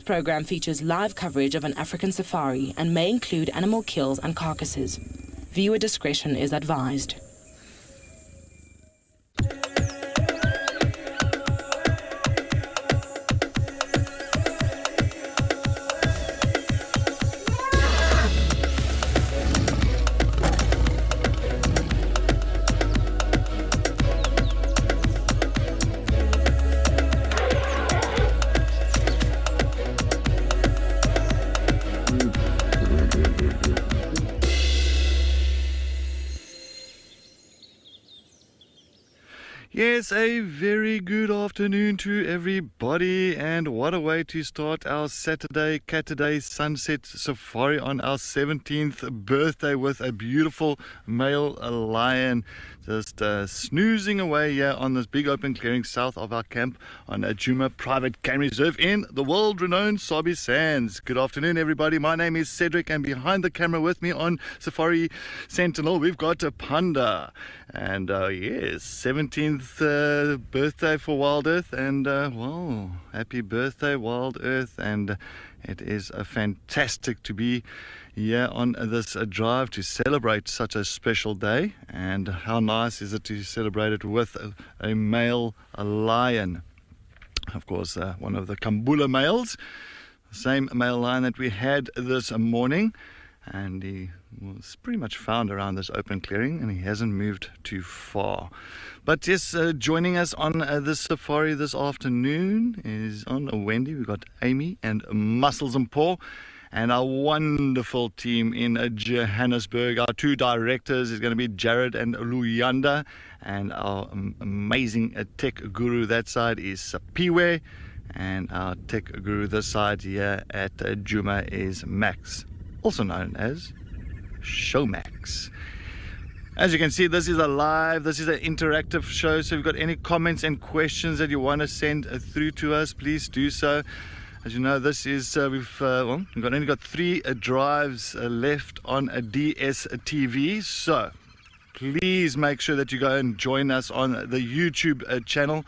Program features live coverage of an African safari and may include animal kills and carcasses. Viewer discretion is advised. Yes, a very good afternoon to everybody, and what a way to start our Saturday Catterday Sunset Safari on our 17th birthday with a beautiful male lion just snoozing away here on this big open clearing south of our camp on Juma Private Game Reserve in the world-renowned Sabi Sands. Good afternoon, everybody. My name is Cedric, and behind the camera with me on Safari Sentinel, we've got a panda. And yes, 17th birthday for Wild Earth, and well, happy birthday Wild Earth. And it is fantastic to be here on this drive to celebrate such a special day. And how nice is it to celebrate it with a male lion, of course, one of the Kambula males, the same male lion that we had this morning. And he was pretty much found around this open clearing, and he hasn't moved too far. But yes, joining us on this safari this afternoon is on Wendy. We've got Amy and Muscles and Paul, and our wonderful team in Johannesburg. Our two directors is going to be Jared and Luyanda, and our amazing tech guru that side is Piwe, and our tech guru this side here at Juma is Max, also known as Showmax. As you can see, this is a live, this is an interactive show, so if you've got any comments and questions that you want to send through to us, please do so. As you know, this is, we've only got 3 drives left on a DSTV, so please make sure that you go and join us on the YouTube channel.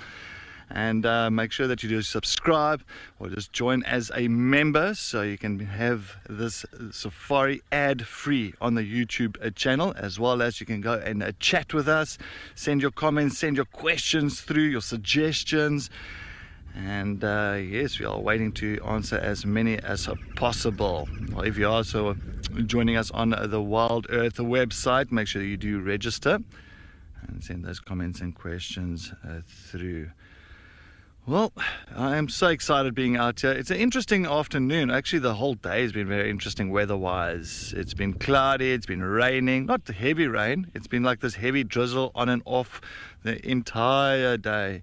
And make sure that you do subscribe or just join as a member, so you can have this safari ad-free on the YouTube channel, as well as you can go and chat with us, send your comments, send your questions through, your suggestions. And yes, we are waiting to answer as many as possible. Well, if you are also joining us on the Wild Earth website, make sure you do register and send those comments and questions through. Well, I am so excited being out here. It's an interesting afternoon. Actually, the whole day has been very interesting weather-wise. It's been cloudy, it's been raining, not heavy rain. It's been like this heavy drizzle on and off the entire day.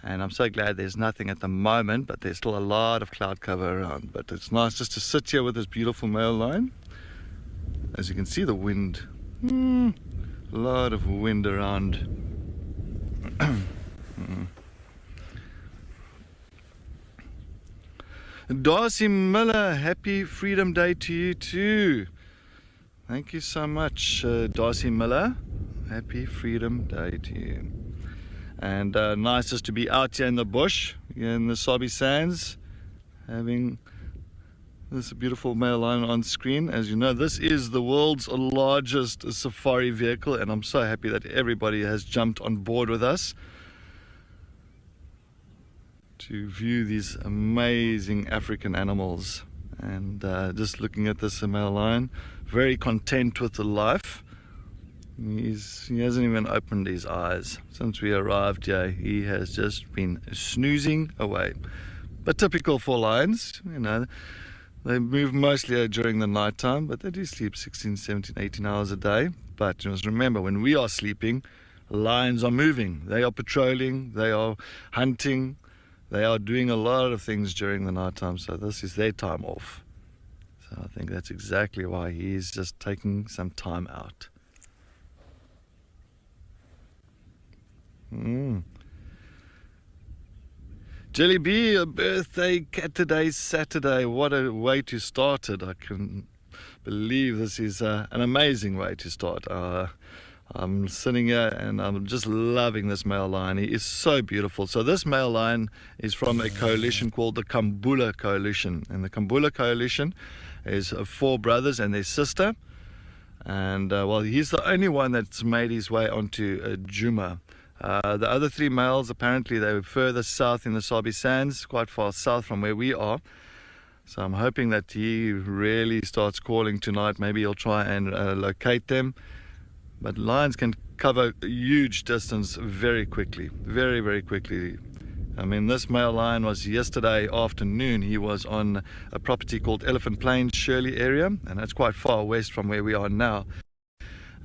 And I'm so glad there's nothing at the moment, but there's still a lot of cloud cover around. But it's nice just to sit here with this beautiful male lion. As you can see, the wind A lot of wind around. Darcy Miller, happy Freedom Day to you too. Thank you so much, Darcy Miller. Happy Freedom Day to you. And nice just to be out here in the bush, in the Sabi Sands, having this beautiful male lion on screen. As you know, this is the world's largest safari vehicle, and I'm so happy that everybody has jumped on board with us to view these amazing African animals. And just looking at this male lion, very content with the life. He hasn't even opened his eyes since we arrived here. He has just been snoozing away. But typical for lions, you know, they move mostly during the night time, but they do sleep 16, 17, 18 hours a day. But you must remember, when we are sleeping, lions are moving. They are patrolling, they are hunting, they are doing a lot of things during the night time, so this is their time off. So I think that's exactly why he's just taking some time out. Jelly Bee, a birthday cat today, Saturday. What a way to start it. I can believe this is an amazing way to start. I'm sitting here and I'm just loving this male lion. He is so beautiful. So this male lion is from a coalition called the Kambula Coalition. And the Kambula Coalition is 4 brothers and their sister. And well, he's the only one that's made his way onto Juma. The other 3 males, apparently they were further south in the Sabi Sands, quite far south from where we are. So I'm hoping that he really starts calling tonight. Maybe he'll try and locate them. But lions can cover a huge distance very quickly, very, very quickly. I mean, this male lion was yesterday afternoon. He was on a property called Elephant Plains, Shirley area, and that's quite far west from where we are now.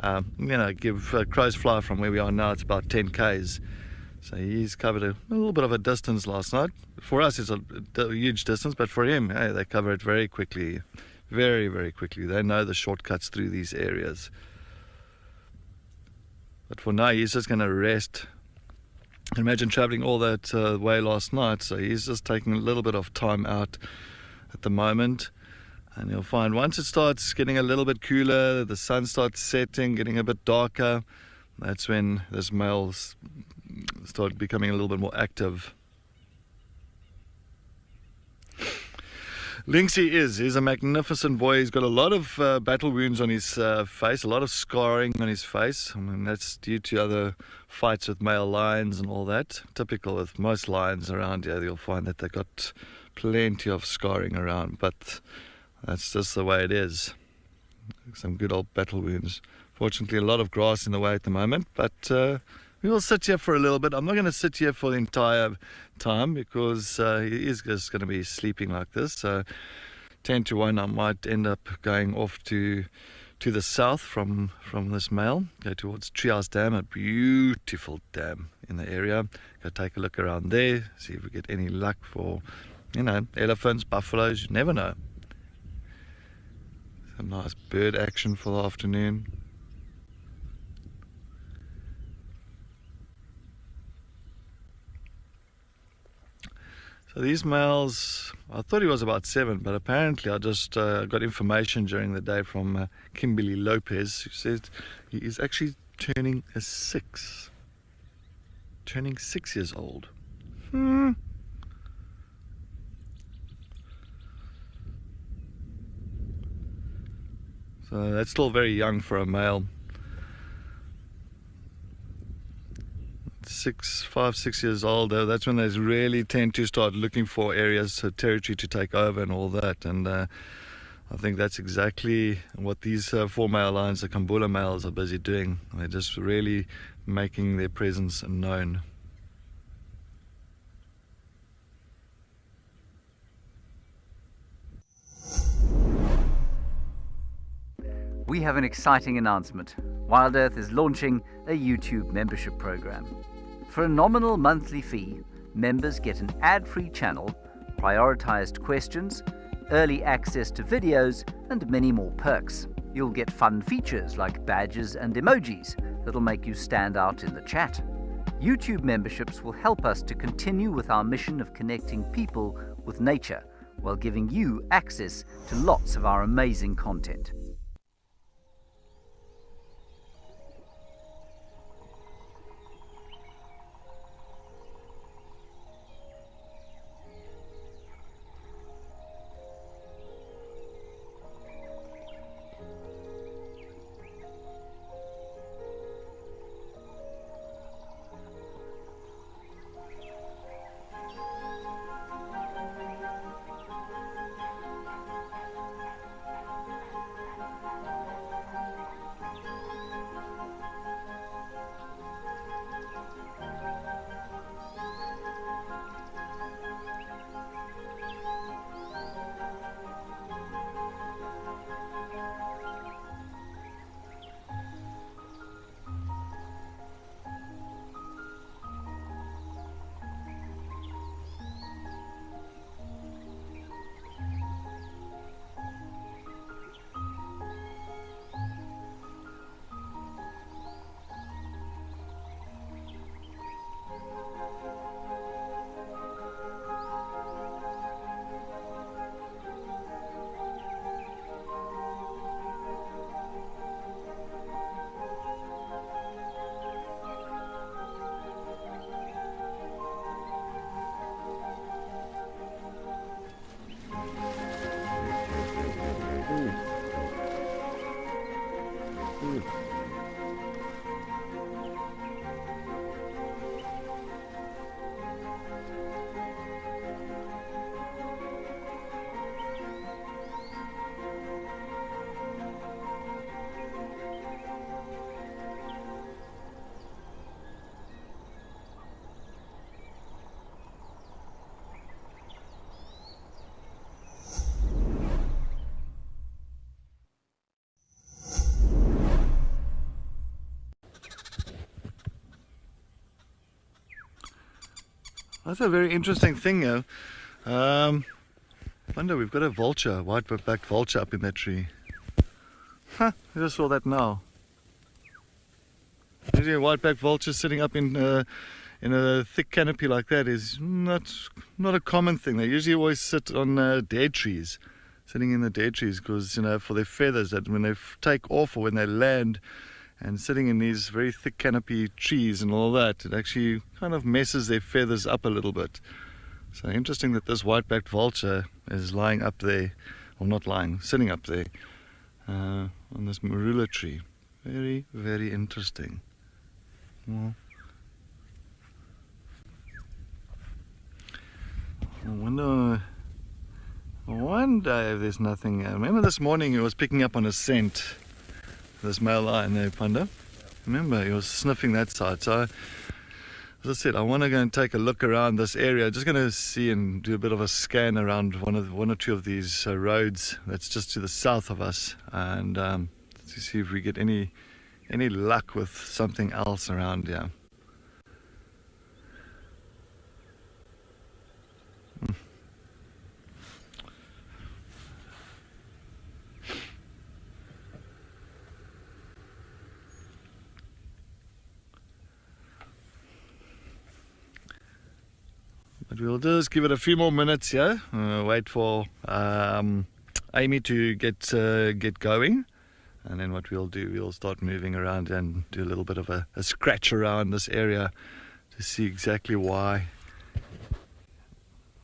You know, give crow's fly from where we are now, it's about 10 k's. So he's covered a little bit of a distance last night. For us, it's a huge distance, but for him, hey, they cover it very quickly, very, very quickly. They know the shortcuts through these areas. But for now, he's just going to rest. Imagine traveling all that way last night, so he's just taking a little bit of time out at the moment. And you'll find once it starts getting a little bit cooler, the sun starts setting, getting a bit darker, that's when this males start becoming a little bit more active. Lynxie is a magnificent boy. He's got a lot of battle wounds on his face, a lot of scarring on his face. I mean, that's due to other fights with male lions and all that. Typical with most lions around here, you'll find that they've got plenty of scarring around, but that's just the way it is. Some good old battle wounds. Fortunately, a lot of grass in the way at the moment, but we will sit here for a little bit. I'm not going to sit here for the entire time because he is just going to be sleeping like this. So 10 to 1, I might end up going off to the south from this male, go towards Treehouse Dam, a beautiful dam in the area. Go take a look around there, see if we get any luck for, you know, elephants, buffaloes, you never know. Some nice bird action for the afternoon. So these males, I thought he was about 7, but apparently I just got information during the day from Kimberly Lopez, who said he is actually turning 6. Turning 6 years old. So that's still very young for a male. 5, 6 years old, that's when they really tend to start looking for areas, territory to take over and all that. And I think that's exactly what these 4 male lions, the Kambula males, are busy doing. They're just really making their presence known. We have an exciting announcement. Wild Earth is launching a YouTube membership program. For a nominal monthly fee, members get an ad-free channel, prioritized questions, early access to videos, and many more perks. You'll get fun features like badges and emojis that'll make you stand out in the chat. YouTube memberships will help us to continue with our mission of connecting people with nature while giving you access to lots of our amazing content. That's a very interesting thing, yo. Wonder, we've got a vulture, white-backed vulture up in that tree. Huh, I just saw that now. Usually a white-backed vulture sitting up in a thick canopy like that is not a common thing. They usually always sit on dead trees, sitting in the dead trees, because, you know, for their feathers, that when they take off or when they land, and sitting in these very thick canopy trees and all that, it actually kind of messes their feathers up a little bit. So interesting that this white-backed vulture is lying up there, or not lying, sitting up there on this marula tree. Very, very interesting. Well, I wonder if there's nothing. Remember this morning he was picking up on a scent. This male lion there, Panda. Remember, he was sniffing that side. So, as I said, I want to go and take a look around this area. Just going to see and do a bit of a scan around one or two of these roads that's just to the south of us, and to see if we get any luck with something else around here. But we'll just give it a few more minutes here. Wait for Amy to get going, and then what we'll do, we'll start moving around and do a little bit of a scratch around this area to see exactly why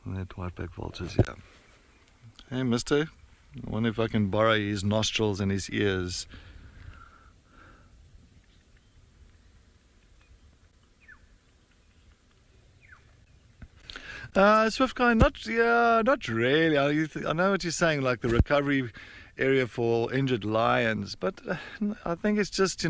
that white-backed vulture's here. Hey, mister, I wonder if I can borrow his nostrils and his ears. Swift guy, not really. I know what you're saying, like the recovery area for injured lions, but I think it's just,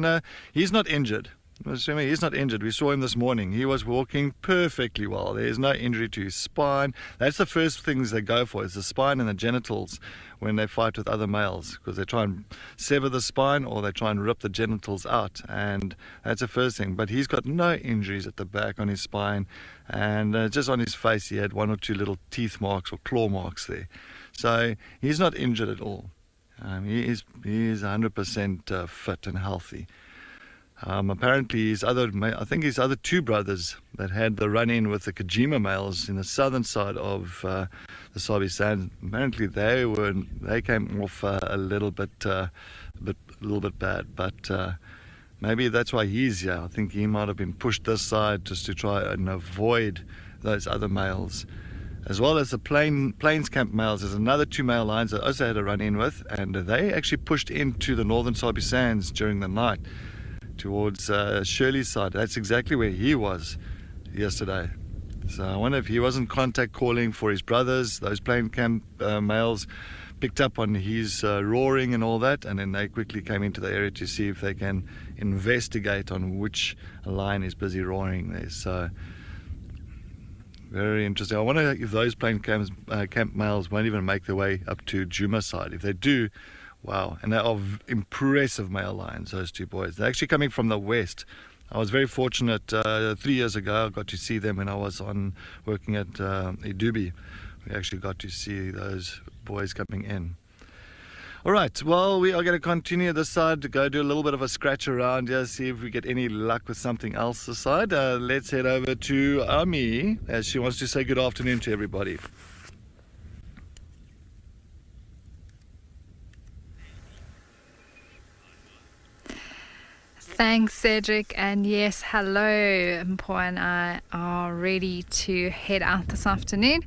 he's not injured. He's not injured. We saw him this morning. He was walking perfectly well. There's no injury to his spine. That's the first things they go for, is the spine and the genitals when they fight with other males, because they try and sever the spine or they try and rip the genitals out, and that's the first thing. But he's got no injuries at the back on his spine, and just on his face he had one or two little teeth marks or claw marks there. So he's not injured at all. He is 100% fit and healthy. Apparently I think his other two brothers that had the run-in with the Kajima males in the southern side of the Sabi Sands, apparently they came off a little bit bad, but maybe that's why he's here. I think he might have been pushed this side just to try and avoid those other males. As well as the Plains Camp males, there's another two male lions that also had a run-in with, and they actually pushed into the northern Sabi Sands during the night towards Shirley's side. That's exactly where he was yesterday. So I wonder if he wasn't contact calling for his brothers. Those Plains Camp males picked up on his roaring and all that, and then they quickly came into the area to see if they can investigate on which lion is busy roaring there. So very interesting. I wonder if those Plains camp males won't even make their way up to Djuma side. If they do, wow. And they are impressive male lions, those two boys. They're actually coming from the west. I was very fortunate 3 years ago. I got to see them when I was working at Idubi. We actually got to see those boys coming in. All right, well, we are going to continue this side to go do a little bit of a scratch around here, see if we get any luck with something else this side. Let's head over to Ami, as she wants to say good afternoon to everybody. Thanks, Cedric, and yes, hello. Mpho and I are ready to head out this afternoon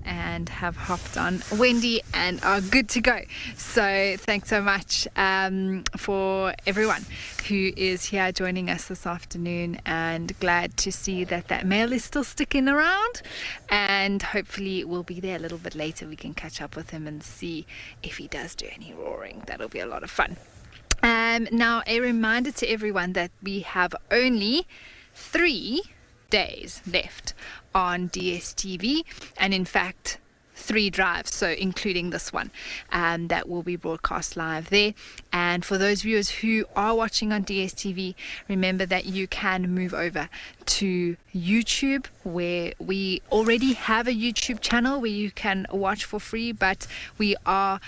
and have hopped on Wendy and are good to go. So thanks so much for everyone who is here joining us this afternoon, and glad to see that male is still sticking around, and hopefully we'll be there a little bit later. We can catch up with him and see if he does do any roaring. That'll be a lot of fun. Now, a reminder to everyone that we have only 3 days left on DSTV, and in fact 3 drives, so including this one, that will be broadcast live there. And for those viewers who are watching on DSTV, remember that you can move over to YouTube, where we already have a YouTube channel where you can watch for free, but we are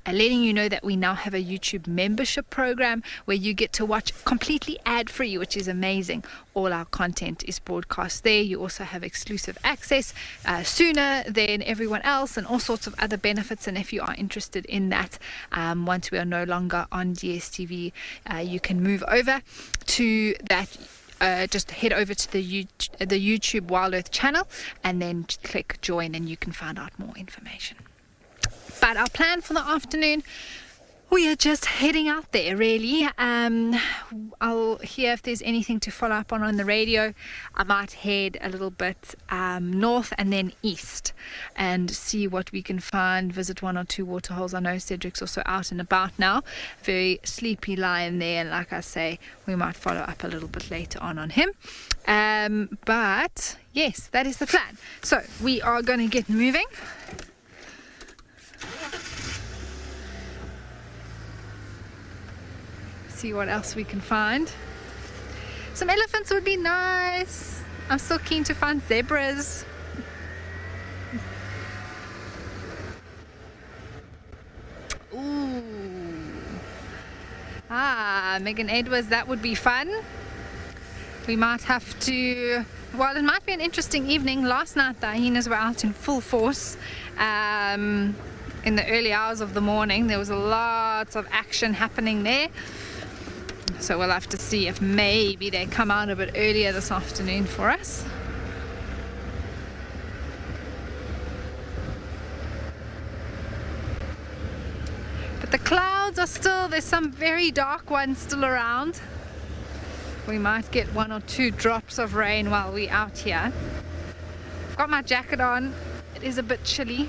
letting you know that we now have a YouTube membership program where you get to watch completely ad-free, which is amazing. All our content is broadcast there. You also have exclusive access sooner than everyone else, and all sorts of other benefits. And if you are interested in that, once we are no longer on DSTV, you can move over to that. Just head over to the YouTube Wild Earth channel and then click join, and you can find out more information. But our plan for the afternoon, we are just heading out there, really. I'll hear if there's anything to follow up on the radio. I might head a little bit north and then east and see what we can find, visit 1 or 2 waterholes. I know Cedric's also out and about now. Very sleepy lion there, and like I say, we might follow up a little bit later on him. But yes, that is the plan. So we are going to get moving. See what else we can find. Some elephants would be nice. I'm still keen to find zebras. Ooh. Megan Edwards, that would be fun. We might have to, well, it might be an interesting evening. Last night the hyenas were out in full force. In the early hours of the morning, there was a lot of action happening there. So we'll have to see if maybe they come out a bit earlier this afternoon for us. But the clouds are still, there's some very dark ones still around. We might get 1 or 2 drops of rain while we're out here. I've got my jacket on. It is a bit chilly.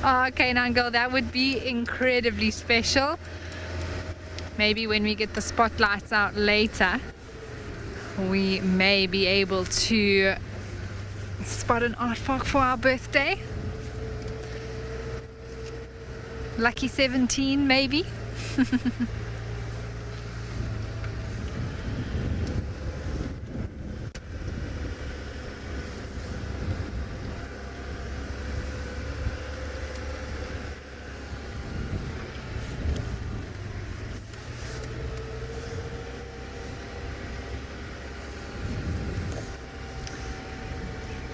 Okay, Nangle, that would be incredibly special. Maybe when we get the spotlights out later, we may be able to spot an aardvark for our birthday. Lucky 17 maybe.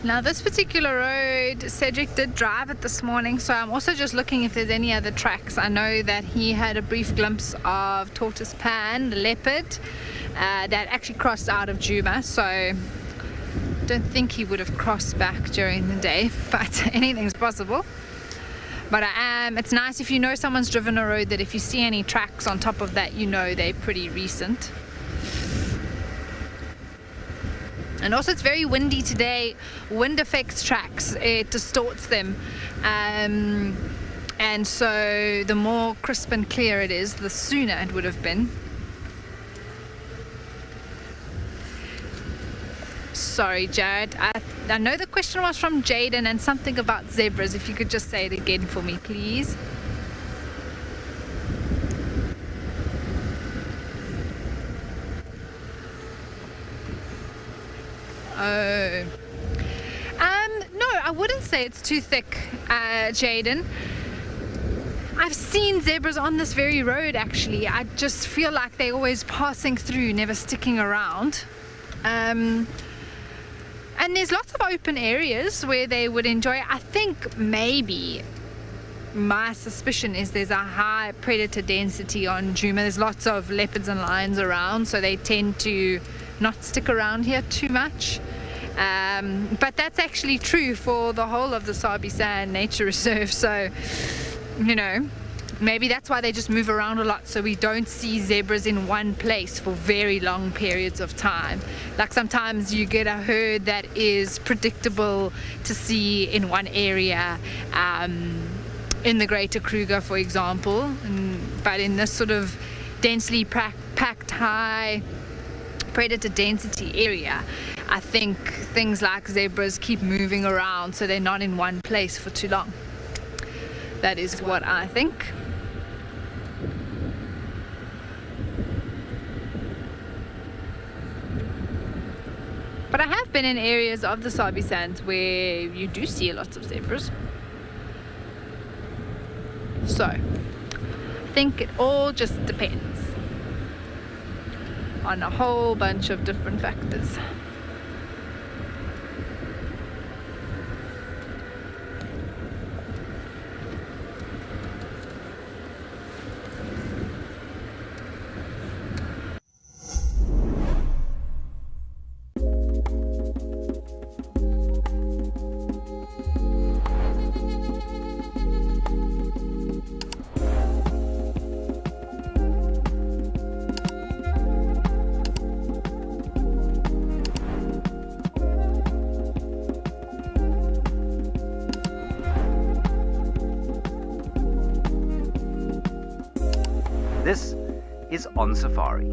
Now this particular road, Cedric did drive it this morning, so I'm also just looking if there's any other tracks. I know that he had a brief glimpse of tortoise pan, the leopard, that actually crossed out of Juma, so I don't think he would have crossed back during the day, but anything's possible. But it's nice if you know someone's driven a road that if you see any tracks on top of that, you know they're pretty recent. And also it's very windy today. Wind affects tracks, it distorts them, and so the more crisp and clear it is, the sooner it would have been. Sorry Jared, I know the question was from Jaden and something about zebras. If you could just say it again for me please. Oh, no, I wouldn't say it's too thick, Jaden. I've seen zebras on this very road actually. I just feel like they're always passing through, never sticking around. And there's lots of open areas where they would enjoy. I think maybe my suspicion is there's a high predator density on Juma. There's lots of leopards and lions around, so they tend to not stick around here too much. But that's actually true for the whole of the Sabi Sand Nature Reserve, so you know, maybe that's why they just move around a lot, so we don't see zebras in one place for very long periods of time. Like sometimes you get a herd that is predictable to see in one area, in the Greater Kruger for example, but in this sort of densely packed high predator density area, I think things like zebras keep moving around, so they're not in one place for too long. That is what I think. But I have been in areas of the Sabi Sands where you do see lots of zebras. So I think it all just depends on a whole bunch of different factors. This is On Safari.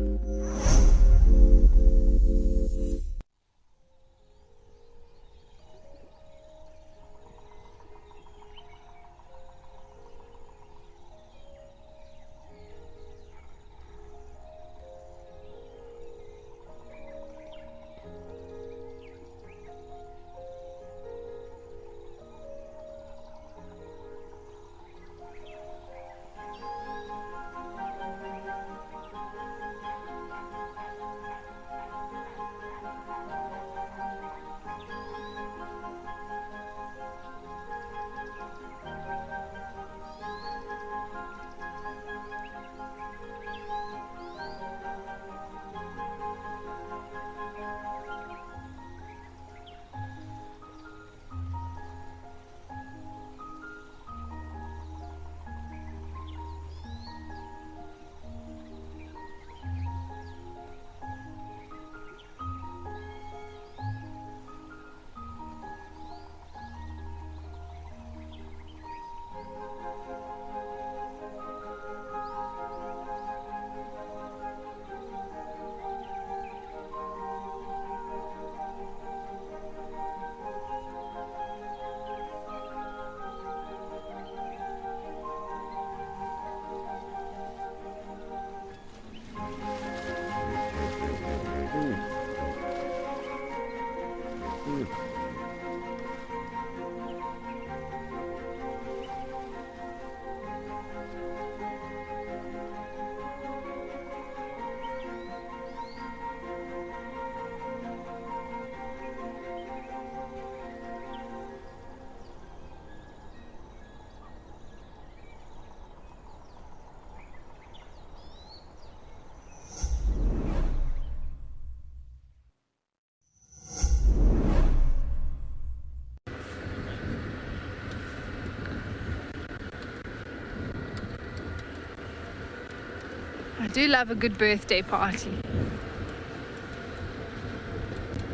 I do love a good birthday party.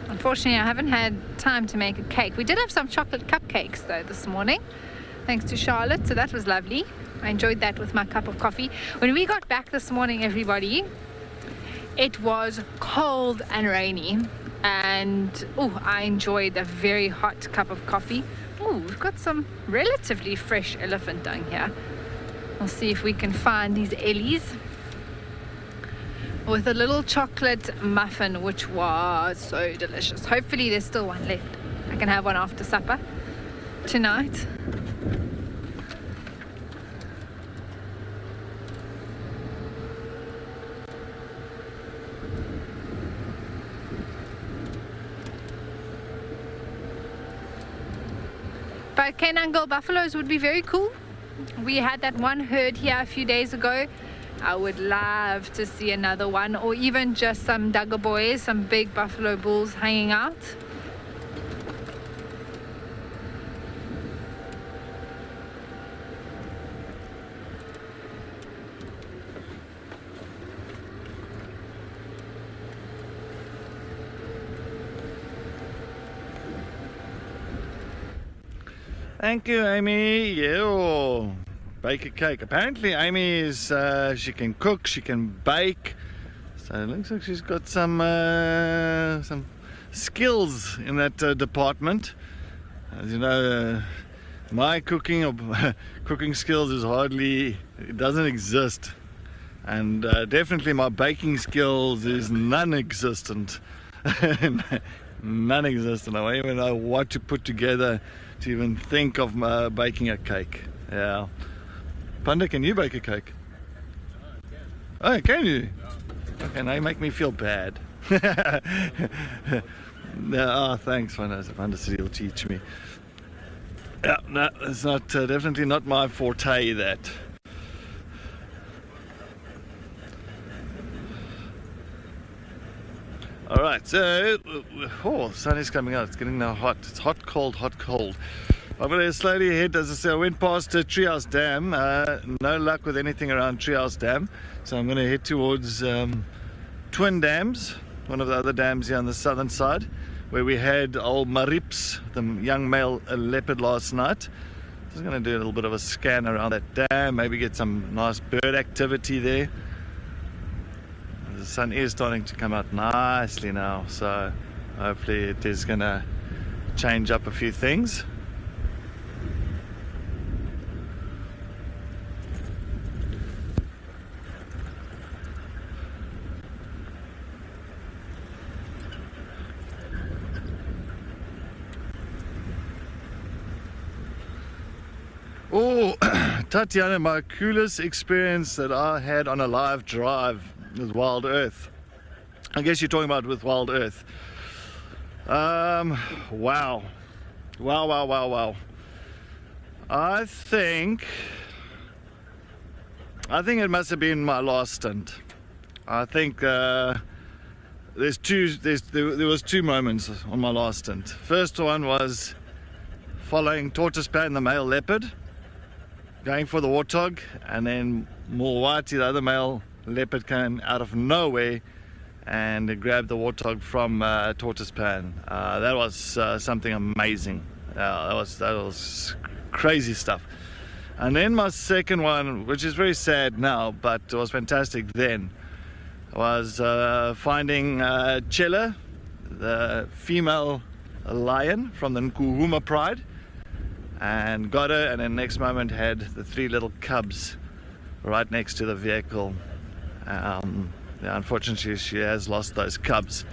Unfortunately, I haven't had time to make a cake. We did have some chocolate cupcakes though this morning, thanks to Charlotte, so that was lovely. I enjoyed that with my cup of coffee. When we got back this morning, everybody, it was cold and rainy, and I enjoyed a very hot cup of coffee. We've got some relatively fresh elephant dung here. We'll see if we can find these Ellies. With a little chocolate muffin, which was so delicious. Hopefully there's still one left. I can have one after supper tonight. But Canaan buffaloes would be very cool. We had that one herd here a few days ago. I would love to see another one, or even just some Duggar boys, some big buffalo bulls hanging out. Thank you, Amy. Yeah, bake a cake. Apparently, Amy is she can cook, she can bake. So it looks like she's got some skills in that department. As you know, my cooking or cooking skills it doesn't exist, and definitely my baking skills is non-existent. Non-existent. I don't even know what to put together to even think of baking a cake. Yeah. Panda, can you bake a cake? Oh, can you? Okay, now you make me feel bad. No, thanks, Panda said he'll teach me. Yeah, no, it's not definitely not my forte, that. Alright, so the sun is coming out. It's getting now hot. It's hot, cold, hot, cold. I'm going to slowly head, as I say, I went past Treehouse Dam. No luck with anything around Treehouse Dam. So I'm going to head towards Twin Dams, one of the other dams here on the southern side, where we had old Marips, the young male leopard, last night. Just going to do a little bit of a scan around that dam, maybe get some nice bird activity there. The sun is starting to come out nicely now, so hopefully it is going to change up a few things. Oh, Tatiana, my coolest experience that I had on a live drive with Wild Earth. I guess you're talking about with Wild Earth. Wow. I think it must have been my last stint. I think there was two moments on my last stint. First one was following tortoise-pan, the male leopard, going for the warthog, and then Mulwati, the other male leopard, came out of nowhere and grabbed the warthog from tortoise-pan. That was something amazing. That was crazy stuff. And then my second one, which is very sad now, but it was fantastic then, was finding Chela, the female lion from the Nkuhuma pride, and got her, and then next moment had the three little cubs right next to the vehicle. Yeah, unfortunately she has lost those cubs,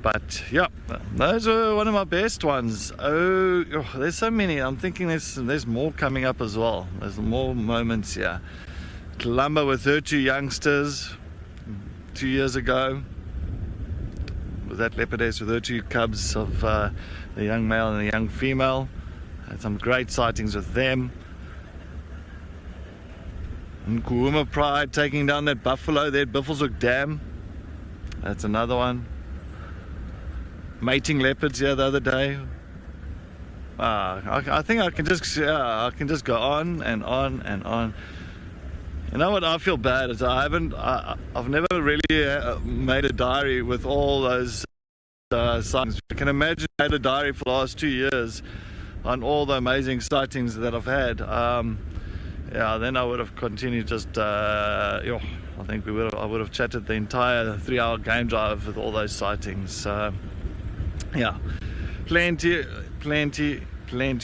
but yeah, those were one of my best ones. Oh, there's so many. I'm thinking there's more coming up as well. There's more moments here. Columba with her two youngsters 2 years ago, with that leopardess with her two cubs of the young male and the young female. Had some great sightings with them. Nkuhuma pride taking down that buffalo there at Buffelshoek Dam. That's another one. Mating leopards here the other day. I think I can just go on and on and on. You know what? I feel bad is I've never really made a diary with all those sightings. I can imagine I had a diary for the last 2 years on all the amazing sightings that I've had. Yeah, then I would have continued just, I think I would have chatted the entire 3-hour game drive with all those sightings. Yeah, plenty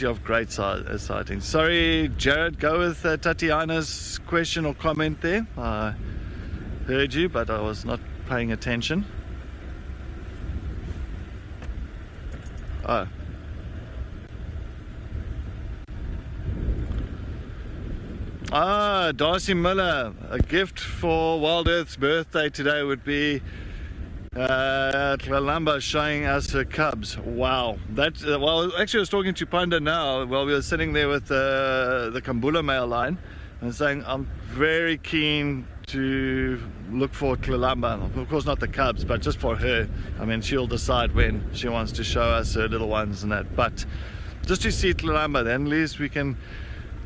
of great sightings. Sorry, Jared, go with Tatiana's question or comment there. I heard you, but I was not paying attention. Oh. Darcy Miller, a gift for Wild Earth's birthday today would be Tlalamba showing us her cubs. Wow. That well, actually I was talking to Panda now while we were sitting there with the Kambula male line and saying I'm very keen to look for Tlalamba. Of course not the cubs, but just for her. I mean, she'll decide when she wants to show us her little ones and that. But just to see Tlalamba, then at least we can,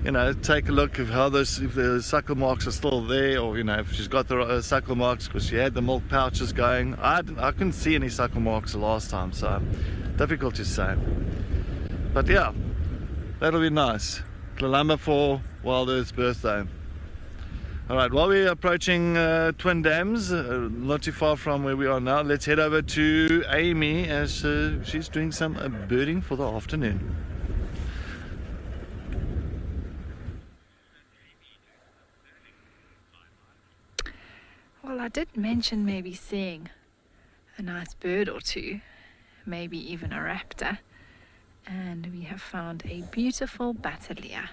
you know, take a look of how if the suckle marks are still there, or, you know, if she's got the suckle marks because she had the milk pouches going. I couldn't see any suckle marks the last time, so difficult to say. But yeah, that'll be nice. Tlalamba for Wild Earth's birthday. Alright, while we're approaching Twin Dams, not too far from where we are now, let's head over to Amy as she's doing some birding for the afternoon. Well, I did mention maybe seeing a nice bird or two, maybe even a raptor, and we have found a beautiful bateleur.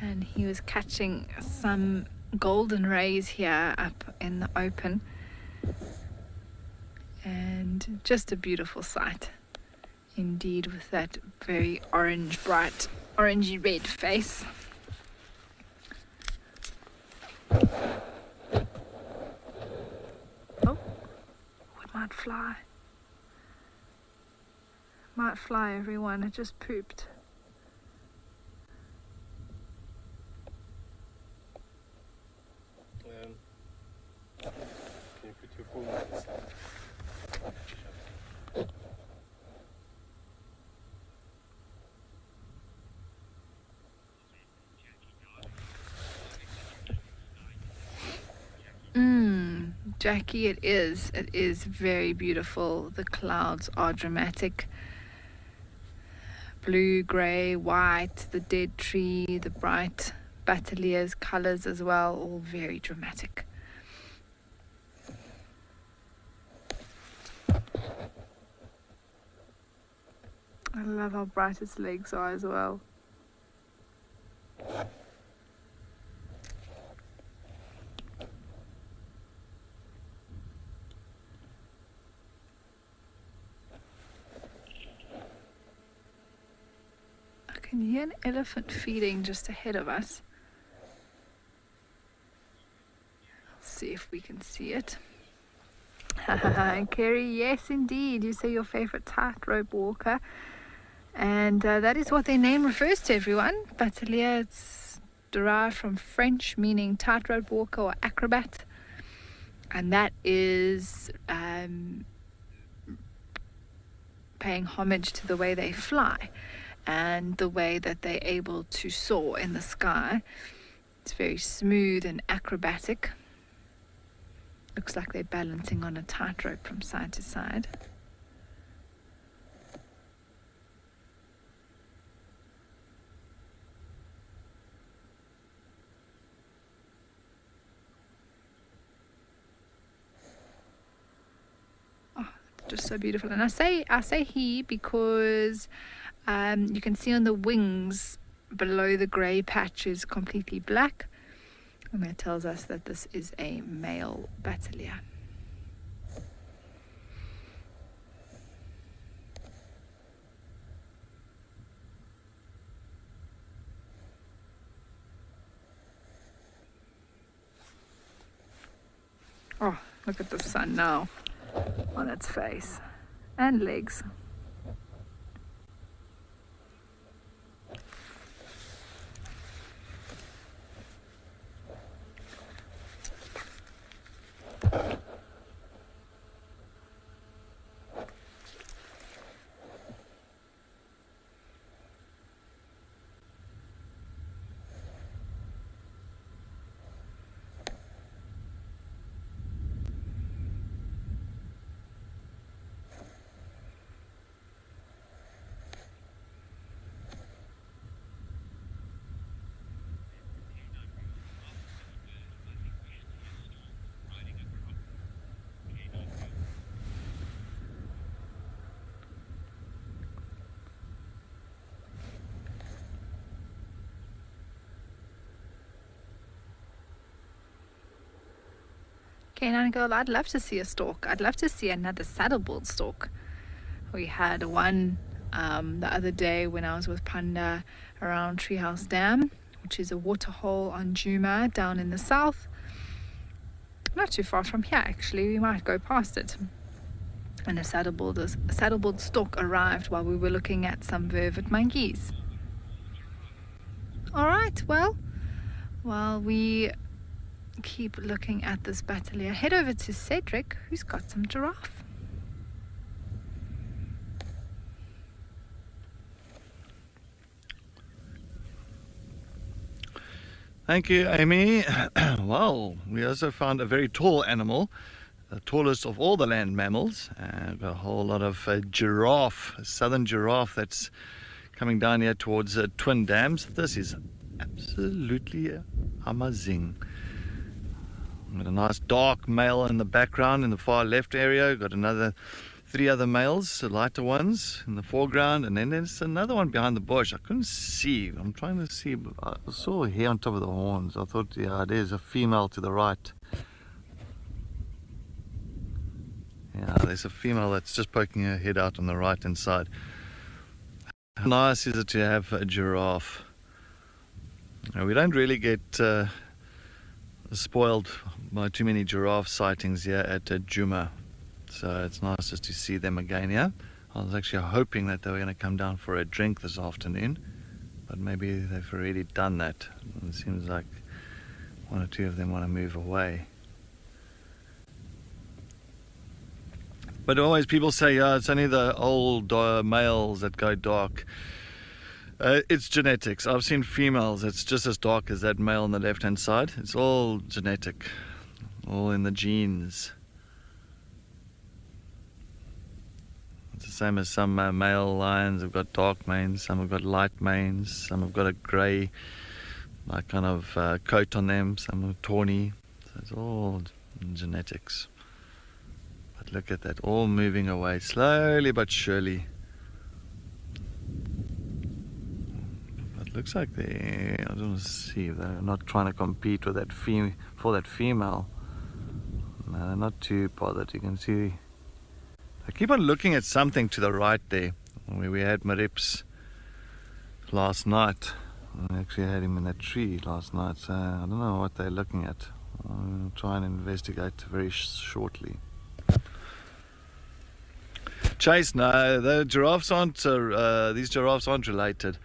And he was catching some golden rays here up in the open, and just a beautiful sight indeed, with that very orange, bright orangey red face. Oh, it might fly. Might fly, everyone. It just pooped. Can you put your phone on this side? Jackie, it is very beautiful. The clouds are dramatic. Blue, grey, white, the dead tree, the bright bateleurs, colours as well, all very dramatic. I love how bright its legs are as well. I can hear an elephant feeding just ahead of us. Let's see if we can see it. Kerry, yes indeed, you say your favourite tightrope walker. And that is what their name refers to, everyone. Bateleur, it's derived from French, meaning tightrope walker or acrobat. And that is paying homage to the way they fly and the way that they're able to soar in the sky. It's very smooth and acrobatic. Looks like they're balancing on a tightrope from side to side. Just so beautiful. And I say he because you can see on the wings below the grey patch is completely black, and that tells us that this is a male bateleur. Oh, look at the sun now on its face and legs. Canine girl, I'd love to see a stork. I'd love to see another saddleboard stork. We had one the other day when I was with Panda around Treehouse Dam, which is a waterhole on Djuma down in the south. Not too far from here, actually. We might go past it. And a saddleboard stork arrived while we were looking at some vervet monkeys. All right, well, while we keep looking at this battalier, head over to Cedric, who's got some giraffe. Thank you, Amy. Well, we also found a very tall animal, the tallest of all the land mammals. Got a whole lot of giraffe, a southern giraffe that's coming down here towards Twin Dams. This is absolutely amazing. Got a nice dark male in the background in the far left area. Got another 3 other males, lighter ones in the foreground, and then there's another one behind the bush. I couldn't see. I'm trying to see. I saw hair on top of the horns. I thought, yeah, there's a female to the right. Yeah, there's a female that's just poking her head out on the right hand side. How nice is it to have a giraffe? Now, we don't really get spoiled by too many giraffe sightings here at Djuma. So it's nice just to see them again here. I was actually hoping that they were going to come down for a drink this afternoon, but maybe they've already done that. It seems like 1 or 2 of them want to move away. But always people say, yeah, it's only the old males that go dark. It's genetics. I've seen females, it's just as dark as that male on the left hand side. It's all genetic, all in the genes. It's the same as some male lions have got dark manes, some have got light manes, some have got a grey like kind of coat on them, some are tawny. So it's all genetics. But look at that, all moving away slowly but surely. But looks like they, I don't see, they're not trying to compete with that for that female. No, they're not too bothered. You can see I keep on looking at something to the right there, where we had Marips last night. I actually had him in that tree last night, so I don't know what they're looking at. I'll try and investigate very shortly. Chase, no, the giraffes aren't, these giraffes aren't related.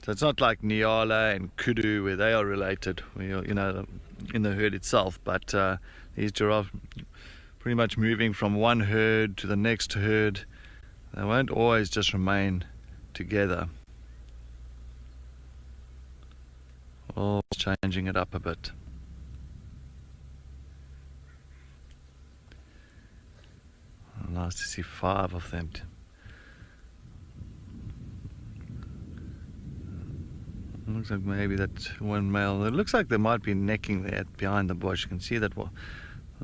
So it's not like Nyala and Kudu where they are related, you know, in the herd itself, but these giraffes pretty much moving from one herd to the next herd. They won't always just remain together. Oh, changing it up a bit. Nice to see 5 of them. Looks like maybe that one male, it looks like they might be necking there behind the bush. You can see that one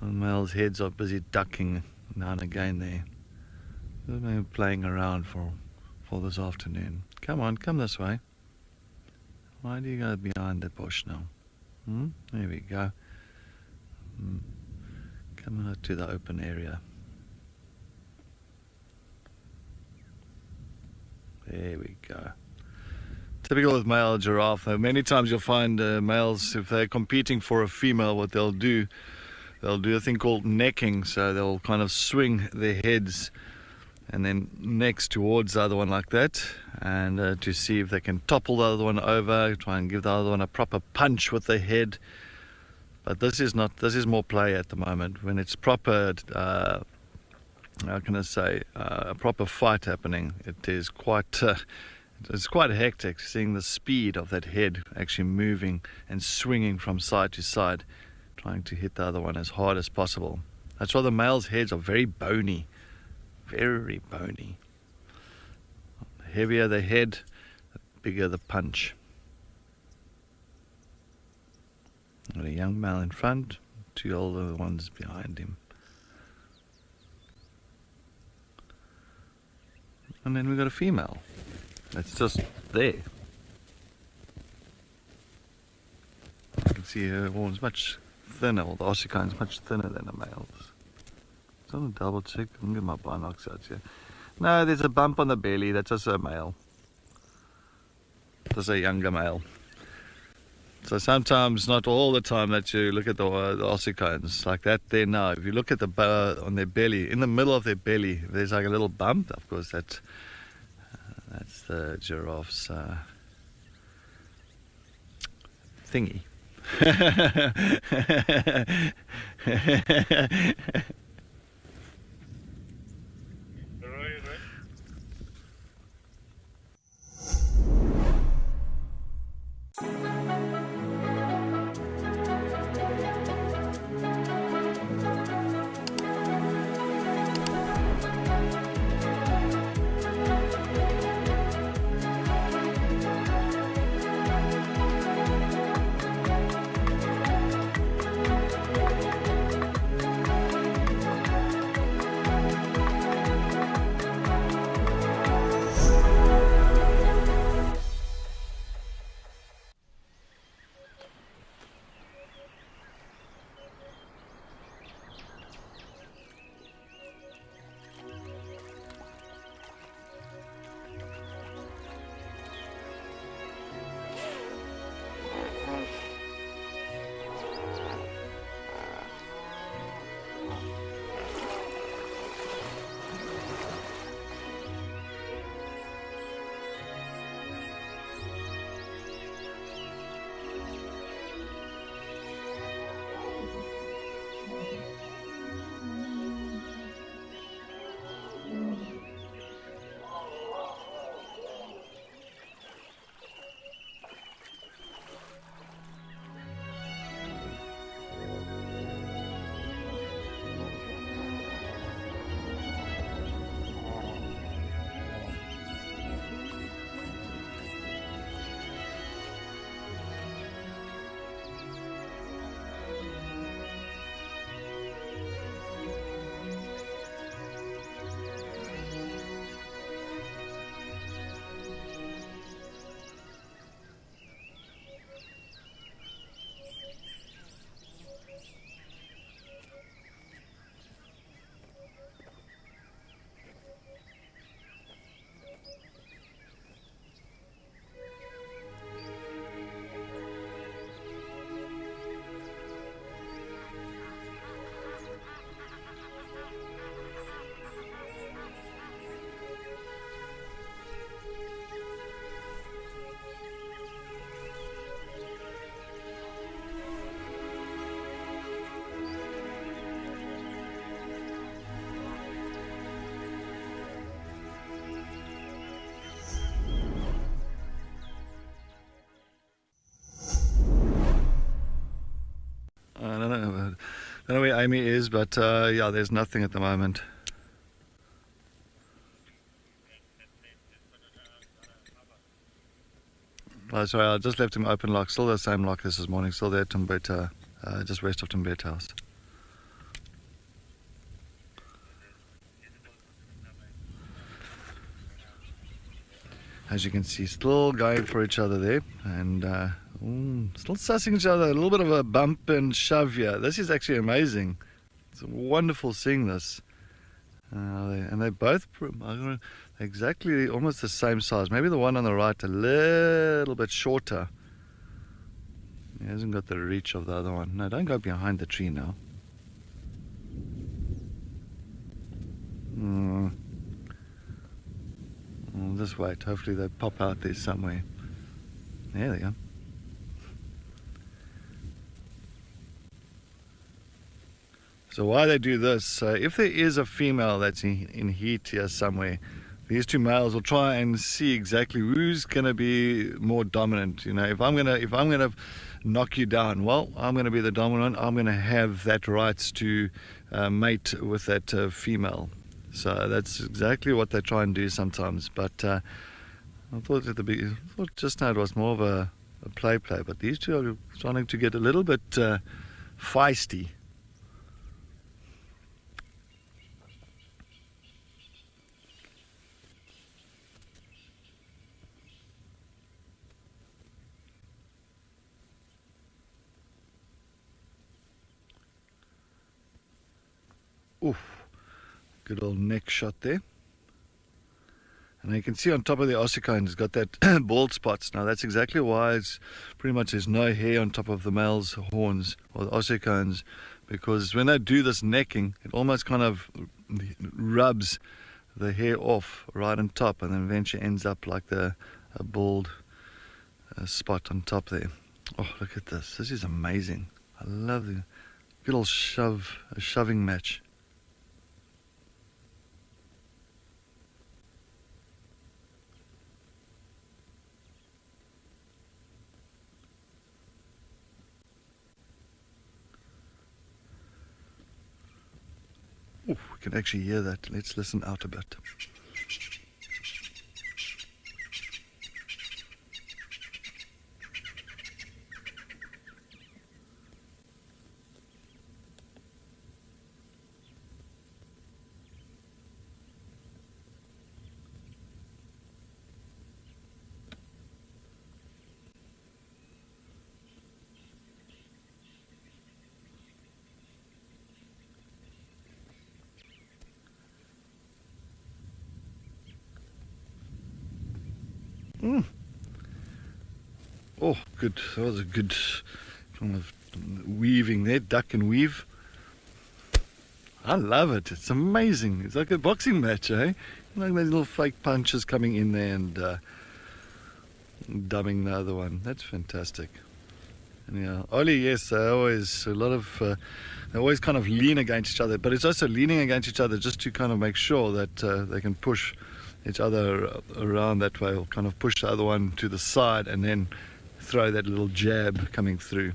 male's heads are busy ducking now and again there. They're maybe playing around for this afternoon. Come on, come this way. Why do you go behind the bush now? There we go. Come out to the open area. There we go. Typical with male giraffe. Many times you'll find males, if they're competing for a female, what they'll do a thing called necking. So they'll kind of swing their heads and then necks towards the other one like that, and to see if they can topple the other one over, try and give the other one a proper punch with the head. But this is more play at the moment. When it's proper, how can I say, a proper fight happening, it is quite it's quite hectic seeing the speed of that head actually moving and swinging from side to side, trying to hit the other one as hard as possible. That's why the male's heads are very bony, very bony. The heavier the head, the bigger the punch. Got a young male in front, 2 older ones behind him. And then we've got a female that's just there. You can see her horns much thinner. Well, the Ossican is much thinner than the males. Just want to double check. I'm going to get my binocs out here. No, there's a bump on the belly. That's also a male. That's a younger male. So sometimes, not all the time, that you look at the ossicones like that there now. If you look at the on their belly, in the middle of their belly, there's like a little bump. Of course, that's the giraffe's thingy. Right. I don't know where Amy is, but yeah, there's nothing at the moment. Oh, sorry, I just left him open lock. Still the same lock as this morning. Still there at Timbeta, just west of Timbeta House. As you can see, still going for each other there, and still sussing each other. A little bit of a bump and shove here. This is actually amazing. It's wonderful seeing this. And they're both exactly almost the same size. Maybe the one on the right a little bit shorter. He hasn't got the reach of the other one. No, don't go behind the tree now. Just wait. Hopefully they pop out there somewhere. There they go. So why they do this, if there is a female that's in heat here somewhere, these two males will try and see exactly who's going to be more dominant. You know, if I'm gonna knock you down, well, I'm going to be the dominant. I'm going to have that right to mate with that female. So that's exactly what they try and do sometimes. But I thought just now it was more of a play, but these two are starting to get a little bit feisty. Oof, good old neck shot there. And you can see on top of the ossicone, it's got that bald spots. Now that's exactly why it's pretty much there's no hair on top of the male's horns or the ossicones, because when they do this necking, it almost kind of rubs the hair off right on top, and then eventually ends up like a bald spot on top there. Oh, look at this. This is amazing. I love the good old shoving match. Oh, we can actually hear that. Let's listen out a bit. Oh, good. That was a good kind of weaving there, duck and weave. I love it. It's amazing. It's like a boxing match, eh? Like those little fake punches coming in there and dubbing the other one. That's fantastic. And yeah, Oli, yes, they always they always kind of lean against each other, but it's also leaning against each other just to kind of make sure that they can push each other around that way, or kind of push the other one to the side and then throw that little jab coming through.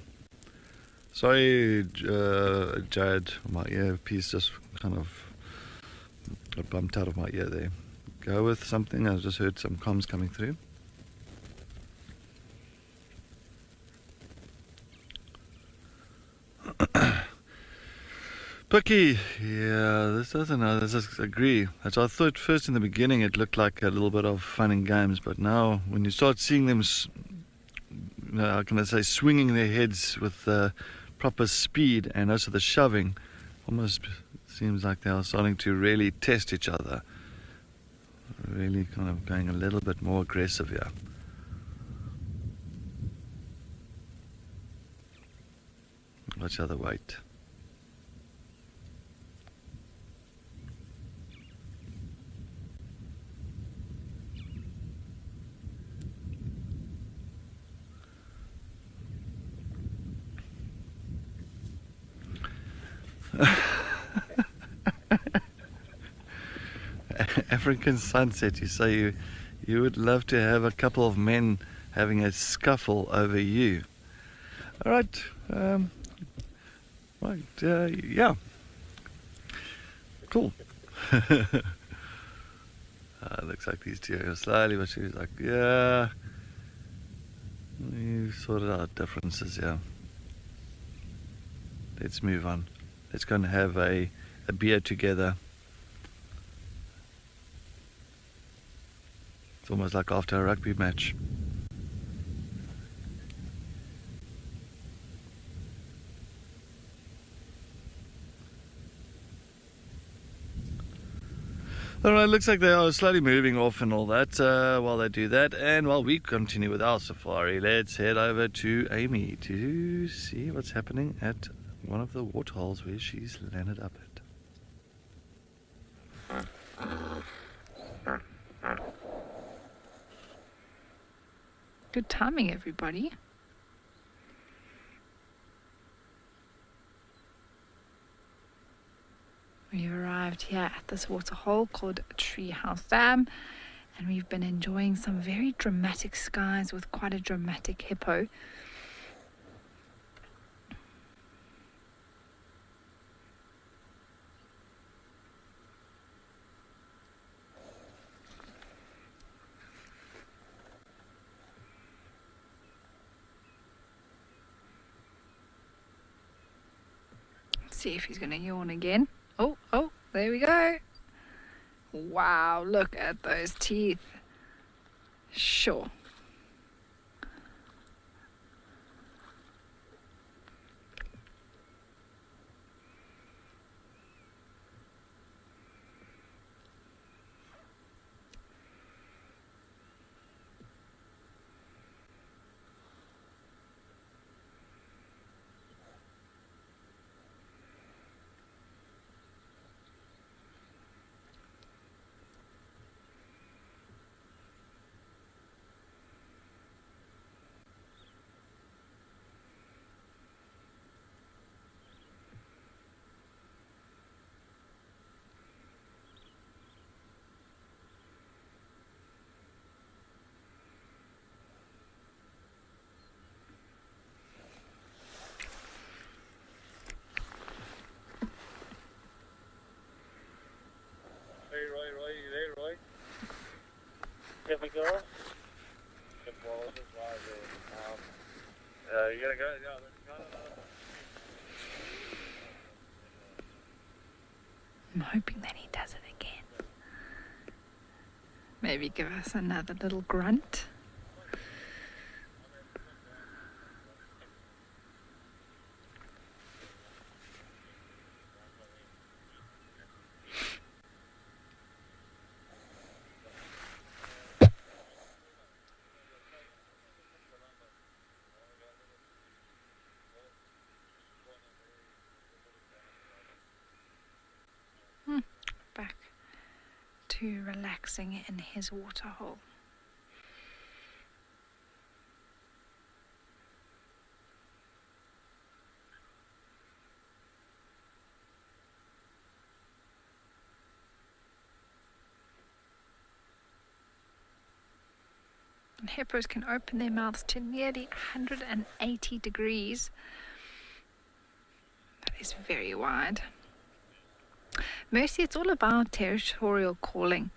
Sorry, Jared, my earpiece just kind of got bumped out of my ear there. Go with something. I just heard some comms coming through. Pucky, yeah, this doesn't know, this is agree. As I thought first in the beginning it looked like a little bit of fun and games, but now when you start seeing them, how can I say, swinging their heads with proper speed and also the shoving, almost seems like they are starting to really test each other. Really kind of going a little bit more aggressive here. Watch how they wait. African sunset, you say you would love to have a couple of men having a scuffle over you. All right, yeah, cool. Looks like these two are slightly, but she's like, yeah, you sorted out differences, yeah. Let's move on. Let's go and have a beer together. It's almost like after a rugby match. Alright, looks like they are slowly moving off and all that while they do that. And while we continue with our safari, let's head over to Amy to see what's happening at one of the waterholes where she's landed up at. Good timing, everybody. We've arrived here at this waterhole called Treehouse Dam, and we've been enjoying some very dramatic skies with quite a dramatic hippo. See if he's going to yawn again. Oh, there we go. Wow, look at those teeth. Sure. I'm hoping that he does it again. Maybe give us another little grunt. Back to relaxing in his waterhole. And hippos can open their mouths to nearly 180 degrees. That is very wide. Mercy, it's all about territorial calling,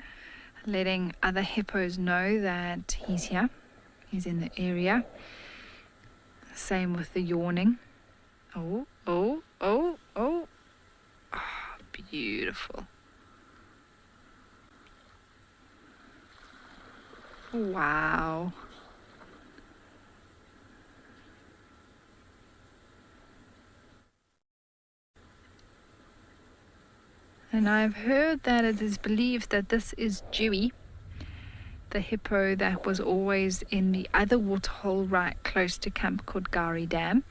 letting other hippos know that he's here, he's in the area. Same with the yawning. Oh, oh, oh, oh. Oh, beautiful. Wow. And I've heard that it is believed that this is Dewey, the hippo that was always in the other waterhole right close to Camp Kodgari Dam.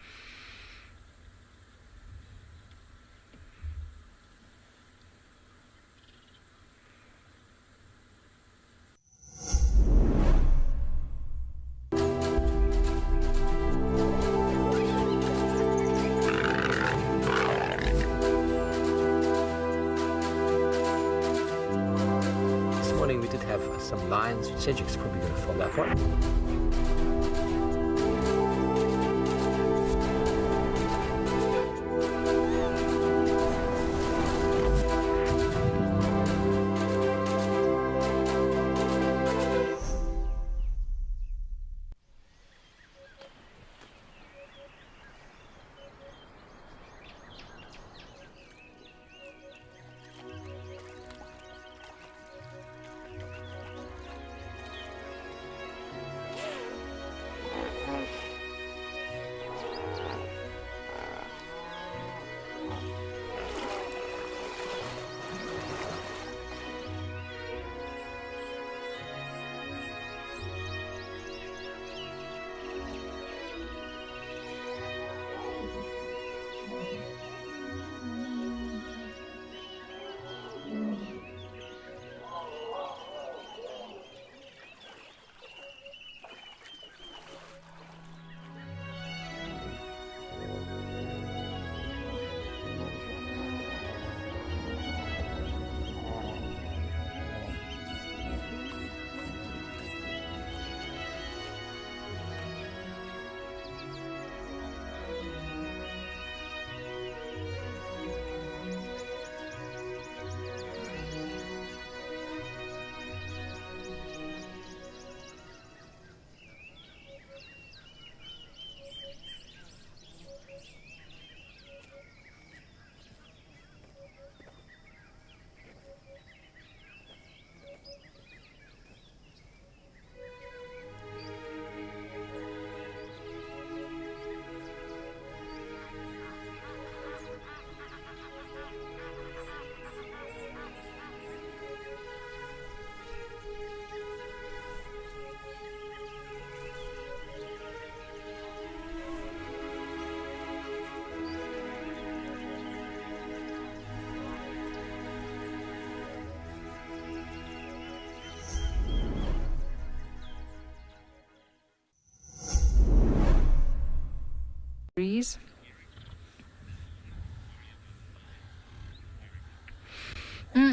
We did have some lions. Cedric's probably going to follow that one.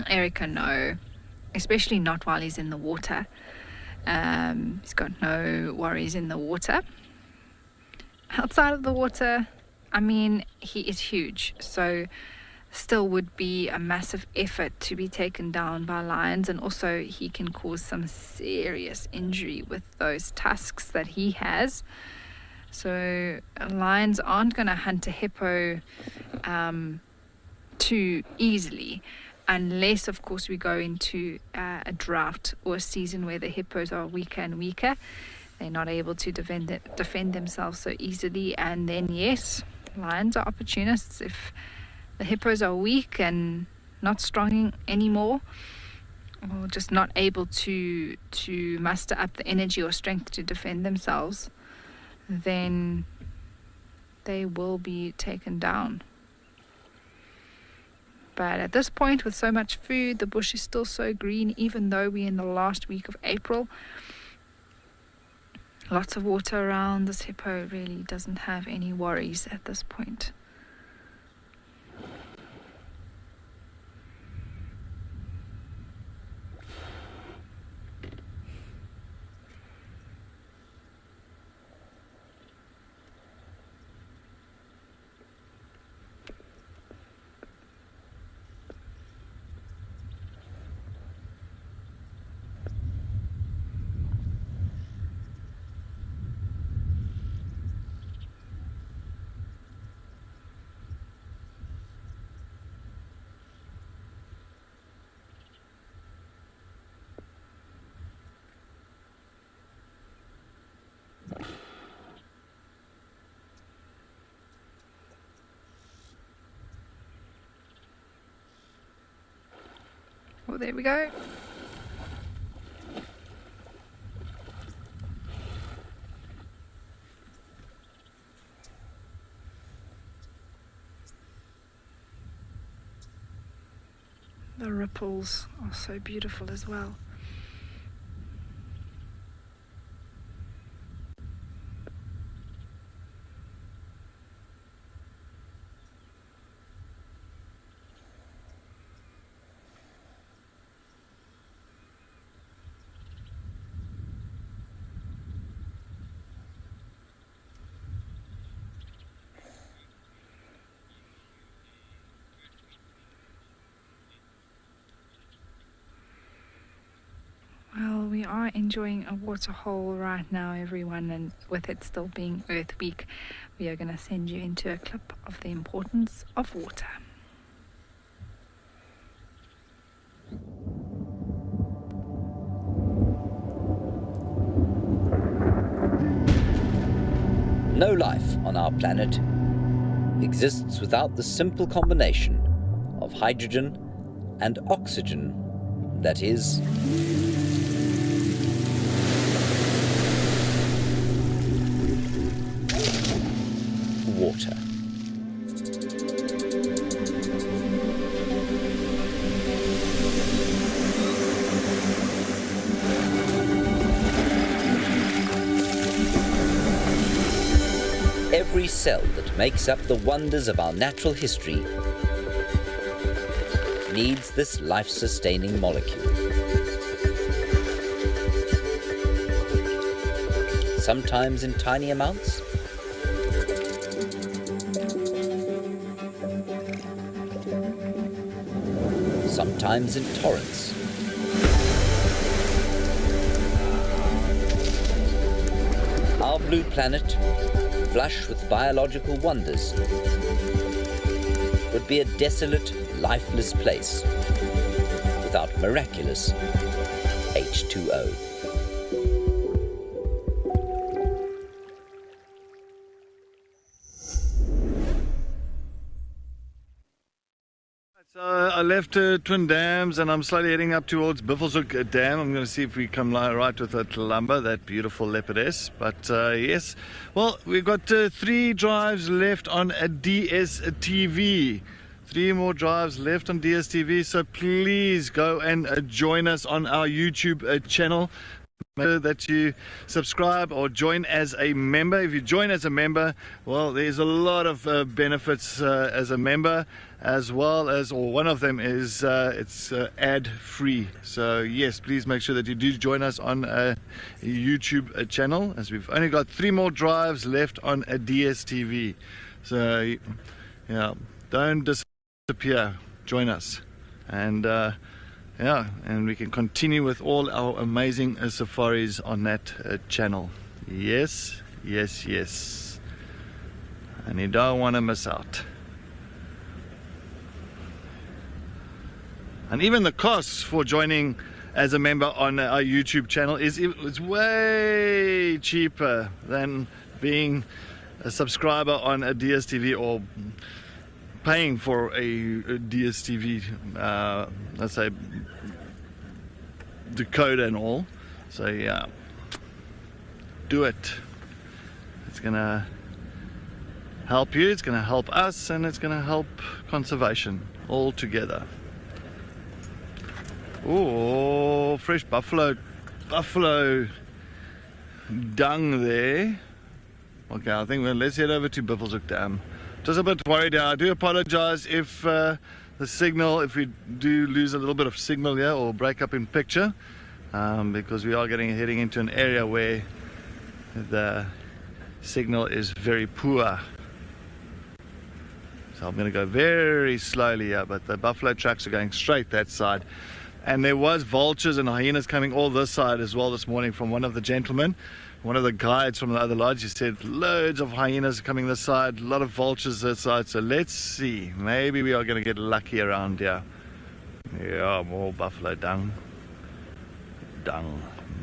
Erica, no. Especially not while he's in the water. He's got no worries in the water. Outside of the water, I mean, he is huge. So still would be a massive effort to be taken down by lions. And also he can cause some serious injury with those tusks that he has. So lions aren't going to hunt a hippo too easily, unless of course we go into a drought or a season where the hippos are weaker and weaker. They're not able to defend themselves so easily, and then yes, lions are opportunists. If the hippos are weak and not strong anymore, or just not able to muster up the energy or strength to defend themselves, then they will be taken down. But at this point, with so much food, the bush is still so green, even though we're in the last week of April. Lots of water around. This hippo really doesn't have any worries at this point. Well, there we go. The ripples are so beautiful as well. Well, we are enjoying a waterhole right now, everyone, and with it still being Earth Week, we are going to send you into a clip of the importance of water. No life on our planet exists without the simple combination of hydrogen and oxygen, that is, water. Every cell that makes up the wonders of our natural history needs this life-sustaining molecule. Sometimes in tiny amounts, sometimes in torrents. Our blue planet, flush with biological wonders, would be a desolate, lifeless place without miraculous H2O. So I left Twin Dams and I'm slowly heading up towards Buffelshoek Dam. I'm going to see if we come right with that lumber, that beautiful leopardess. But yes, well, we've got 3 drives left on a DSTV. 3 more drives left on DSTV, so please go and join us on our YouTube channel. Make sure that you subscribe or join as a member. If you join as a member, well, there's a lot of benefits as a member, as well as, or one of them is it's ad free. So yes, please make sure that you do join us on a YouTube channel, as we've only got 3 more drives left on a DSTV. So yeah, don't disappear, join us, and yeah, and we can continue with all our amazing safaris on that channel. Yes. Yes, yes. And you don't want to miss out. And even the costs for joining as a member on our YouTube channel it's way cheaper than being a subscriber on a DSTV or paying for a DSTV, let's say, decoder and all. So yeah, do it. It's gonna help you, it's gonna help us, and it's gonna help conservation all together. Oh, fresh buffalo dung there. Okay, I think let's head over to Buffelshoek Dam. Just a bit worried here. I do apologize if the signal, if we do lose a little bit of signal here or break up in picture, because we are heading into an area where the signal is very poor. So I'm going to go very slowly here, but the buffalo tracks are going straight that side. And there was vultures and hyenas coming all this side as well this morning from one of the gentlemen. One of the guides from the other lodge, he said loads of hyenas coming this side, a lot of vultures this side. So let's see, maybe we are going to get lucky around here. Yeah, more buffalo dung.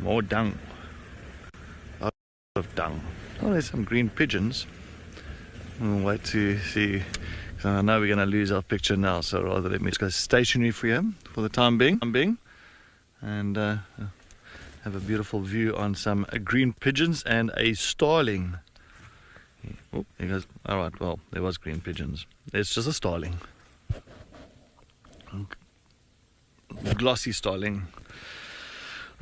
More dung. A lot of dung. Oh, there's some green pigeons. I'll wait to see. I know we're going to lose our picture now, so rather let me just go stationary for you for the time being, and have a beautiful view on some green pigeons and a starling. Oh, he goes. All right, well, there was green pigeons. It's just a starling, glossy starling.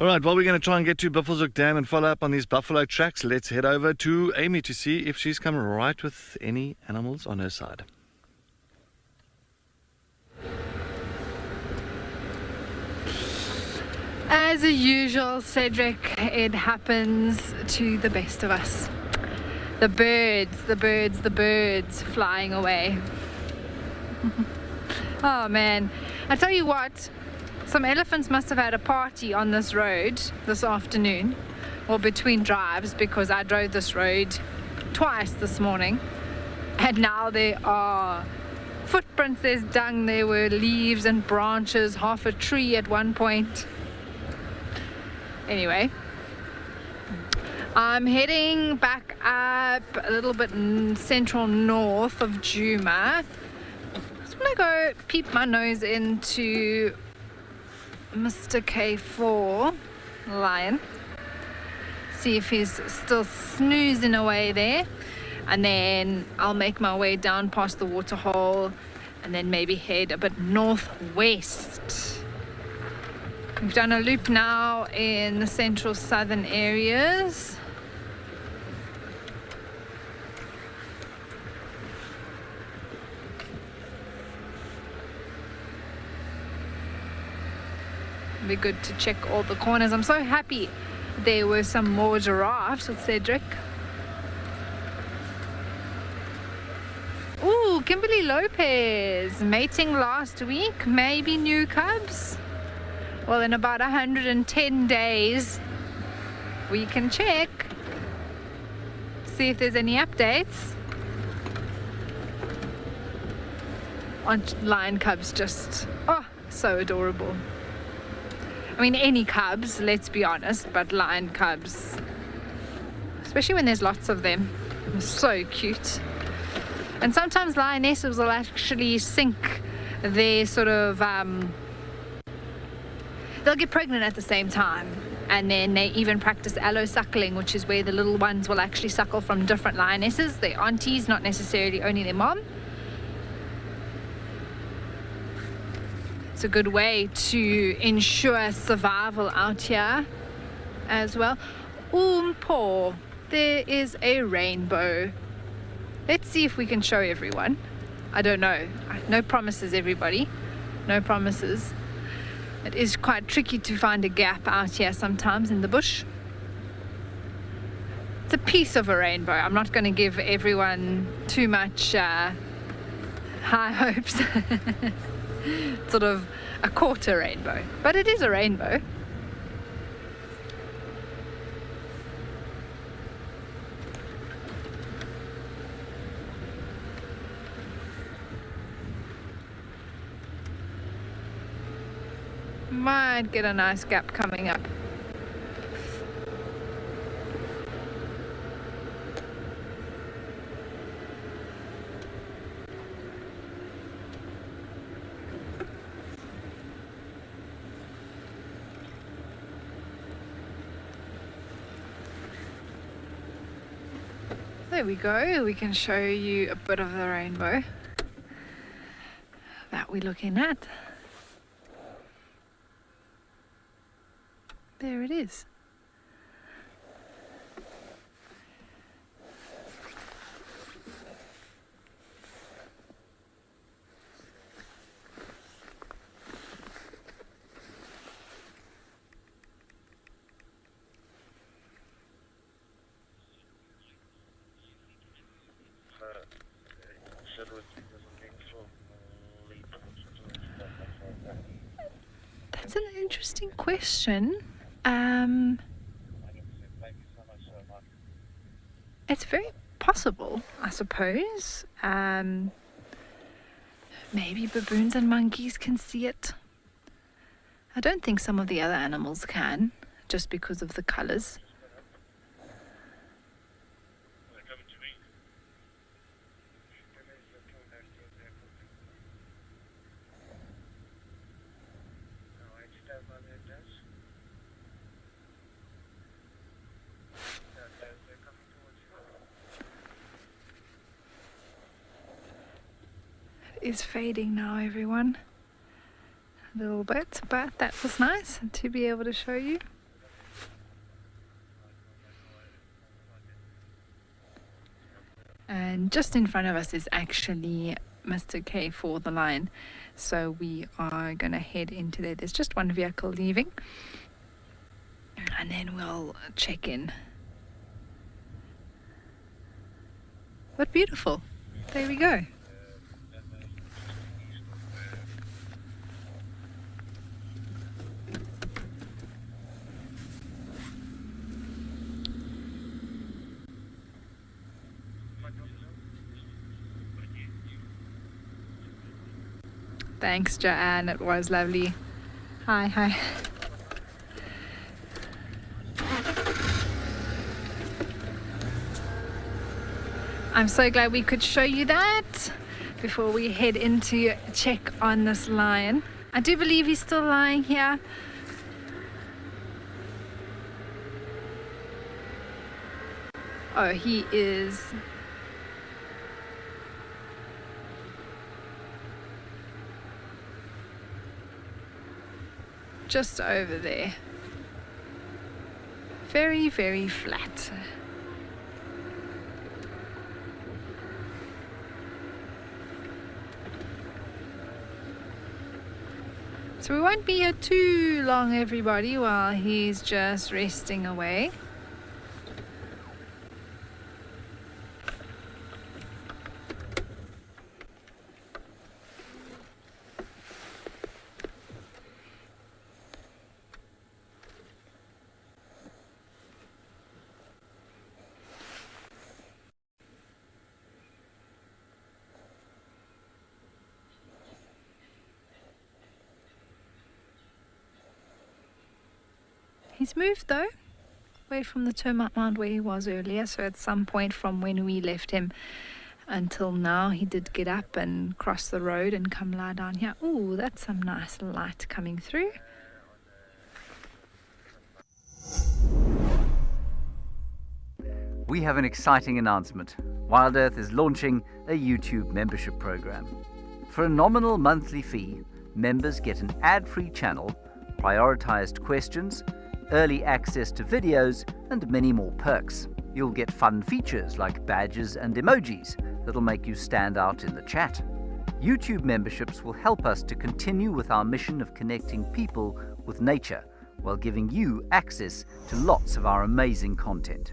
All right, well, we're going to try and get to Buffelshoek Dam and follow up on these buffalo tracks. Let's head over to Amy to see if she's come right with any animals on her side. As usual, Cedric, it happens to the best of us. The birds flying away. Oh man, I tell you what, some elephants must have had a party on this road this afternoon, or between drives, because I drove this road twice this morning, and now there are footprints, there's dung, there were leaves and branches, half a tree at one point. Anyway, I'm heading back up a little bit central north of Djuma. Just want to go peep my nose into Mr. K4 lion, see if he's still snoozing away there, and then I'll make my way down past the waterhole and then maybe head a bit northwest. We've done a loop now in the central southern areas. It'd be good to check all the corners. I'm so happy there were some more giraffes with Cedric. Ooh, Kimberly Lopez mating last week, maybe new cubs. Well, in about 110 days, we can check, see if there's any updates. Aren't lion cubs just, oh, so adorable. I mean, any cubs, let's be honest, but lion cubs, especially when there's lots of them, are so cute. And sometimes lionesses will actually sync their sort of, they'll get pregnant at the same time, and then they even practice allo suckling, which is where the little ones will actually suckle from different lionesses, their aunties, not necessarily only their mom. It's a good way to ensure survival out here as well. Paul, there is a rainbow. Let's see if we can show everyone. I don't know. No promises, everybody. No promises. It is quite tricky to find a gap out here sometimes in the bush. It's a piece of a rainbow. I'm not going to give everyone too much high hopes. Sort of a quarter rainbow, but it is a rainbow. Might get a nice gap coming up. There we go, we can show you a bit of the rainbow that we're looking at. There it is. That's an interesting question. It's very possible, I suppose. Maybe baboons and monkeys can see it. I don't think some of the other animals can, just because of the colors. Is fading now, everyone, a little bit, but that was nice to be able to show you. And just in front of us is actually Mr. K for the line, so we are gonna head into there. There's just one vehicle leaving, and then we'll check in. But beautiful, there we go. Thanks, Joanne. It was lovely. Hi, hi. I'm so glad we could show you that before we head into check on this lion. I do believe he's still lying here. Oh, he is. Just over there. Very, very flat. So we won't be here too long, everybody, while he's just resting away. He's moved though, away from the termite mound where he was earlier, so at some point from when we left him until now he did get up and cross the road and come lie down here. Ooh, that's some nice light coming through. We have an exciting announcement. Wild Earth is launching a YouTube membership program. For a nominal monthly fee, members get an ad-free channel, prioritized questions, early access to videos, and many more perks. You'll get fun features like badges and emojis that'll make you stand out in the chat. YouTube memberships will help us to continue with our mission of connecting people with nature while giving you access to lots of our amazing content.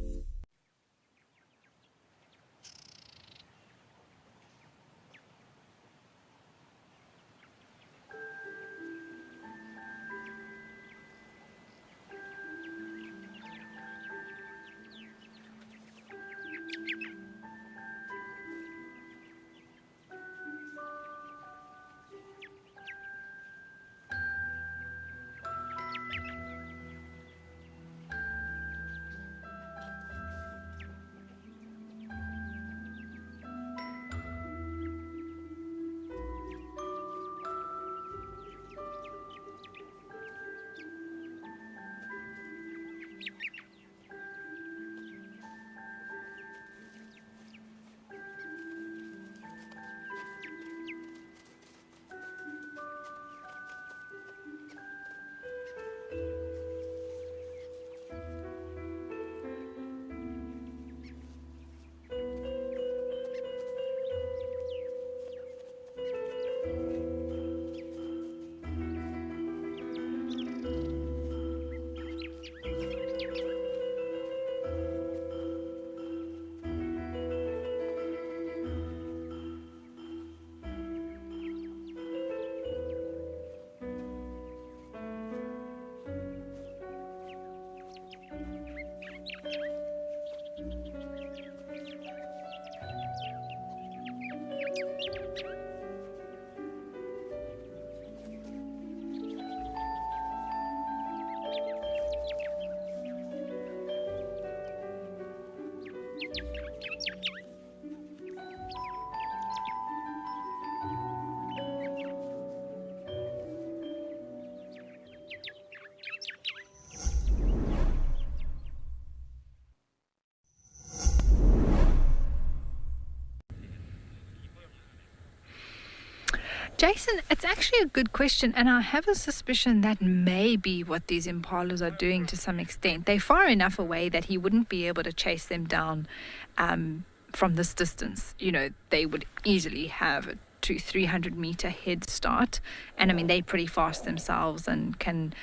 Jason, it's actually a good question, and I have a suspicion that may be what these impalas are doing to some extent. They're far enough away that he wouldn't be able to chase them down from this distance. You know, they would easily have a 200-300 meter head start, and I mean, they're pretty fast themselves and can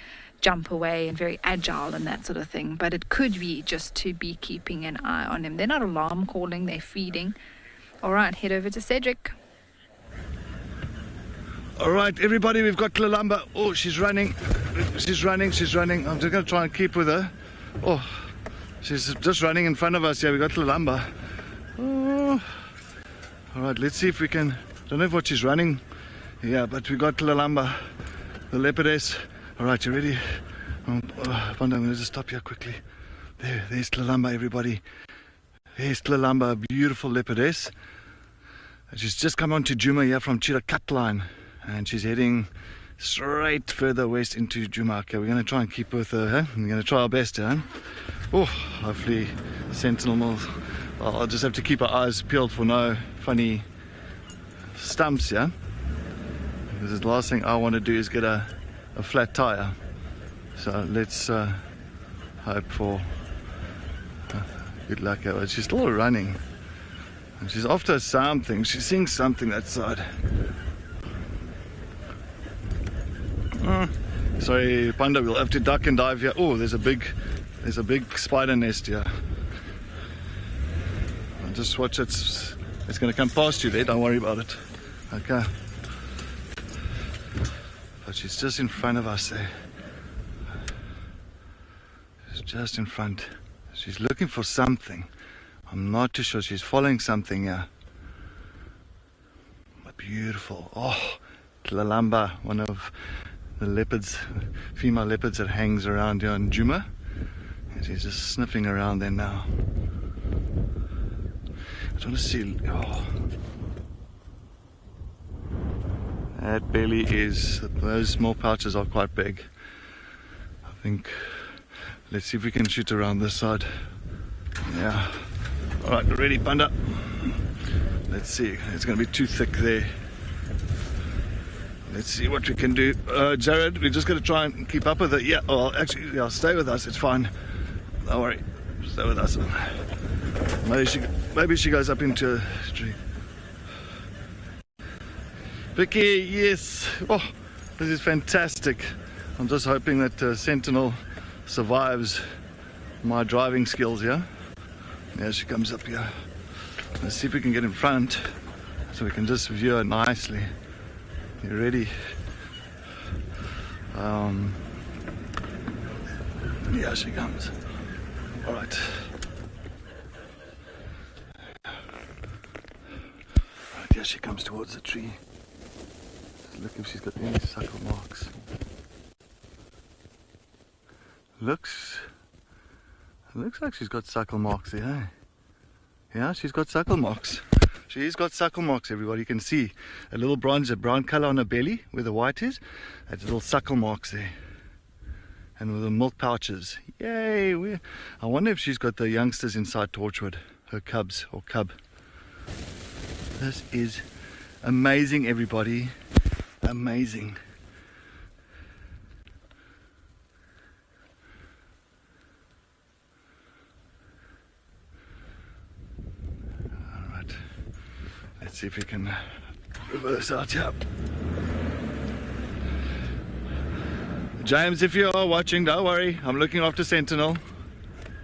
jump away and very agile and that sort of thing. But it could be just to be keeping an eye on him. They're not alarm calling, they're feeding. All right, head over to Cedric. All right, everybody, we've got Lalamba. Oh, she's running. She's running. I'm just going to try and keep with her. Oh, she's just running in front of us. Yeah, we got Lalamba. Oh. All right, let's see if we can. Don't know if what she's running. Yeah, but we got Lalamba, the leopardess. All right, you ready? Panda, I'm going to just stop here quickly. There's Lalamba, everybody. There's Lalamba, a beautiful leopardess. She's just come on to Djuma here from Chirakat line. And she's heading straight further west into Djuma. Okay, we're going to try and keep with her. Huh? We're going to try our best. Huh? Oh, hopefully Sentinel will... Well, I'll just have to keep our eyes peeled for no funny stumps. Yeah, because the last thing I want to do is get a flat tire. So let's hope for good luck. But she's still running. And she's after something. She's seeing something that side. Sorry, Panda, we'll have to duck and dive here. Oh, there's a big spider nest here. I'll just watch it. It's going to come past you there. Don't worry about it. Okay. But she's just in front of us there. She's just in front. She's looking for something. I'm not too sure. She's following something here. But beautiful. Oh, Lalamba, one of the leopards, female leopards that hangs around here in Djuma. And she's just sniffing around there now. I want to see. Oh, that belly is. Those small pouches are quite big. I think. Let's see if we can shoot around this side. Yeah. All right, ready, Panda. Let's see. It's going to be too thick there. Let's see what we can do. Jared, we're just going to try and keep up with it. Yeah, well, actually, yeah, stay with us. It's fine. Don't worry. Stay with us. Maybe she goes up into a tree. Vicky, yes. Oh, this is fantastic. I'm just hoping that Sentinel survives my driving skills here. Yeah, she comes up here. Let's see if we can get in front so we can just view her nicely. You ready? Yeah, she comes. All right. Right, here she comes towards the tree. Let's look if she's got any suckle marks. Looks like she's got suckle marks there. Yeah, she's got suckle marks. She's got suckle marks, everybody. You can see a little brown color on her belly where the white is. That's little suckle marks there. And with the milk pouches. Yay! I wonder if she's got the youngsters inside Torchwood. Her cubs or cub. This is amazing, everybody. Amazing. Let's see if we can reverse out here. James, if you are watching, don't worry. I'm looking after Sentinel.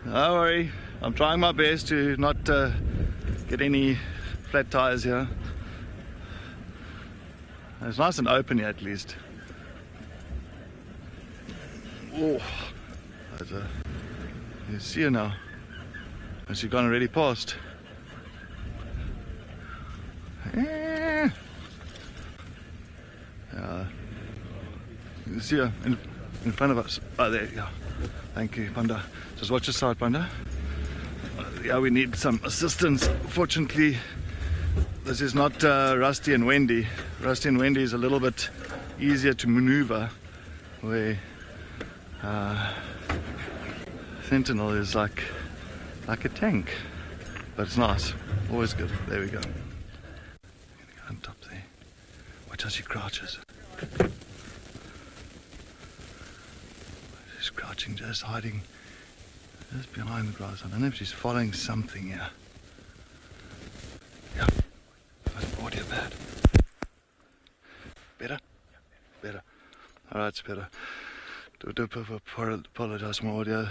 Don't worry. I'm trying my best to not get any flat tires here. It's nice and open here at least. Oh, you see her now. Has she gone already past? see her in front of us. Oh, there you go. Thank you, Panda. Just watch your side, Panda. Yeah, we need some assistance. Fortunately, this is not Rusty and Wendy. Rusty and Wendy is a little bit easier to maneuver, where Sentinel is like a tank, but it's nice. Always good. There we go. I'm gonna go on top there. Watch how she crouches. She's crouching, just hiding, just behind the grass. I don't know if she's following something here. Yeah. Audio bad. Better? Better. Alright, it's better. Do apologize, my audio.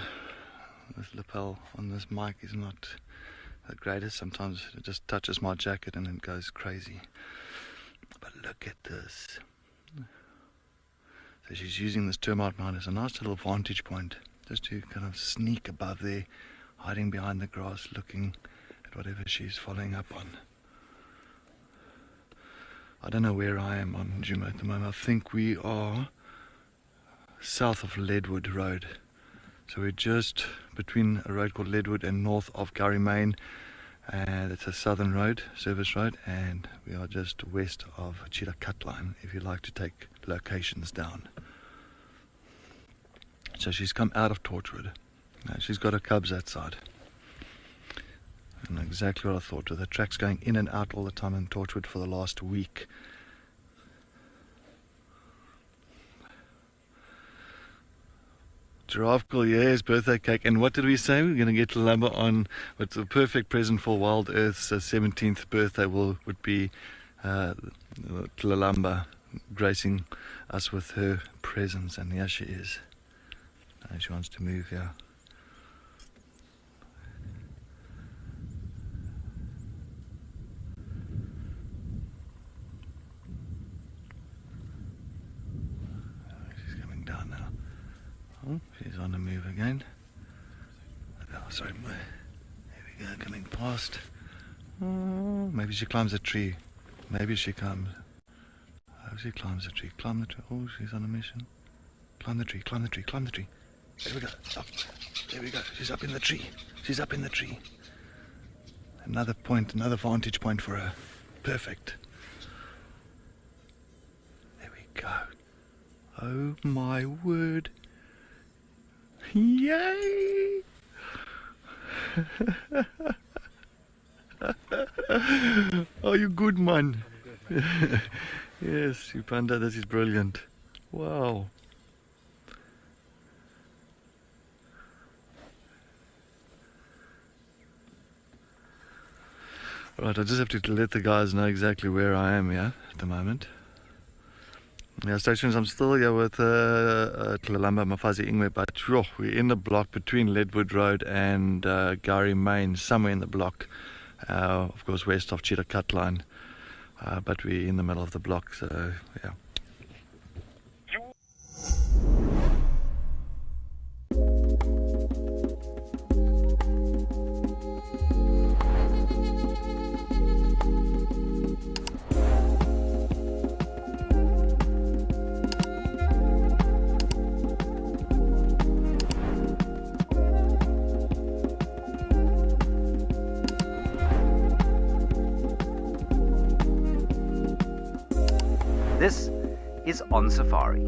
This lapel on this mic is not the greatest. Sometimes it just touches my jacket and it goes crazy. But look at this. So she's using this termite mine as a nice little vantage point, just to kind of sneak above there, hiding behind the grass, looking at whatever she's following up on. I don't know where I am on Djuma at the moment. I think we are south of Leadwood Road. So we're just between a road called Leadwood and north of Gary Main. And it's a southern road, service road, and we are just west of Cheetah Cut Line, if you like to take locations down. So she's come out of Torchwood. Now she's got her cubs that side. And exactly what I thought, with the tracks going in and out all the time in Torchwood for the last week. Giraffe call, yes, birthday cake. And what did we say? We're going to get Lalamba on. What's a perfect present for Wild Earth's 17th birthday would be Lalamba gracing us with her presence. And here she is. She wants to move here. She's coming down now. Oh, she's on the move again. Oh, sorry, there we go, coming past. Oh, maybe she climbs a tree. Maybe she climbs. Oh, she climbs a tree. Climb the tree. Oh, she's on a mission. Climb the tree, climb the tree, climb the tree. There we go. Up. There we go. She's up in the tree. She's up in the tree. Another point, another vantage point for her. Perfect. There we go. Oh my word. Yay! Are you good, man? Yes, you Panda, this is brilliant. Wow. Right, I just have to let the guys know exactly where I am here at the moment. Yeah, stations, I'm still here with Lalamba, Mafazi, Ingwe, but we're in the block between Leadwood Road and Gary Main, somewhere in the block, of course west of Cheetah Cut Line, but we're in the middle of the block, so yeah. This is On Safari.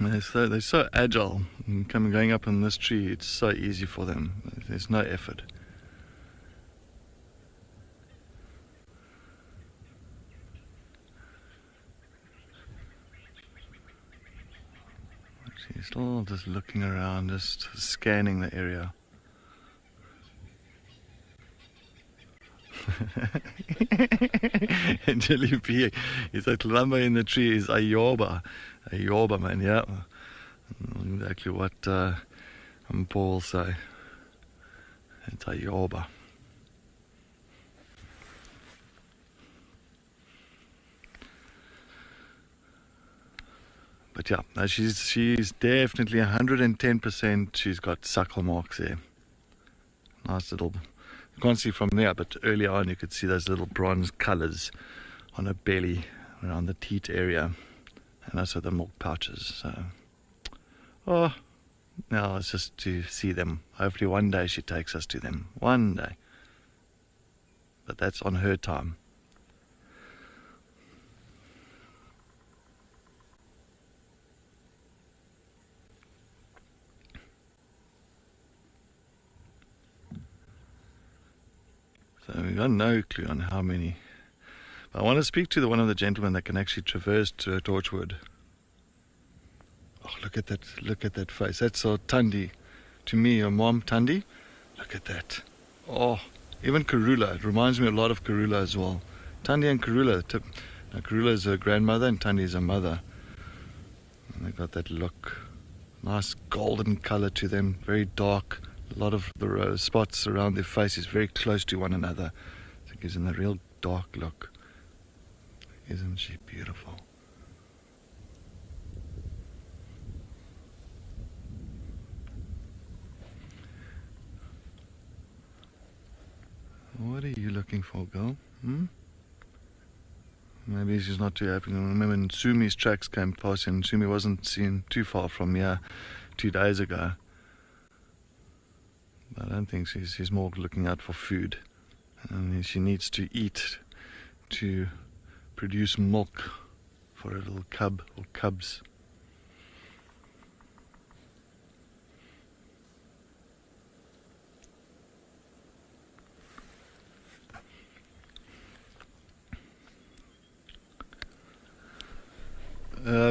They're so agile. And going up on this tree, it's so easy for them. There's no effort. She's still just looking around, just scanning the area. And Jelly P, he's like lumber in the tree is Ayoba. Ayoba, man, yeah. Exactly what Paul say. It's Ayoba. But yeah, no, she's definitely 110%. She's got suckle marks there. Nice little. You can't see from there, but early on you could see those little bronze colours on her belly around the teat area, and also the milk pouches. So, oh, now it's just to see them. Hopefully one day she takes us to them. One day. But that's on her time. So we've got no clue on how many. But I want to speak to one of the gentlemen that can actually traverse to Torchwood. Oh, look at that face. That's so Tandi. To me, your mom, Tandi. Look at that. Oh, even Karula. It reminds me a lot of Karula as well. Tandi and Karula. Karula is her grandmother and Tandi is her mother. And they got that look. Nice golden color to them. Very dark. A lot of the spots around their faces very close to one another. So it gives them a real dark look. Isn't she beautiful? What are you looking for, girl? Maybe she's not too happy. I remember when Sumi's tracks came past and Sumi wasn't seen too far from here 2 days ago. I don't think she's more looking out for food. And she needs to eat to produce milk for a little cub or cubs.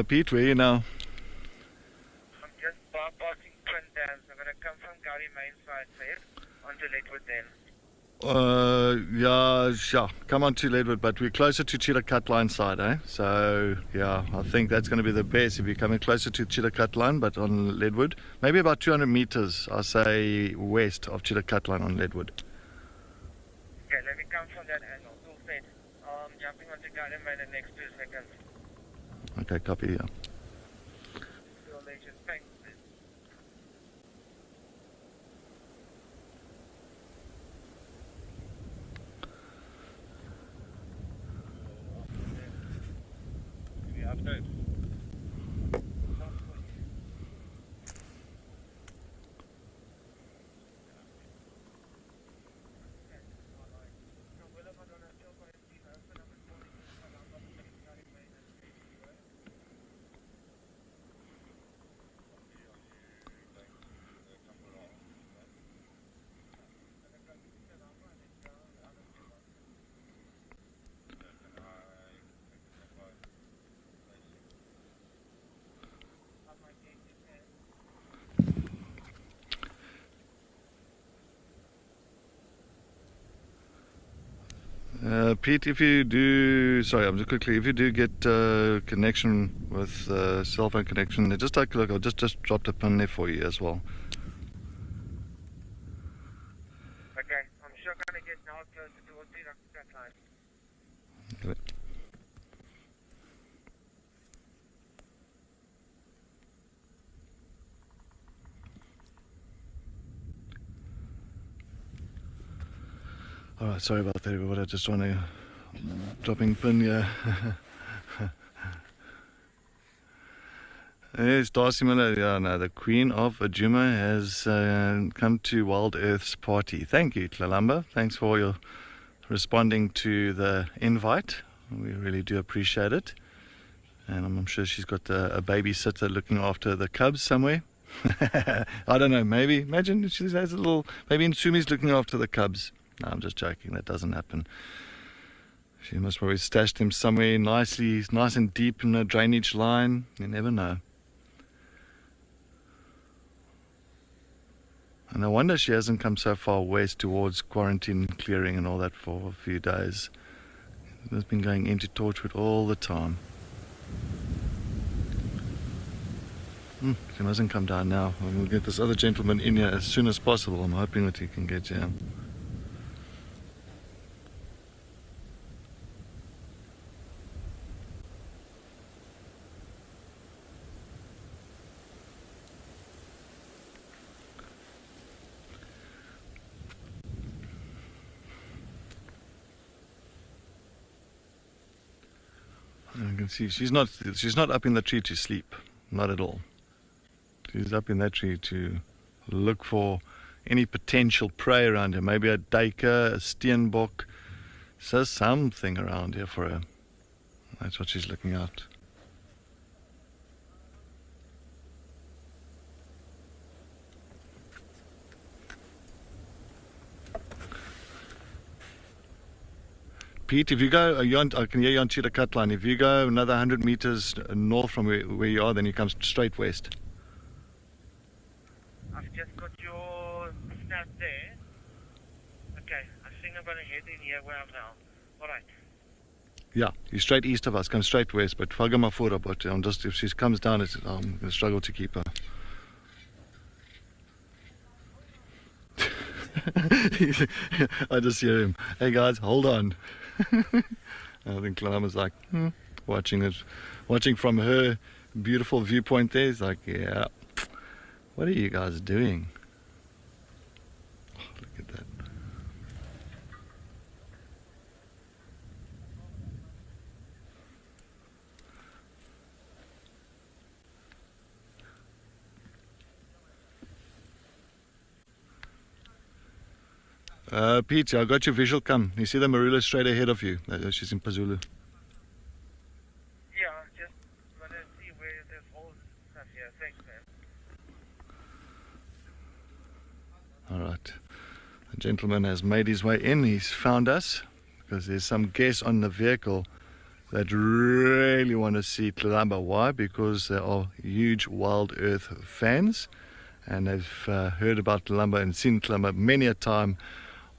Pete, where are you now? I'm just bypassing Twin Dams. I'm going to come from Gowrie main side there onto Leadwood then. Yeah, come on to Leadwood, but we're closer to Chillicut Line side, eh? So, yeah, I think that's going to be the best if you're coming closer to Chillicut Line, but on Leadwood. Maybe about 200 meters, I say, west of Chillicut Line on Leadwood. Okay, let me come from that angle. All set. Jumping onto Gowrie main in the next 2 seconds. Okay, copy, yeah. Thanks. Pete, if you do, sorry, I'm just quickly, if you do get connection with cell phone connection, just take a look. I'll just dropped a pin there for you as well. Okay, I'm sure going to get now closer towards the line. Okay. Alright, sorry about that everybody, I just want to dropping pin here. Yes, Darcy Miller, yeah, no, the Queen of Ajuma has come to Wild Earth's party. Thank you, Tlalamba. Thanks for your responding to the invite. We really do appreciate it. And I'm sure she's got a babysitter looking after the cubs somewhere. I don't know, maybe. Imagine she has a little, maybe Nsumi's looking after the cubs. No, I'm just joking, that doesn't happen. She must probably stash them somewhere nice and deep in a drainage line. You never know. And I wonder she hasn't come so far west towards quarantine clearing and all that for a few days. It's been going into Torchwood all the time. She mustn't come down now. We'll get this other gentleman in here as soon as possible. I'm hoping that he can get here. You can see she's not up in the tree to sleep, not at all. She's up in that tree to look for any potential prey around her. Maybe a duiker, a steenbok. So something around here for her. That's what she's looking out. Pete, if you go, I can hear you on Cheetah Cut Line. If you go another 100 meters north from where you are, then you come straight west. I've just got your snap there. Okay, I think I'm going to head in here where I'm now. Alright. Yeah, you're straight east of us. Come straight west. But if I go my foot up, but if she comes down, I'm going to struggle to keep her. I just hear him. Hey guys, hold on. I think Lama's like watching from her beautiful viewpoint there. He's like, yeah, what are you guys doing? Oh, look at that. Pete, I got your visual. Come. You see the marula straight ahead of you? She's in Pazulu. Yeah, just want to see where there's all stuff here. Thanks, man. Alright. The gentleman has made his way in. He's found us because there's some guests on the vehicle that really want to see Tlelamba. Why? Because they are huge Wild Earth fans and they've heard about Tlelamba and seen Tlelamba many a time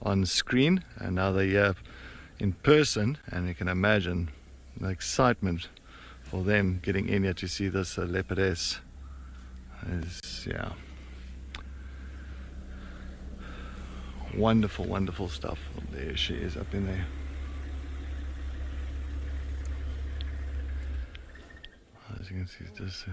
on screen, and now they're here in person, and you can imagine the excitement for them getting in here to see this leopardess. Yeah, wonderful, wonderful stuff. There she is up in there. As you can see, just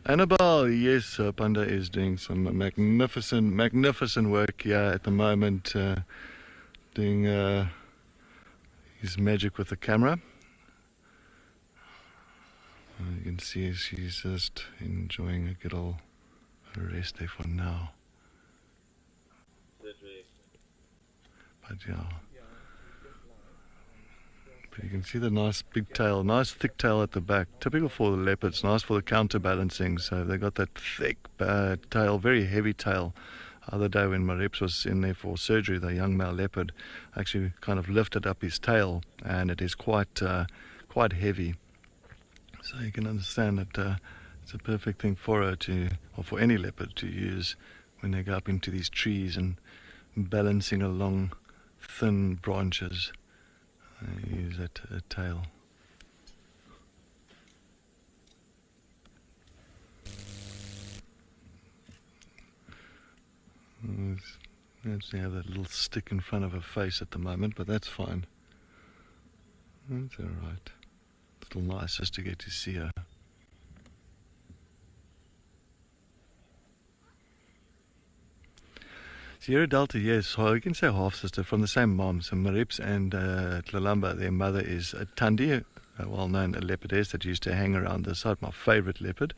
Annabelle, yes, Panda is doing some magnificent work here at the moment, doing his magic with the camera. You can see she's just enjoying a good old rest there for now. But yeah. But you can see the nice big tail, nice thick tail at the back. Typical for the leopards, nice for the counterbalancing. So they got that thick tail, very heavy tail. The other day when Marips was in there for surgery, the young male leopard actually kind of lifted up his tail, and it is quite heavy. So you can understand that it's a perfect thing for her to, or for any leopard to use when they go up into these trees and balancing along thin branches. Use that tail. Let's have that little stick in front of her face at the moment, but that's fine. That's alright. It's still nice just to get to see her. Sierra Delta, yes, well, you can say half sister from the same mom. So Marips and Tlelamba, their mother is Tandi, a well-known leopardess that used to hang around the side, my favorite leopard.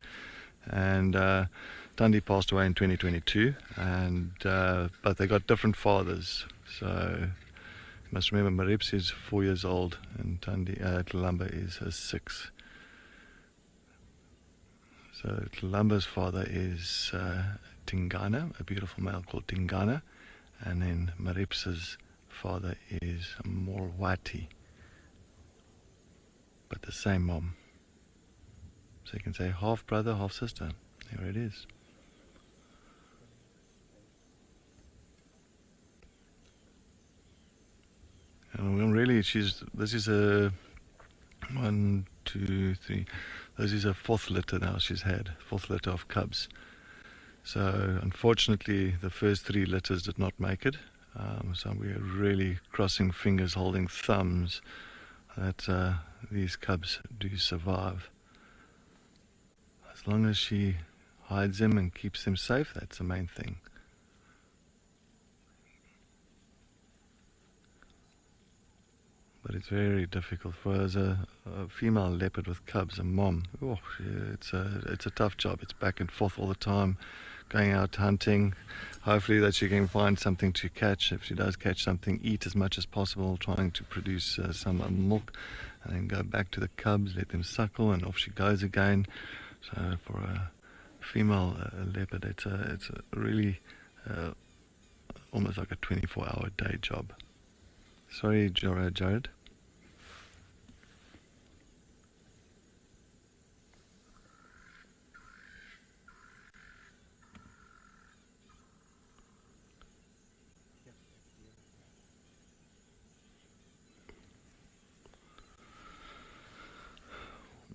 And Tandi passed away in 2022, and but they got different fathers. So must remember Marips is 4 years old and Tlamba is 6. So Tlamba's father is Tingana, a beautiful male called Tingana, and then Marips's father is Morwati, but the same mom. So you can say half brother, half sister. There it is. And really, this is a 1, 2, 3. This is a 4th litter now she's had, 4th litter of cubs. So unfortunately, the first 3 litters did not make it. So we are really crossing fingers, holding thumbs that these cubs do survive. As long as she hides them and keeps them safe, that's the main thing. But it's very difficult for as a female leopard with cubs, a mom. Oh, it's a tough job. It's back and forth all the time, going out hunting. Hopefully that she can find something to catch. If she does catch something, eat as much as possible, trying to produce some milk, and then go back to the cubs, let them suckle, and off she goes again. So for a female leopard, it's a really almost like a 24-hour day job. Sorry, Jared.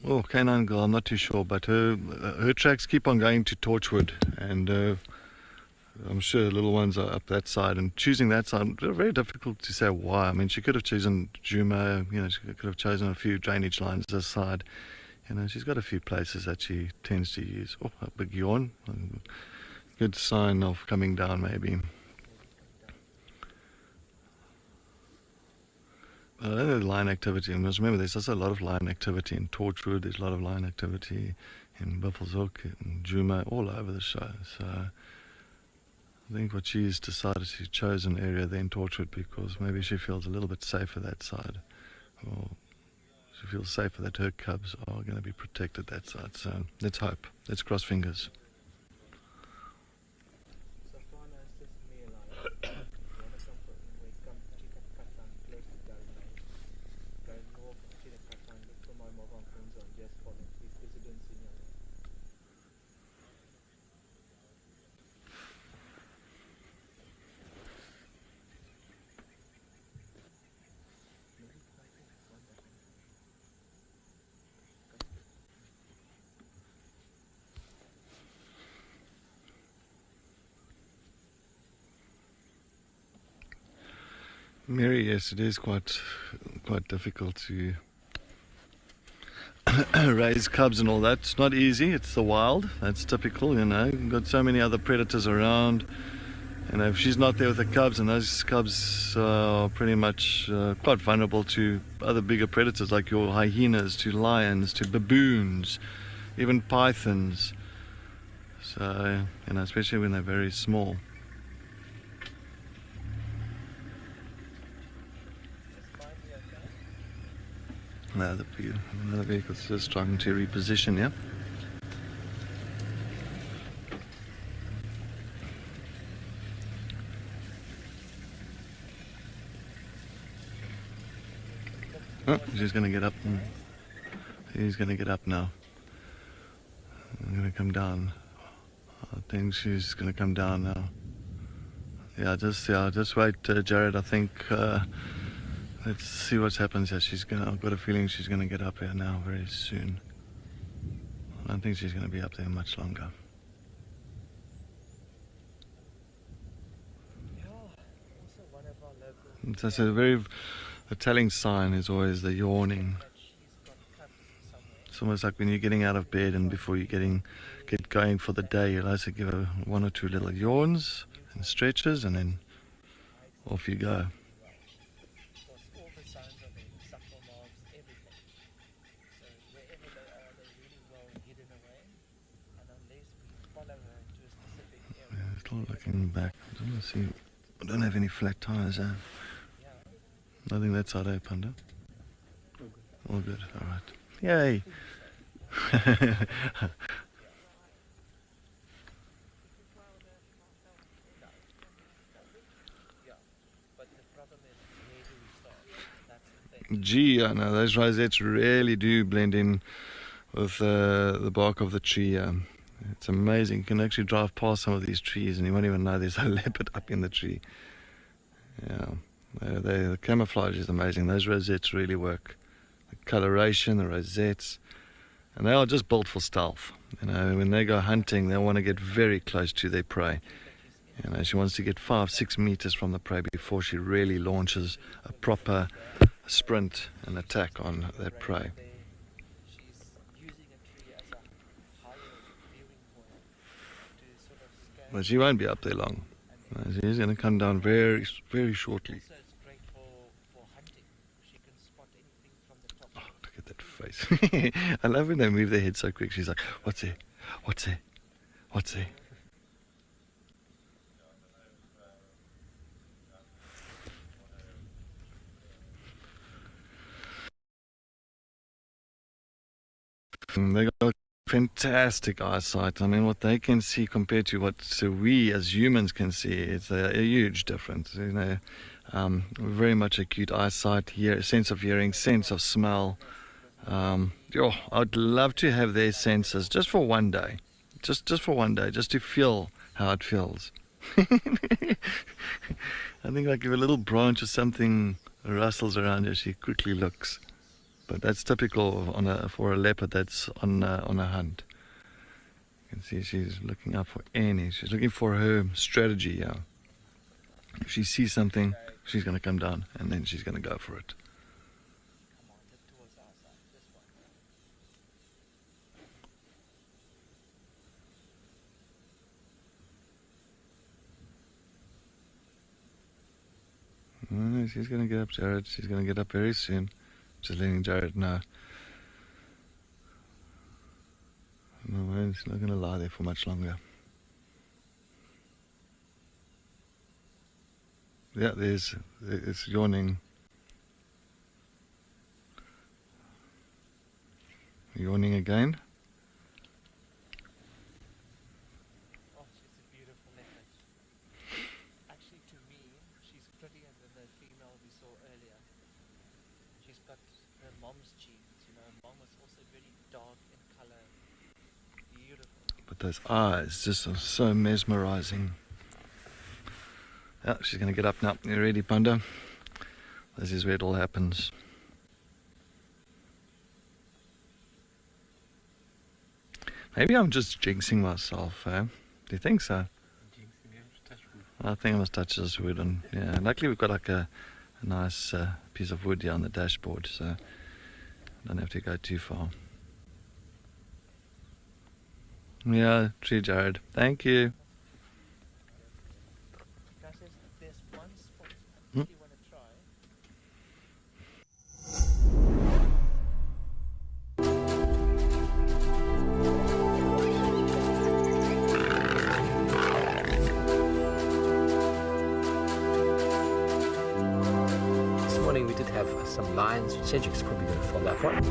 Oh, Canine Girl, I'm not too sure, but her tracks keep on going to Torchwood, and I'm sure little ones are up that side, and choosing that side, very difficult to say why. I mean, she could have chosen Juma, she could have chosen a few drainage lines this side. She's got a few places that she tends to use. Oh, a big yawn. Good sign of coming down, maybe. Line activity, and just remember there's also a lot of line activity in Torchwood, there's a lot of line activity in Buffelshoek and Juma, all over the show. So I think what she's decided to choose an area there in Torchwood because maybe she feels a little bit safer that side, or she feels safer that her cubs are going to be protected that side. So let's hope, let's cross fingers. Mary, yes, it is quite difficult to raise cubs and all that. It's not easy. It's the wild. That's typical, You've got so many other predators around. If she's not there with the cubs, and those cubs are pretty much quite vulnerable to other bigger predators like your hyenas, to lions, to baboons, even pythons. So, especially when they're very small. Another vehicle's just trying to reposition, yeah? Oh, she's going to get up. He's going to get up now. I'm going to come down. I think she's going to come down now. Yeah, just wait, Jared. I think... let's see what happens here. I've got a feeling she's going to get up here now very soon. I don't think she's going to be up there much longer. That's a telling sign is always the yawning. It's almost like when you're getting out of bed and before you get going for the day, you'll also give her 1 or 2 little yawns and stretches, and then off you go. Looking back, I don't have any flat tires there. Nothing that side, eh, Panda? All good, alright. Yay! Gee, I know those rosettes really do blend in with the bark of the tree. It's amazing. You can actually drive past some of these trees and you won't even know there's a leopard up in the tree. Yeah, the camouflage is amazing. Those rosettes really work. The coloration, the rosettes, and they are just built for stealth. You know, when they go hunting, they want to get very close to their prey. You know, she wants to get 5-6 meters from the prey before she really launches a proper sprint and attack on that prey. But she won't be up there long. She's going to come down very, very shortly. Oh, look at that face. I love when they move their head so quick. She's like, what's there? What's there? What's there? They got fantastic eyesight. I mean, what they can see compared to what we as humans can see, it's a huge difference. You know, very much acute eyesight, sense of hearing, sense of smell. I'd love to have their senses just for one day, just for one day, just to feel how it feels. I think like if a little branch or something rustles around her, she quickly looks. But that's typical for a leopard that's on a hunt. You can see she's looking out for any. She's looking for her strategy. Yeah. If she sees something, she's going to come down and then she's going to go for it. She's going to get up, Jared. She's going to get up very soon. Just letting Jared know. No, it's not going to lie there for much longer. Yeah, it's yawning. Yawning again. Oh, she's a beautiful leopard. Actually, to me, she's prettier than the female we saw earlier. She's got her mom's genes, you know. Mom was also very dark in color. Beautiful. But those eyes just are so mesmerizing. Yeah, she's going to get up now. You ready, Panda? This is where it all happens. Maybe I'm just jinxing myself, eh? Do you think so? I think I must touch this wood. And yeah, luckily we've got like a nice piece of wood here on the dashboard, so I don't have to go too far. Yeah, true, Jared. Thank you. There's one spot I really want to try. This morning we did have some lions. Cedric's probably going to follow that one.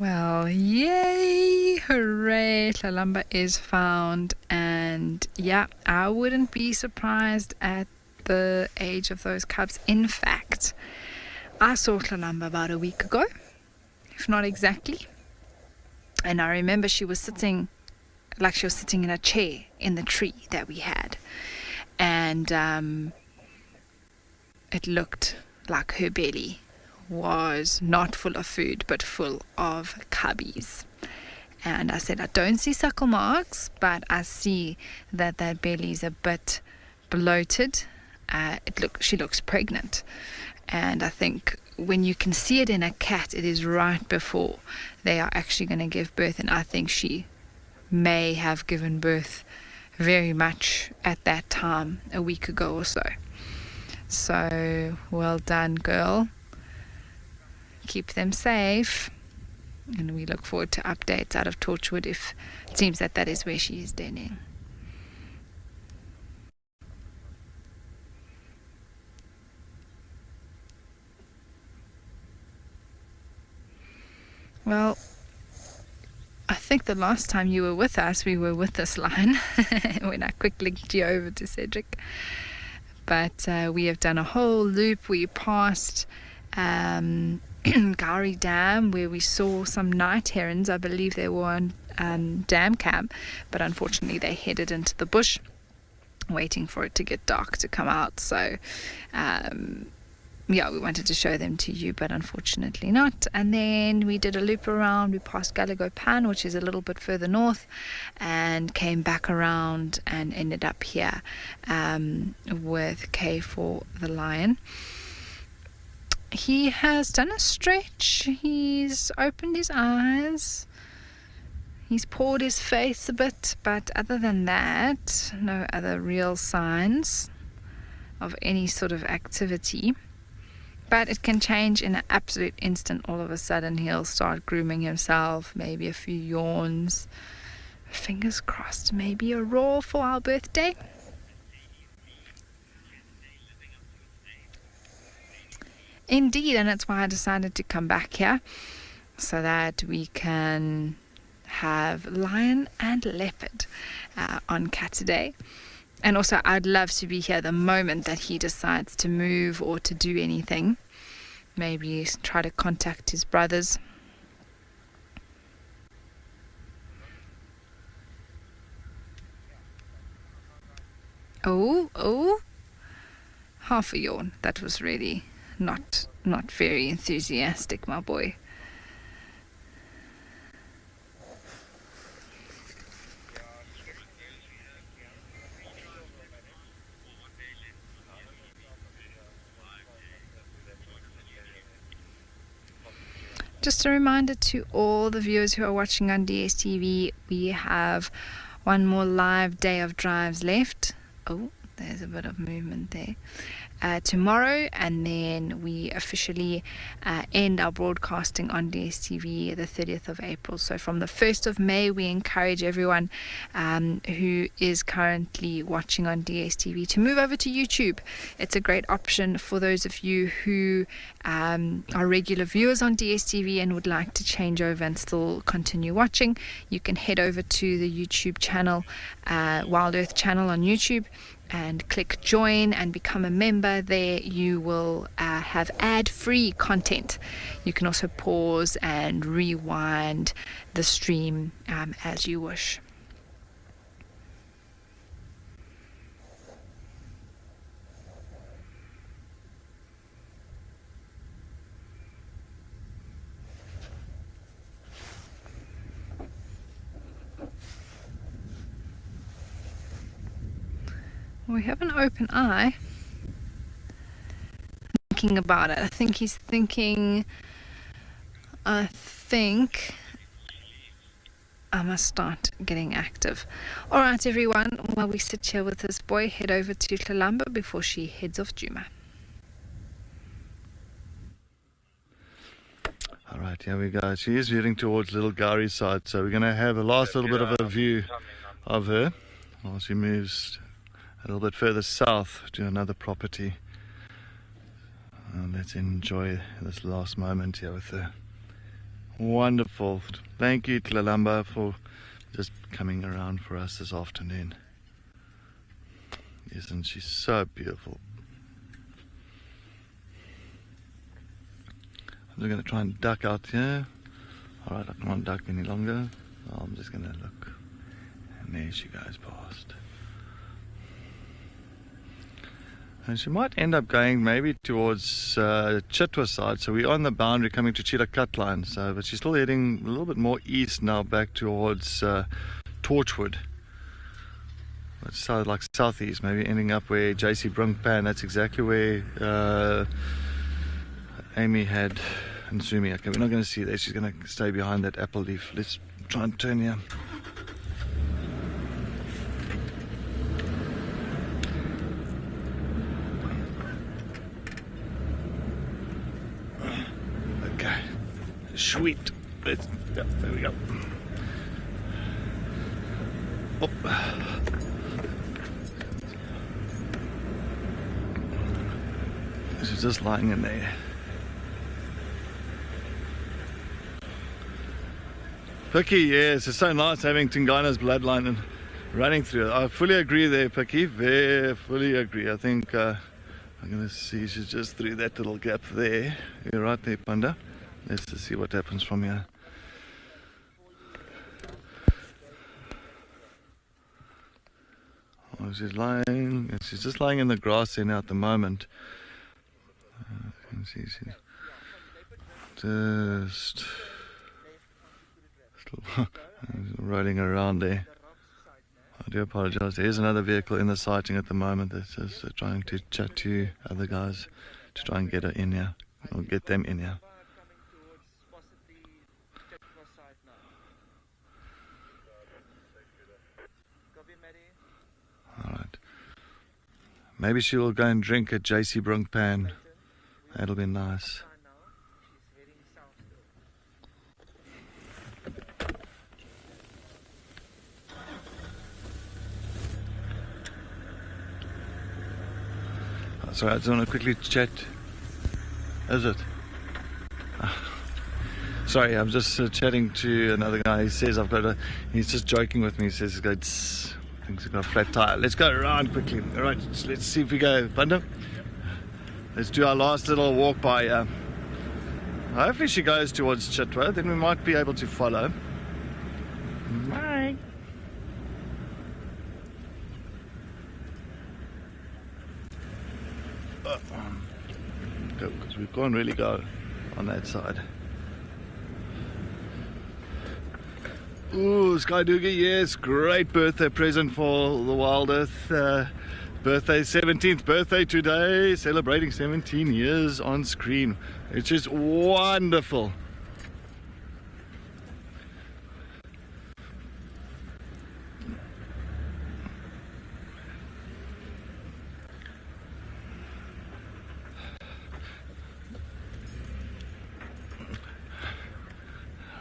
Well, yay! Hooray! Tlalamba is found, and yeah, I wouldn't be surprised at the age of those cubs. In fact, I saw Tlalamba about a week ago, if not exactly, and I remember she was sitting in a chair in the tree that we had, and it looked like her belly was not full of food but full of cubbies. And I said, I don't see suckle marks, but I see that belly's a bit bloated. She looks pregnant, and I think when you can see it in a cat, it is right before they are actually going to give birth, and I think she may have given birth very much at that time a week ago or so. So well done, girl. Keep them safe, and we look forward to updates out of Torchwood if it seems that is where she is denning. Well, I think the last time you were with us, we were with this lion when I quick linked you over to Cedric. But we have done a whole loop. We passed Gowrie Dam, where we saw some night herons. I believe they were on dam camp, but unfortunately they headed into the bush, waiting for it to get dark to come out. So yeah, we wanted to show them to you, but unfortunately not. And then we did a loop around. We passed Gallagher Pan, which is a little bit further north, and came back around and ended up here with K for the lion. He has done a stretch. He's opened his eyes. He's pawed his face a bit, but other than that, no other real signs of any sort of activity. But it can change in an absolute instant. All of a sudden he'll start grooming himself, maybe a few yawns. Fingers crossed, maybe a roar for our birthday. Indeed, and that's why I decided to come back here, so that we can have lion and leopard on Saturday. And also, I'd love to be here the moment that he decides to move or to do anything. Maybe try to contact his brothers. Oh, half a yawn. That was really not very enthusiastic, my boy. Just a reminder to all the viewers who are watching on DSTV, we have one more live day of drives left. Oh, there's a bit of movement there. Tomorrow, and then we officially end our broadcasting on DSTV the 30th of April. So from the 1st of May, we encourage everyone who is currently watching on DSTV to move over to YouTube. It's a great option for those of you who are regular viewers on DSTV and would like to change over and still continue watching. You can head over to the YouTube channel, Wild Earth channel on YouTube, and click join and become a member. There you will have ad-free content. You can also pause and rewind the stream as you wish. We have an open eye. Thinking about it. I think he's thinking, I think I must start getting active. Alright everyone, while we sit here with this boy, head over to Tlalamba before she heads off Djuma. Alright, here we go. She is heading towards Little Gaurie's side, so we're going to have a last little bit of a view of her while she moves a little bit further south to another property. Let's enjoy this last moment here with her. Wonderful. Thank you, Tlalamba, for just coming around for us this afternoon. Isn't she so beautiful? I'm going to try and duck out here. Alright, I can't duck any longer. I'm just going to look. And there she goes past. And she might end up going maybe towards Chitwa side. So we're on the boundary coming to Cheetah Cut line. So, but she's still heading a little bit more east now, back towards Torchwood. It's like southeast, maybe ending up where JC Brunkpan. That's exactly where Amy had and Sumi. Okay, we're not going to see that. She's going to stay behind that apple leaf. Let's try and turn here. Okay, sweet. Let's, yeah, there we go. Oh. She's just lying in there. Picky, yes, it's so nice having Tingana's bloodline and running through it. I fully agree there, Picky. Very fully agree. I think I'm going to see she's just through that little gap there. You're right there, Panda. Let's just see what happens from here. Oh, she's lying. She's just lying in the grass there now at the moment. You can see she's just still rolling around there. I do apologize. There is another vehicle in the sighting at the moment that's just trying to chat to other guys to try and get her in here, or get them in here. Alright. Maybe she will go and drink at JC Brunkpan. That'll be nice. Oh, sorry, I just want to quickly chat. Is it? Sorry, I'm just chatting to another guy. He says he's just joking with me. He says he's got, thinks he's got a flat tire. Let's go around quickly. Alright, let's see if we go. Panda? Let's do our last little walk by. Hopefully she goes towards Chitwa, then we might be able to follow. Bye. Go, because we can't really go on that side. Ooh, Sky Doogie, yes, great birthday present for the Wild Earth. Birthday, 17th birthday today, celebrating 17 years on screen, which is wonderful.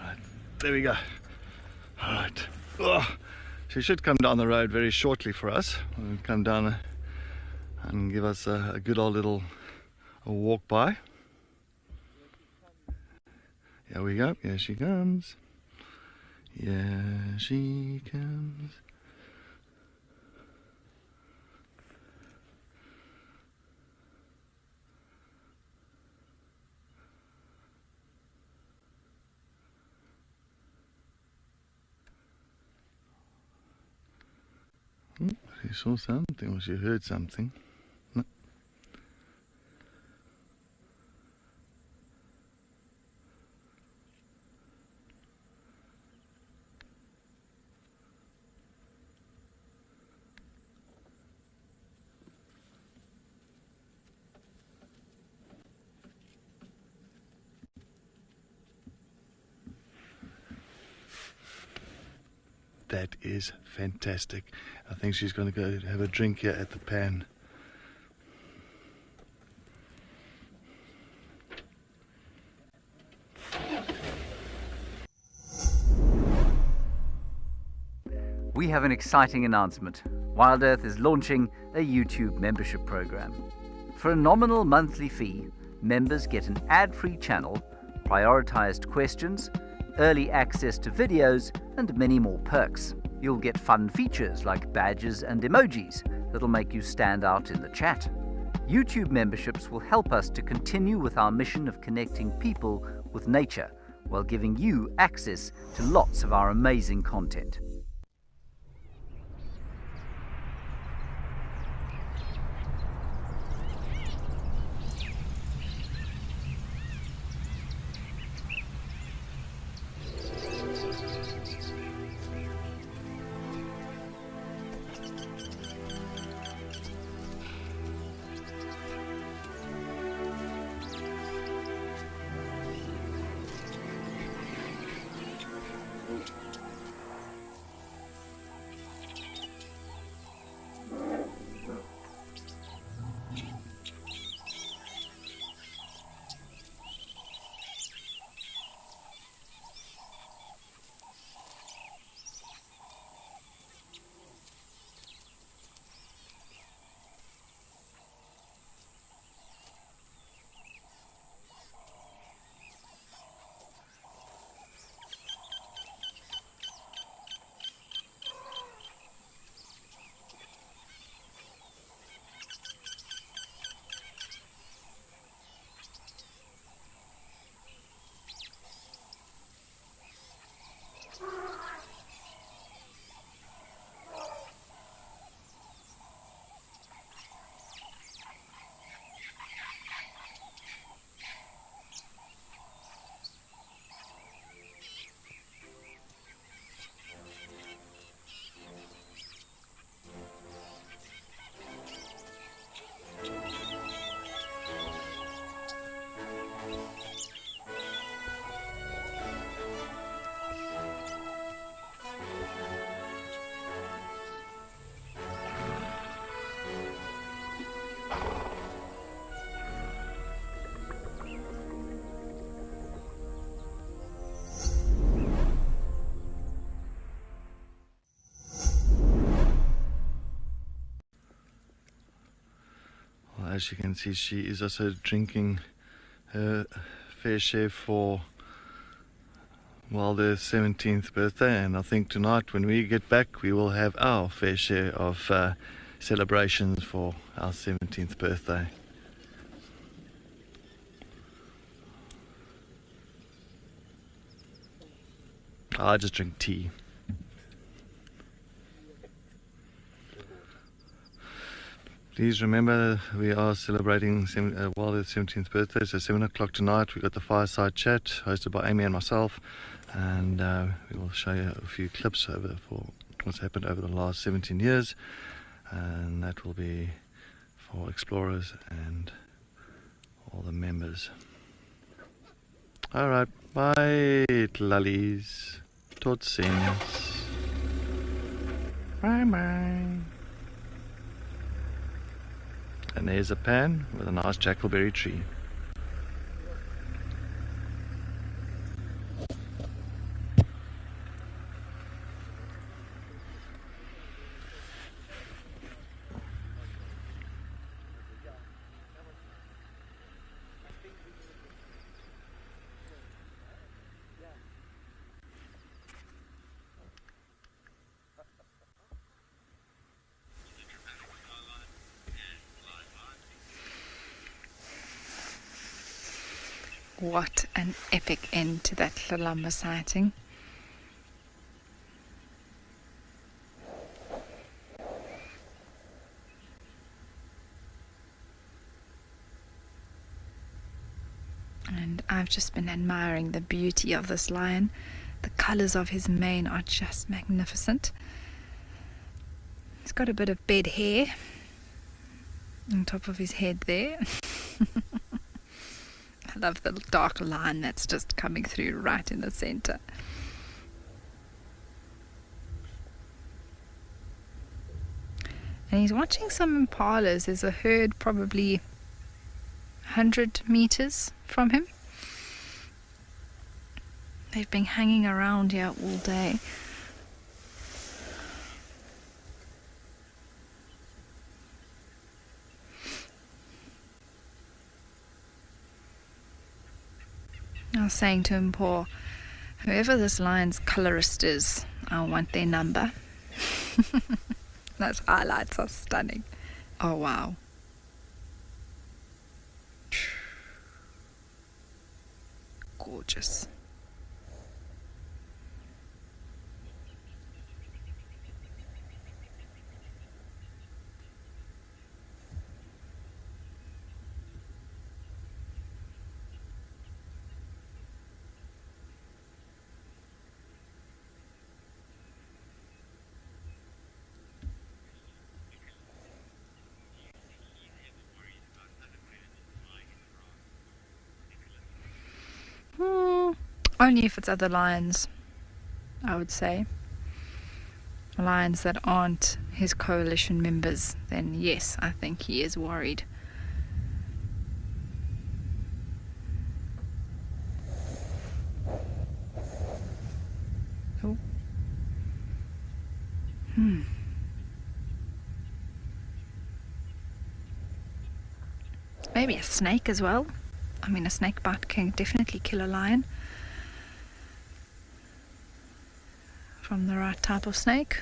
Alright, there we go. Alright. Oh, she should come down the road very shortly for us. We'll come down and give us a good old little walk by. Here we go. Here she comes. Here she comes. She saw something, or she heard something. No. That is fantastic. I think she's going to go have a drink here at the pan. We have an exciting announcement. Wild Earth is launching a YouTube membership program. For a nominal monthly fee, members get an ad-free channel, prioritized questions, early access to videos, and many more perks. You'll get fun features like badges and emojis that'll make you stand out in the chat. YouTube memberships will help us to continue with our mission of connecting people with nature while giving you access to lots of our amazing content. As you can see, she is also drinking her fair share for, well, their 17th birthday, and I think tonight when we get back we will have our fair share of celebrations for our 17th birthday. I just drink tea. Please remember, we are celebrating their 17th birthday, so 7 o'clock tonight we got the fireside chat hosted by Amy and myself, and we will show you a few clips over for what's happened over the last 17 years, and that will be for explorers and all the members. Alright, bye lollies, tot ziens. Bye bye. And there's a pan with a nice jackalberry tree. What an epic end to that Lalamba sighting. And I've just been admiring the beauty of this lion. The colours of his mane are just magnificent. He's got a bit of bed hair on top of his head there. I love the dark line that's just coming through right in the center. And he's watching some impalas. There's a herd probably 100 meters from him. They've been hanging around here all day. I was saying to him, Paul, Whoever this lion's colorist is, I want their number. Those highlights are stunning. Oh wow. Gorgeous. Only if it's other lions, I would say. Lions that aren't his coalition members, then yes, I think he is worried. Oh. Maybe a snake as well. I mean, a snake bite can definitely kill a lion. From the right type of snake.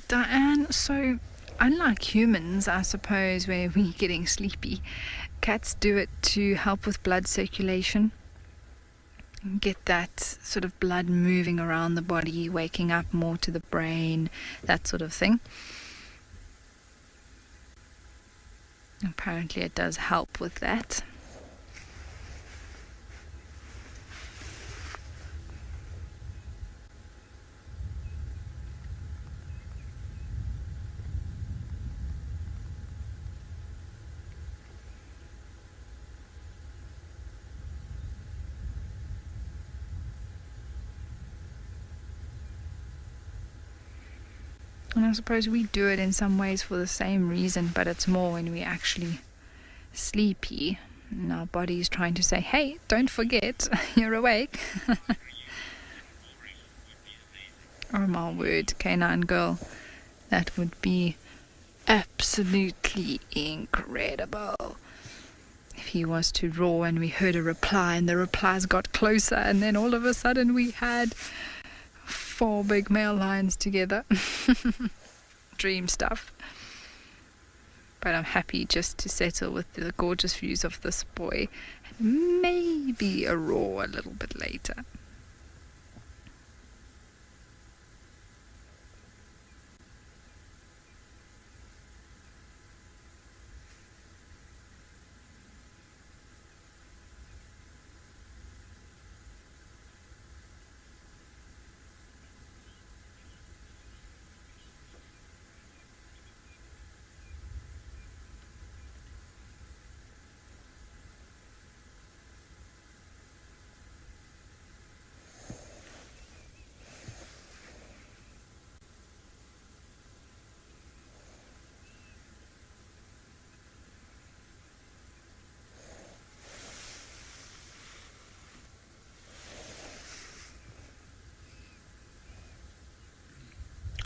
Diane, so unlike humans, I suppose, where we're getting sleepy, cats do it to help with blood circulation. Get that sort of blood moving around the body, waking up more to the brain, that sort of thing. Apparently it does help with that. And I suppose we do it in some ways for the same reason, but it's more when we're actually sleepy and our body is trying to say, hey, don't forget, you're awake. Oh my word, canine girl, that would be absolutely incredible. If he was to roar and we heard a reply and the replies got closer and then all of a sudden we had 4 big male lions together. Dream stuff. But I'm happy just to settle with the gorgeous views of this boy and maybe a roar a little bit later.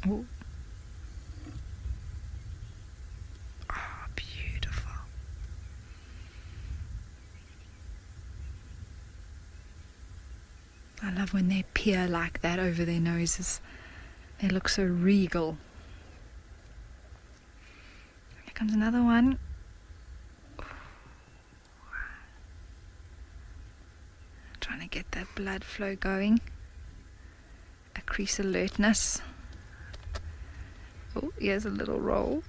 Oh. Oh, beautiful. I love when they peer like that over their noses. They look so regal. Here comes another one. Trying to get that blood flow going. Increase alertness. Oh, here's a little roll.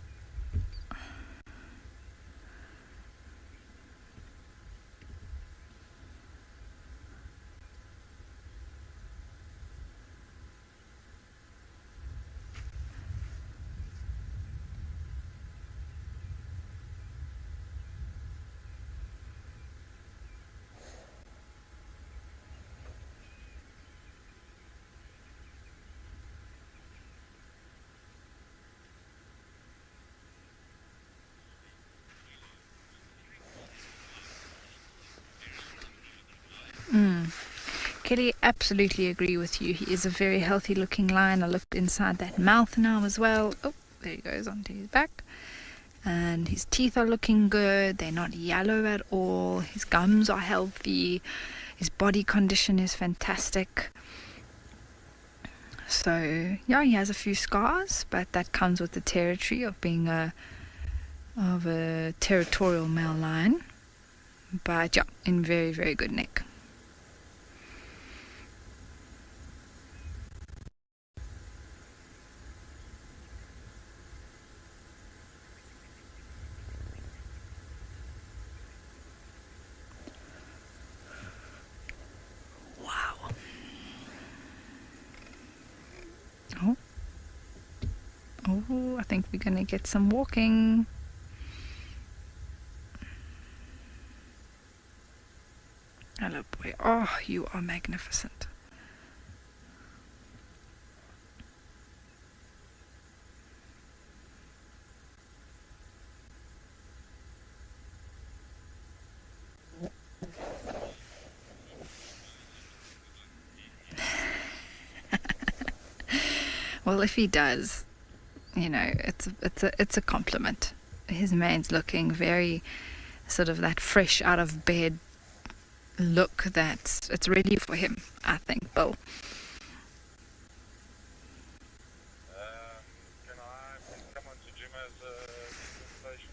Kelly, absolutely agree with you. He is a very healthy looking lion. I looked inside that mouth now as well. Oh, there he goes onto his back. And his teeth are looking good. They're not yellow at all. His gums are healthy. His body condition is fantastic. So yeah, he has a few scars, but that comes with the territory of being a territorial male lion. But yeah, in very, very good nick. Wow. Oh, I think we're gonna get some walking. Hello, boy. Oh, you are magnificent. Well, if he does, it's a compliment. His mane's looking very sort of that fresh out of bed look. That it's ready for him, I think, Bill. Can I come on to Jima's station?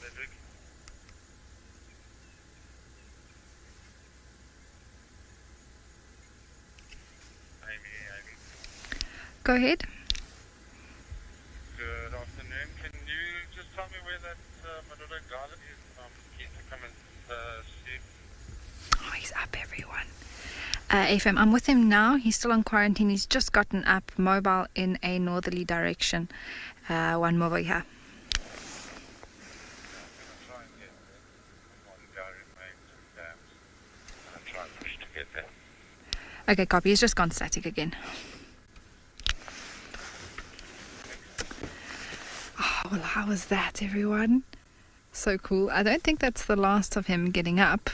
Cedric. Amy. Go ahead. Good afternoon. Can you just tell me where that Madura garden is? I'm keen to come and see. Oh, he's up, everyone. FM, I'm with him now. He's still on quarantine. He's just gotten up, mobile in a northerly direction. One more here. Okay, copy. He's just gone static again. Oh, well, how was that, everyone? So cool. I don't think that's the last of him getting up.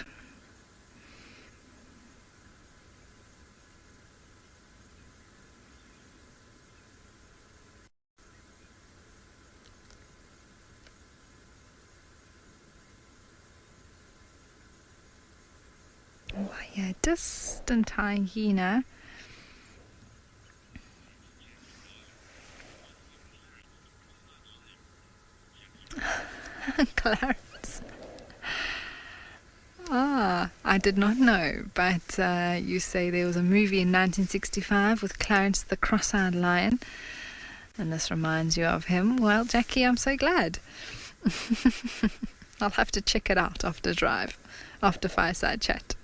Oh, yeah, distant hyena. Clarence. I did not know, but you say there was a movie in 1965 with Clarence the Cross-Eyed Lion, and this reminds you of him. Well, Jackie, I'm so glad. I'll have to check it out after Fireside Chat.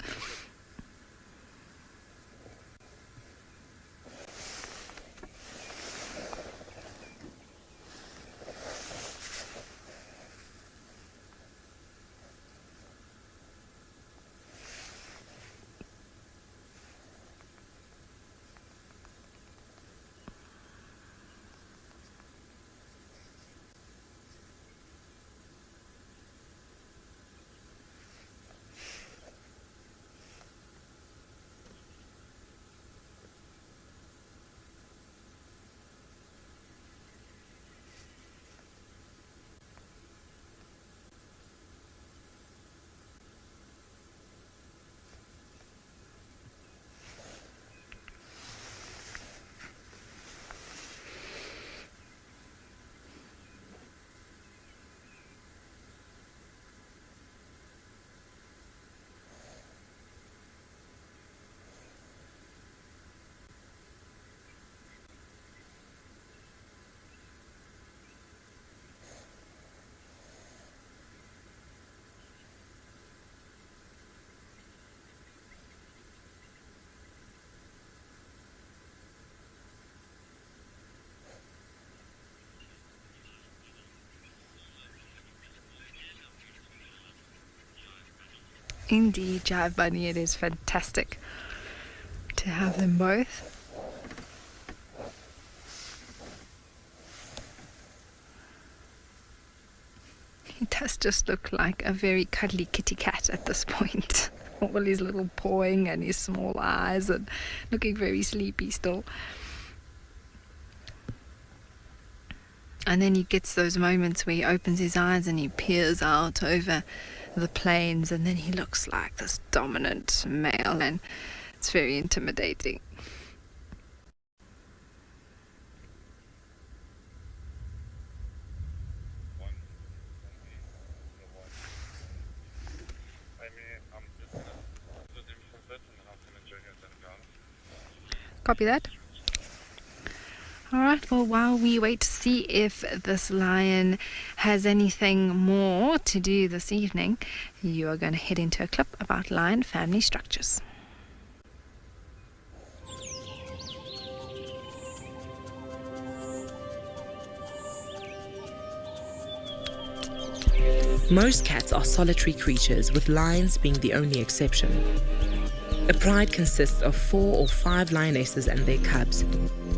Indeed, Jive Bunny, it is fantastic to have them both. He does just look like a very cuddly kitty cat at this point. All his little pawing and his small eyes and looking very sleepy still. And then he gets those moments where he opens his eyes and he peers out over the plains, and then he looks like this dominant male, and it's very intimidating. Copy that. Alright, well, while we wait to see if this lion has anything more to do this evening, you are going to head into a clip about lion family structures. Most cats are solitary creatures, with lions being the only exception. A pride consists of 4 or 5 lionesses and their cubs.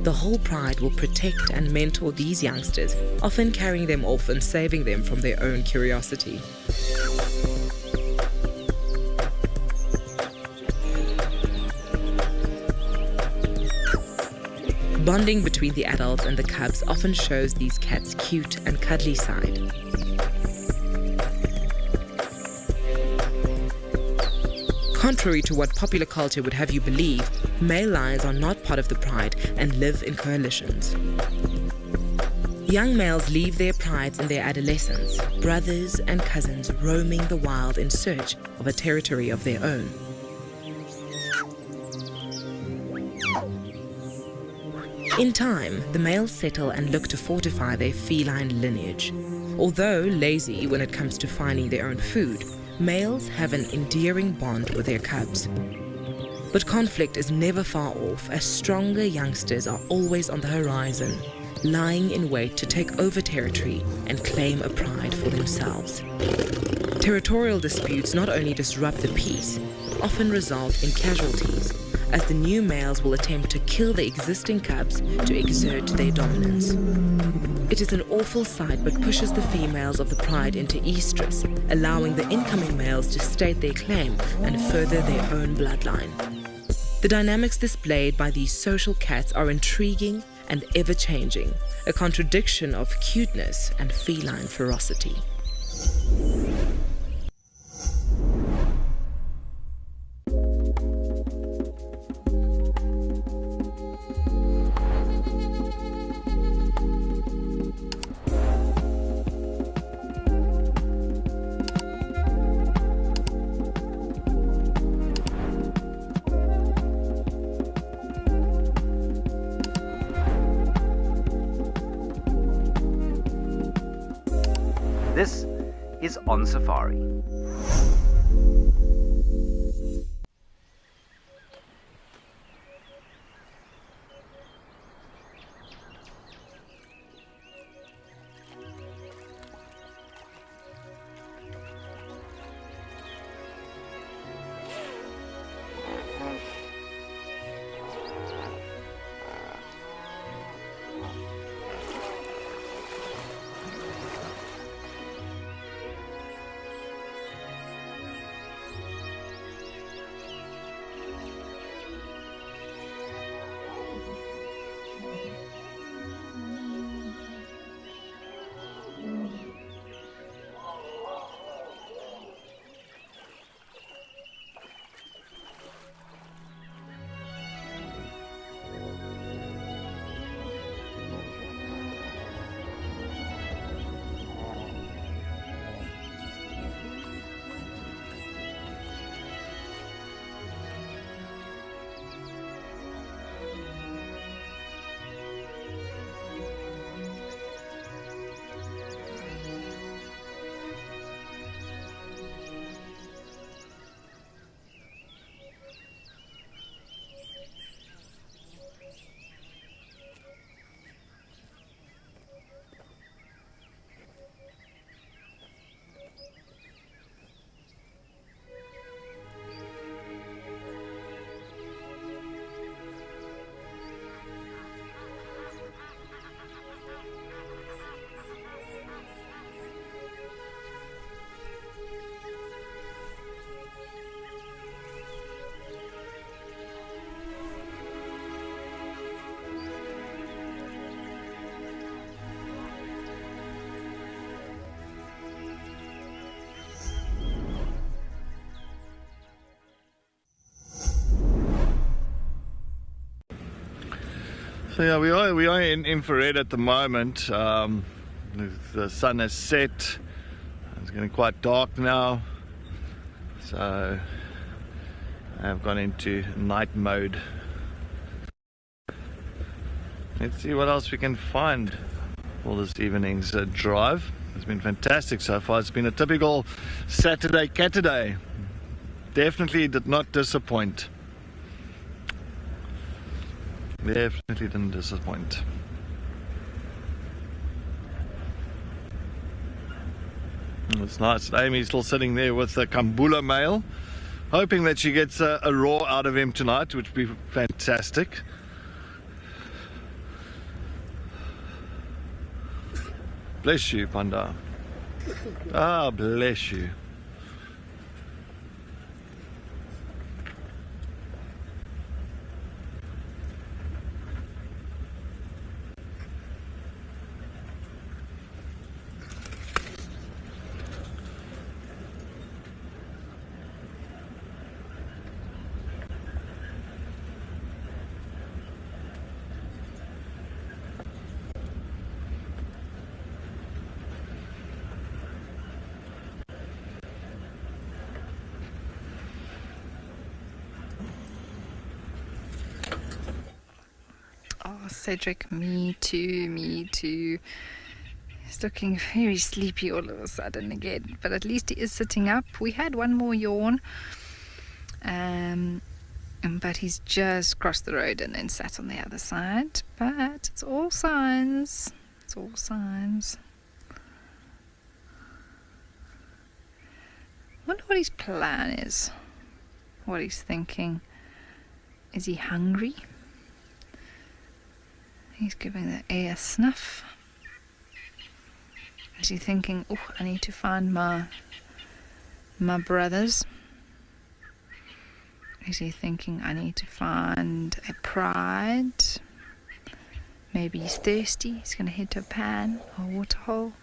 The whole pride will protect and mentor these youngsters, often carrying them off and saving them from their own curiosity. Bonding between the adults and the cubs often shows these cats' cute and cuddly side. Contrary to what popular culture would have you believe, male lions are not part of the pride and live in coalitions. Young males leave their prides in their adolescence, brothers and cousins roaming the wild in search of a territory of their own. In time, the males settle and look to fortify their feline lineage. Although lazy when it comes to finding their own food, males have an endearing bond with their cubs. But conflict is never far off, as stronger youngsters are always on the horizon, lying in wait to take over territory and claim a pride for themselves. Territorial disputes not only disrupt the peace, often result in casualties, as the new males will attempt to kill the existing cubs to exert their dominance. It is an awful sight, but pushes the females of the pride into estrus, allowing the incoming males to state their claim and further their own bloodline. The dynamics displayed by these social cats are intriguing and ever-changing, a contradiction of cuteness and feline ferocity. This is On Safari. So yeah, we are in infrared at the moment. The sun has set. It's getting quite dark now. So I've gone into night mode. Let's see what else we can find for this evening's drive. It's been fantastic so far. It's been a typical Saturday Cataday. Definitely did not disappoint. Definitely didn't disappoint. It's nice. Amy's still sitting there with the Kambula male, hoping that she gets a roar out of him tonight, which would be fantastic. Bless you, Panda. Ah, bless you. Oh, Cedric, me too, me too. He's looking very sleepy all of a sudden again, but at least he is sitting up. We had one more yawn, but he's just crossed the road and then sat on the other side. But it's all signs. It's all signs. Wonder what his plan is. What he's thinking. Is he hungry? He's giving the air a snuff. Is he thinking, oh, I need to find my brothers? Is he thinking, I need to find a pride? Maybe he's thirsty. He's going to head to a pan or a waterhole.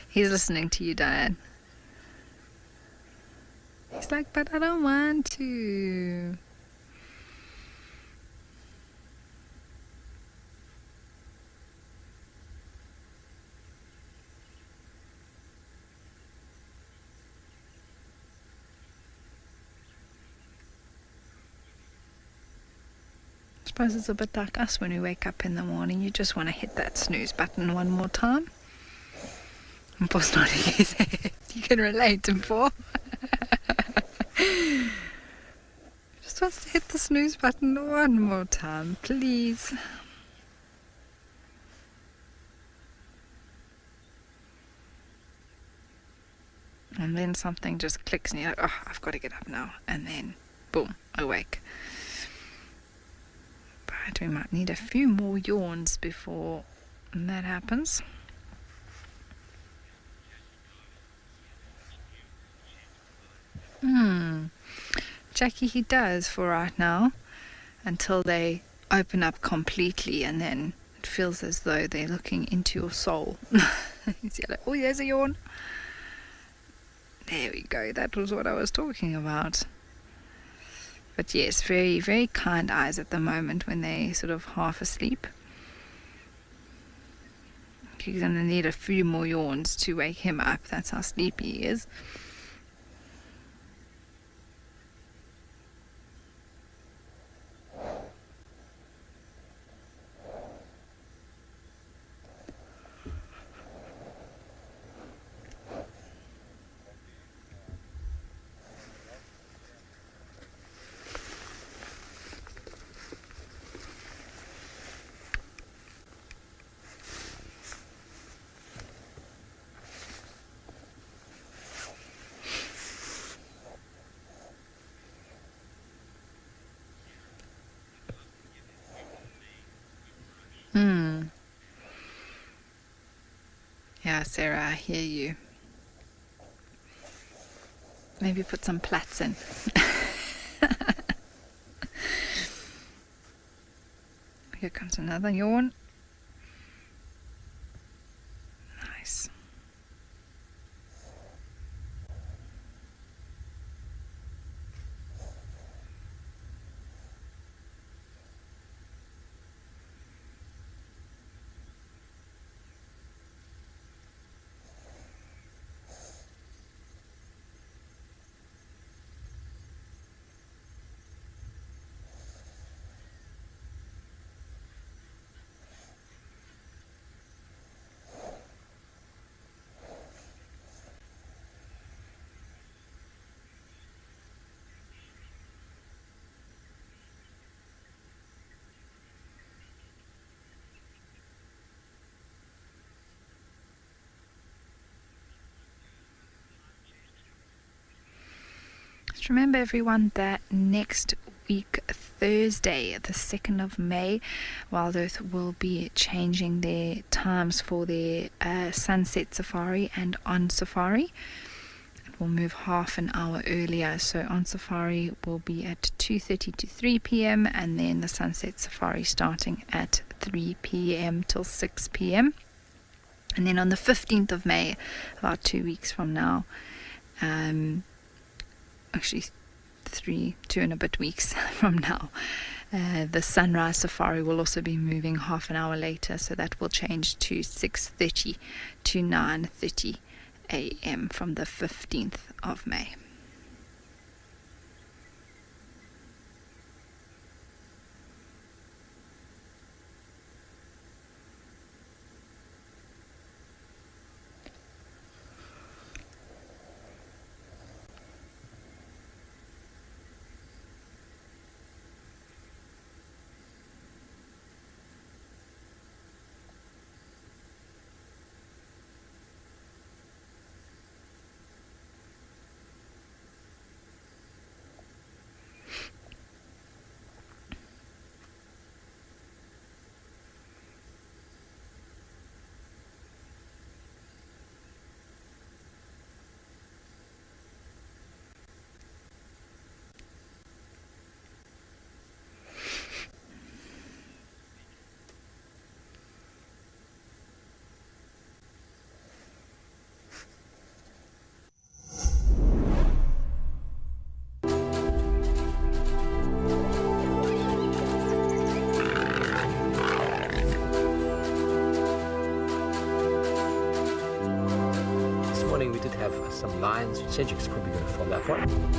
He's listening to you, Diane. He's like, but I don't want to. I suppose it's a bit like us when we wake up in the morning. You just want to hit that snooze button one more time. Mpo's nodding his head. You can relate, Mpo. Just wants to hit the snooze button one more time, please. And then something just clicks and you're like, oh, I've got to get up now. And then, boom, awake. But we might need a few more yawns before that happens. Jackie, he does for right now, until they open up completely, and then it feels as though they're looking into your soul. He's like, oh, there's a yawn. There we go. That was what I was talking about. But yes, very, very kind eyes at the moment when they sort of half asleep. You're going to need a few more yawns to wake him up. That's how sleepy he is. Yeah, Sarah, I hear you. Maybe put some plats in. Here comes another yawn. Nice. Just remember, everyone, that next week, Thursday, the 2nd of May, Wild Earth will be changing their times for their sunset safari and on safari. It will move half an hour earlier. So on safari will be at 2:30 to 3 p.m. and then the sunset safari starting at 3 p.m. till 6 p.m. And then on the 15th of May, about 2 weeks from now, actually 2 and a bit weeks from now, the sunrise safari will also be moving half an hour later, so that will change to 6:30 to 9:30 a.m. from the 15th of May. We did have some lions. Cedric's probably going to fall that one.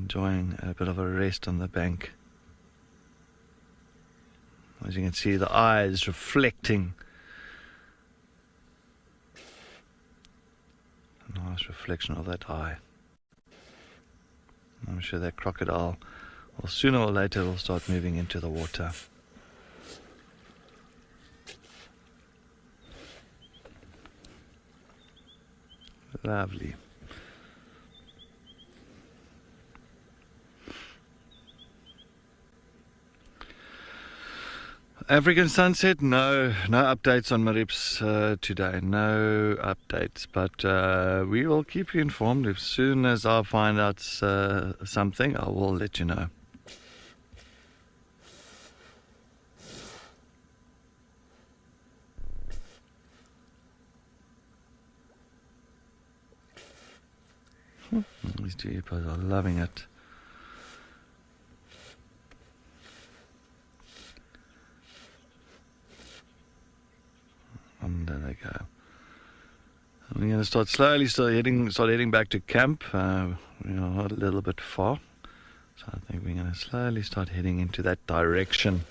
enjoying a bit of a rest on the bank. As you can see, the eye is reflecting. A nice reflection of that eye. I'm sure that crocodile, well, sooner or later, will start moving into the water. Lovely. African sunset, no updates on Marips today, no updates, but we will keep you informed. As soon as I find out something, I will let you know. These two hippos are loving it. And there they go. And we're going to start heading back to camp. We are a little bit far, so I think we're going to slowly start heading into that direction.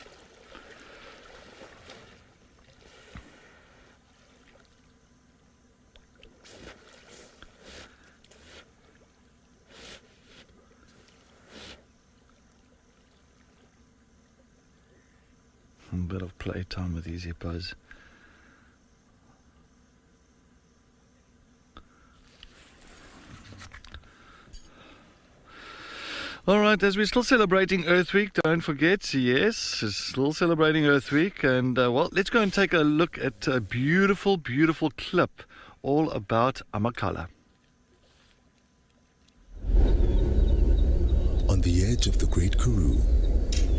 A bit of playtime with these hippos. Alright, as we're still celebrating Earth Week, don't forget, yes, it's still celebrating Earth Week, and well, let's go and take a look at a beautiful, beautiful clip all about Amakhala. On the edge of the Great Karoo,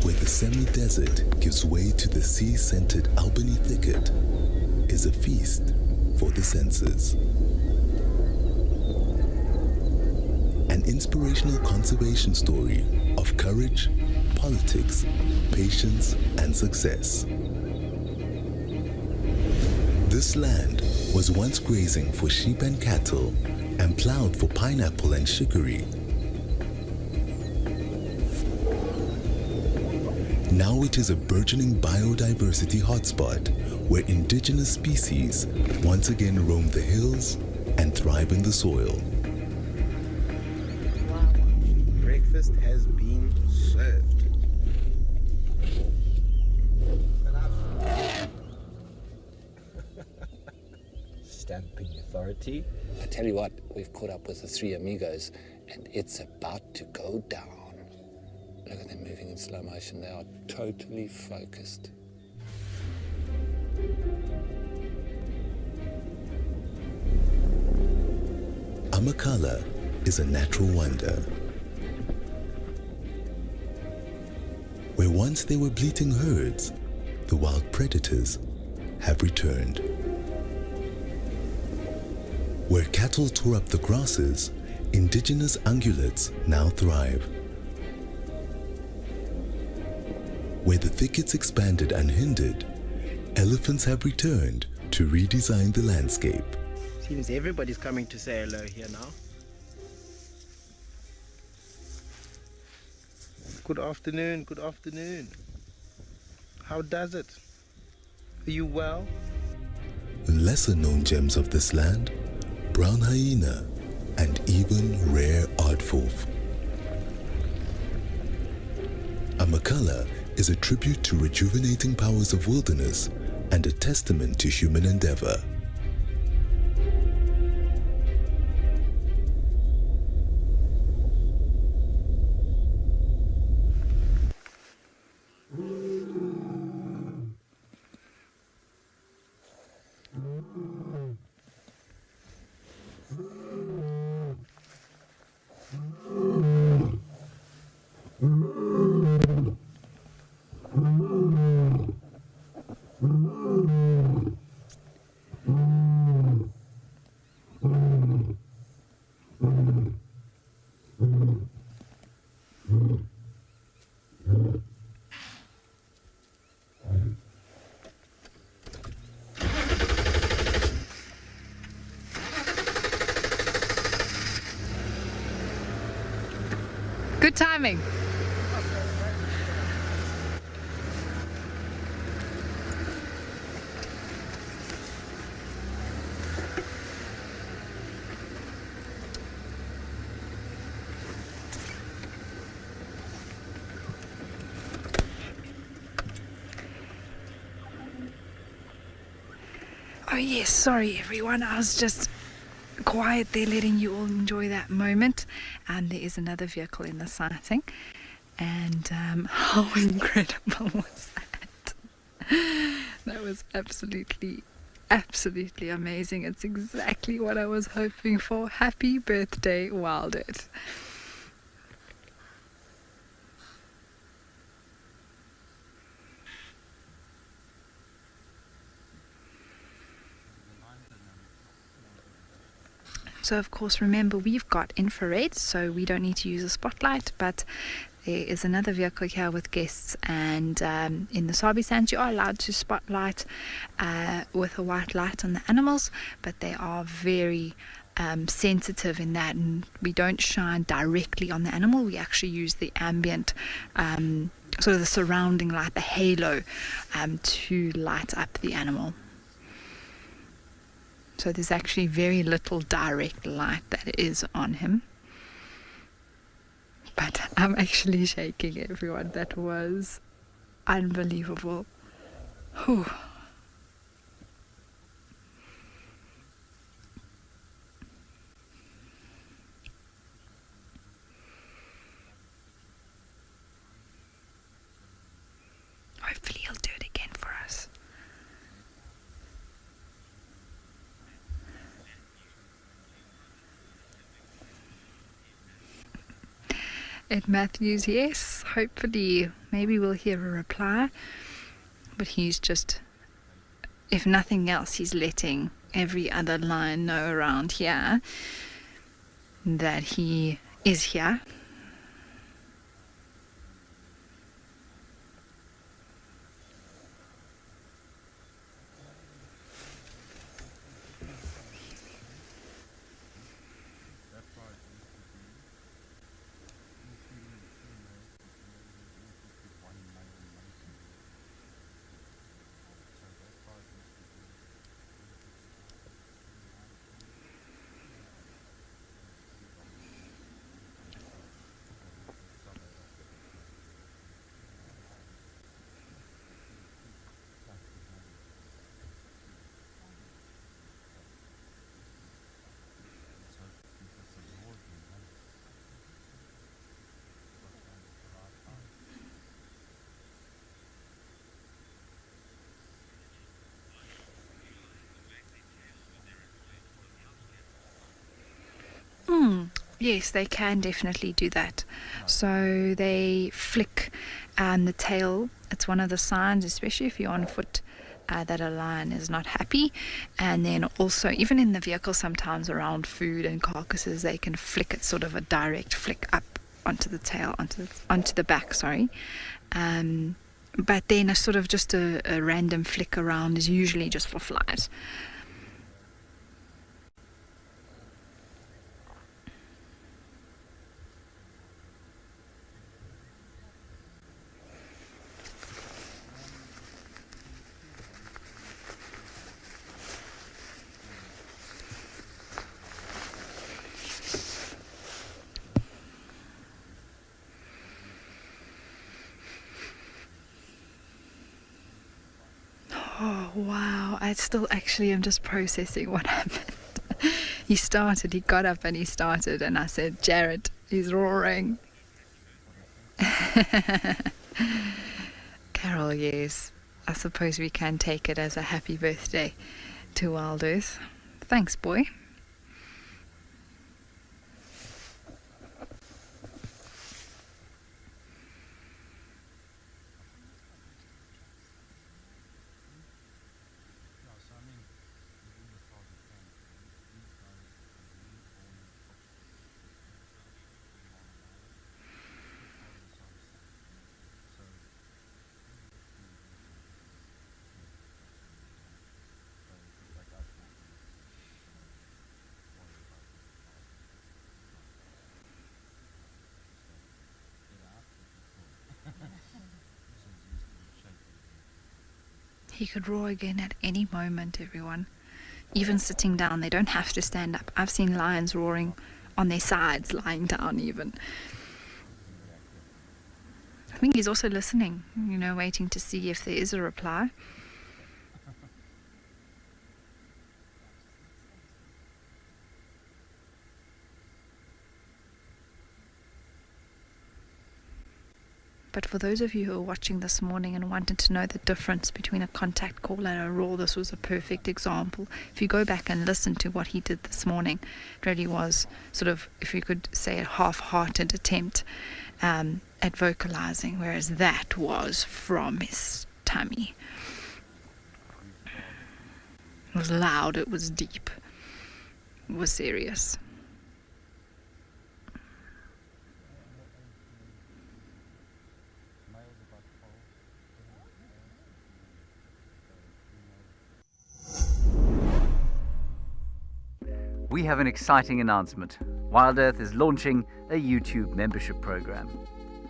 where the semi-desert gives way to the sea-scented Albany thicket, is a feast for the senses. An inspirational conservation story of courage, politics, patience, and success. This land was once grazing for sheep and cattle and plowed for pineapple and chicory. Now it is a burgeoning biodiversity hotspot where indigenous species once again roam the hills and thrive in the soil. Breakfast has been served. Stamping authority. I tell you what, we've caught up with the three amigos, and it's about to go down. Look at them moving in slow motion. They are totally focused. Amakhala is a natural wonder. Where once they were bleating herds, the wild predators have returned. Where cattle tore up the grasses, indigenous ungulates now thrive. Where the thickets expanded unhindered, elephants have returned to redesign the landscape. Seems everybody's coming to say hello here now. Good afternoon, good afternoon. How does it? Are you well? Lesser known gems of this land, brown hyena, and even rare aardvolf. Amakhala is a tribute to rejuvenating powers of wilderness and a testament to human endeavor. Good timing. Oh yes, sorry everyone, I was just quiet there letting you all enjoy that moment. And there is another vehicle in the sighting, and how incredible was that? That was absolutely amazing. It's exactly what I was hoping for. Happy birthday, Wild Earth. So of course, remember, we've got infrared, so we don't need to use a spotlight, but there is another vehicle here with guests, and in the Sabi Sands you are allowed to spotlight with a white light on the animals, but they are very sensitive in that, and we don't shine directly on the animal. We actually use the ambient sort of the surrounding light, the halo, to light up the animal. So there's actually very little direct light that is on him. But I'm actually shaking, everyone. That was unbelievable. Whew. Hopefully he'll do it again for us. Ed Matthews, yes, hopefully, maybe we'll hear a reply, but he's just, if nothing else, he's letting every other lion know around here that he is here. Yes, they can definitely do that. So they flick the tail. It's one of the signs, especially if you're on foot, that a lion is not happy. And then also, even in the vehicle, sometimes around food and carcasses, they can flick it, sort of a direct flick up onto the tail, onto the back, sorry. But then a sort of just a random flick around is usually just for flight. Oh, wow. I still actually am just processing what happened. He got up and he started, and I said, Jared, he's roaring. Carol, yes. I suppose we can take it as a happy birthday to Wild Earth. Thanks, boy. He could roar again at any moment, everyone. Even sitting down, they don't have to stand up. I've seen lions roaring on their sides, lying down even. I think he's also listening, waiting to see if there is a reply. But for those of you who are watching this morning and wanted to know the difference between a contact call and a roar, this was a perfect example. If you go back and listen to what he did this morning, it really was sort of, if you could say, a half-hearted attempt at vocalizing, whereas that was from his tummy. It was loud, it was deep, it was serious. We have an exciting announcement. Wild Earth is launching a YouTube membership program.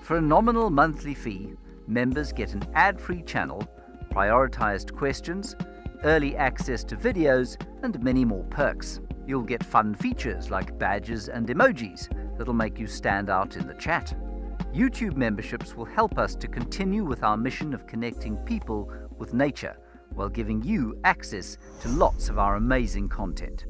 For a nominal monthly fee, members get an ad-free channel, prioritized questions, early access to videos, and many more perks. You'll get fun features like badges and emojis that'll make you stand out in the chat. YouTube memberships will help us to continue with our mission of connecting people with nature while giving you access to lots of our amazing content.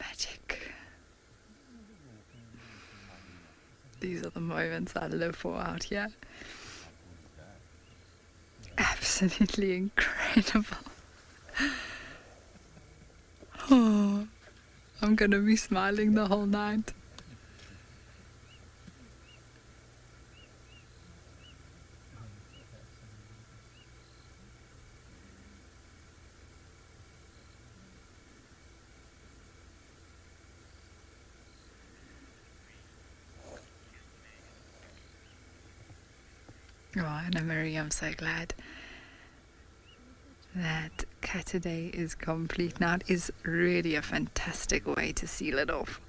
Magic. These are the moments I live for out here. Absolutely incredible. Oh, I'm gonna be smiling the whole night. Oh, Anna Marie, I'm so glad. that Saturday is complete. Now it is really a fantastic way to seal it off.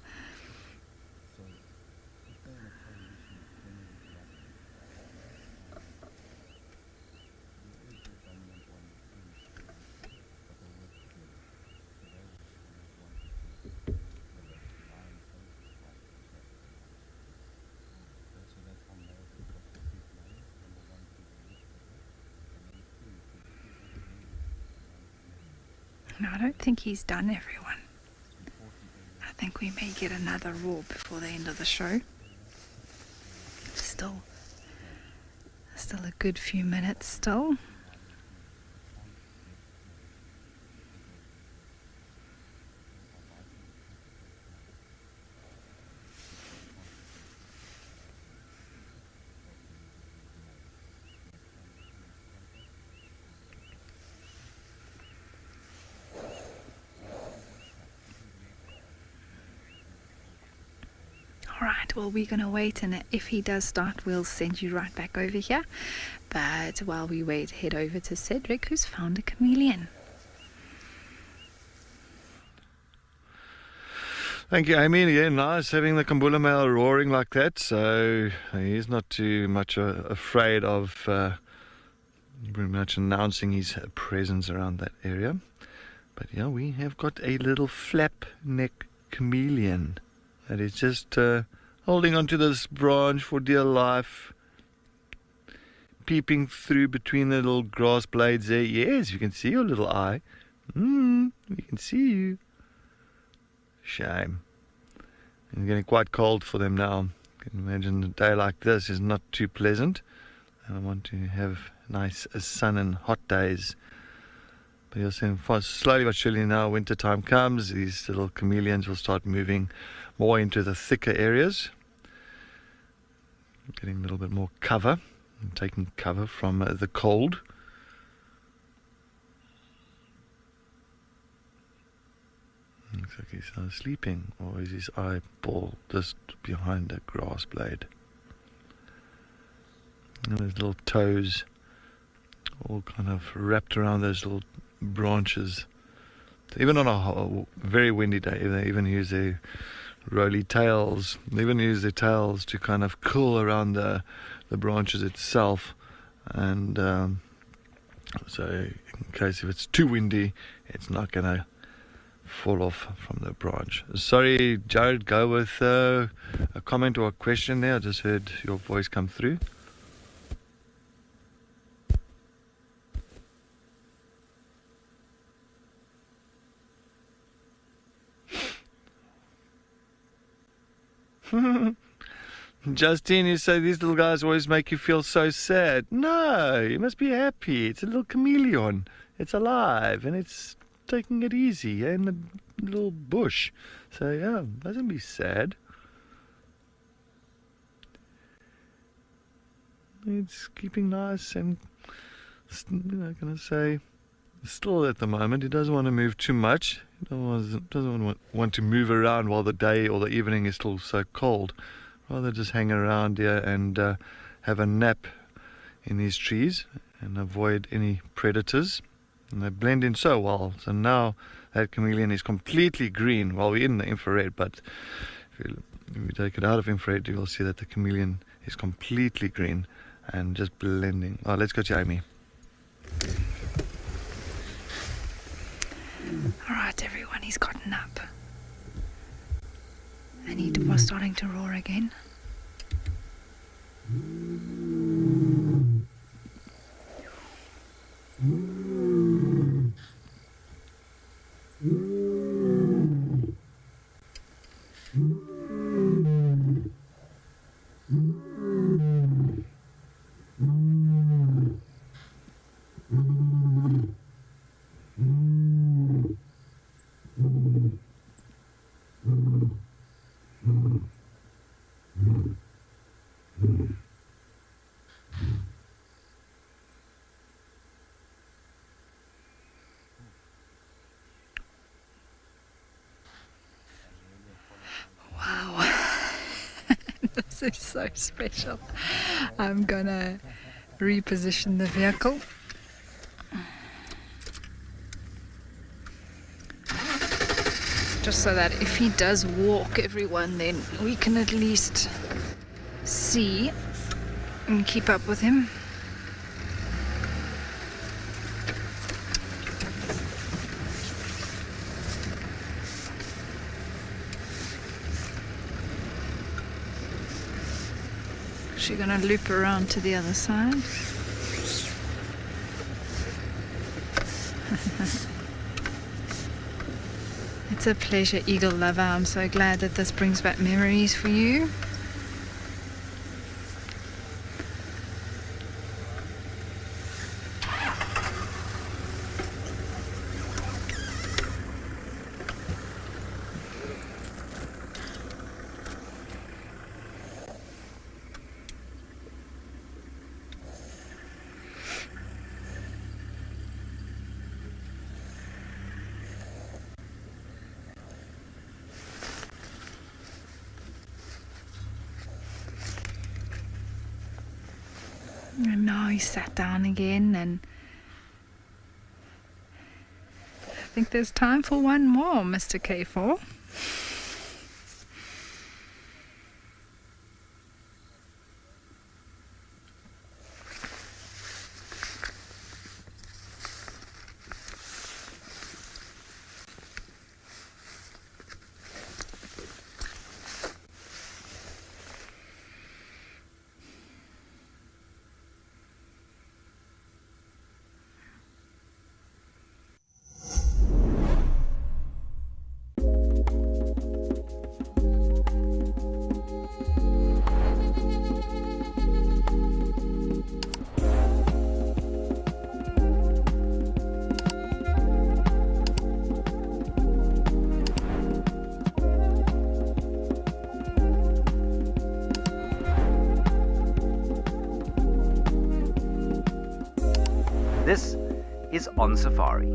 No, I don't think he's done everyone. I think we may get another roar before the end of the show. Still a good few minutes still. Alright, well, we're going to wait, and if he does start, we'll send you right back over here. But while we wait, head over to Cedric, who's found a chameleon. Thank you, Amy. Yeah, nice having the Kambula male roaring like that. So he's not too much afraid of pretty much announcing his presence around that area. But yeah, we have got a little flap neck chameleon that is just holding onto this branch for dear life, peeping through between the little grass blades there. Yes, you can see your little eye. We can see you. Shame. It's getting quite cold for them now. You can imagine a day like this is not too pleasant. And I want to have nice sun and hot days. But you're seeing slowly but surely now, winter time comes, these little chameleons will start moving more into the thicker areas, getting a little bit more cover, and taking cover from the cold. Looks like he's sleeping, or is his eyeball just behind a grass blade? And his little toes all kind of wrapped around those little branches. Even on a very windy day, they even use their roly tails. They even use their tails to kind of curl around the branches itself. And so in case if it's too windy, it's not going to fall off from the branch. Sorry, Jared, go with a comment or a question there. I just heard your voice come through. Justine, you say these little guys always make you feel so sad. No, you must be happy. It's a little chameleon. It's alive and it's taking it easy in the little bush. So yeah, doesn't be sad. It's keeping nice and, gonna say, still at the moment. He doesn't want to move too much. He doesn't want to move around while the day or the evening is still so cold. Rather just hang around here and have a nap in these trees and avoid any predators. And they blend in so well. So now that chameleon is completely green while we're in the infrared. But if we take it out of infrared, you will see that the chameleon is completely green and just blending. Oh, let's go to Amy. Alright, everyone, he's gotten up. And he was starting to roar again. This is so special. I'm gonna reposition the vehicle. just so that if he does walk everyone, then we can at least see and keep up with him. She's gonna loop around to the other side. It's a pleasure, Eagle Lover. I'm so glad that this brings back memories for you. And now he sat down again, and I think there's time for one more, Mr. K4. This is On Safari.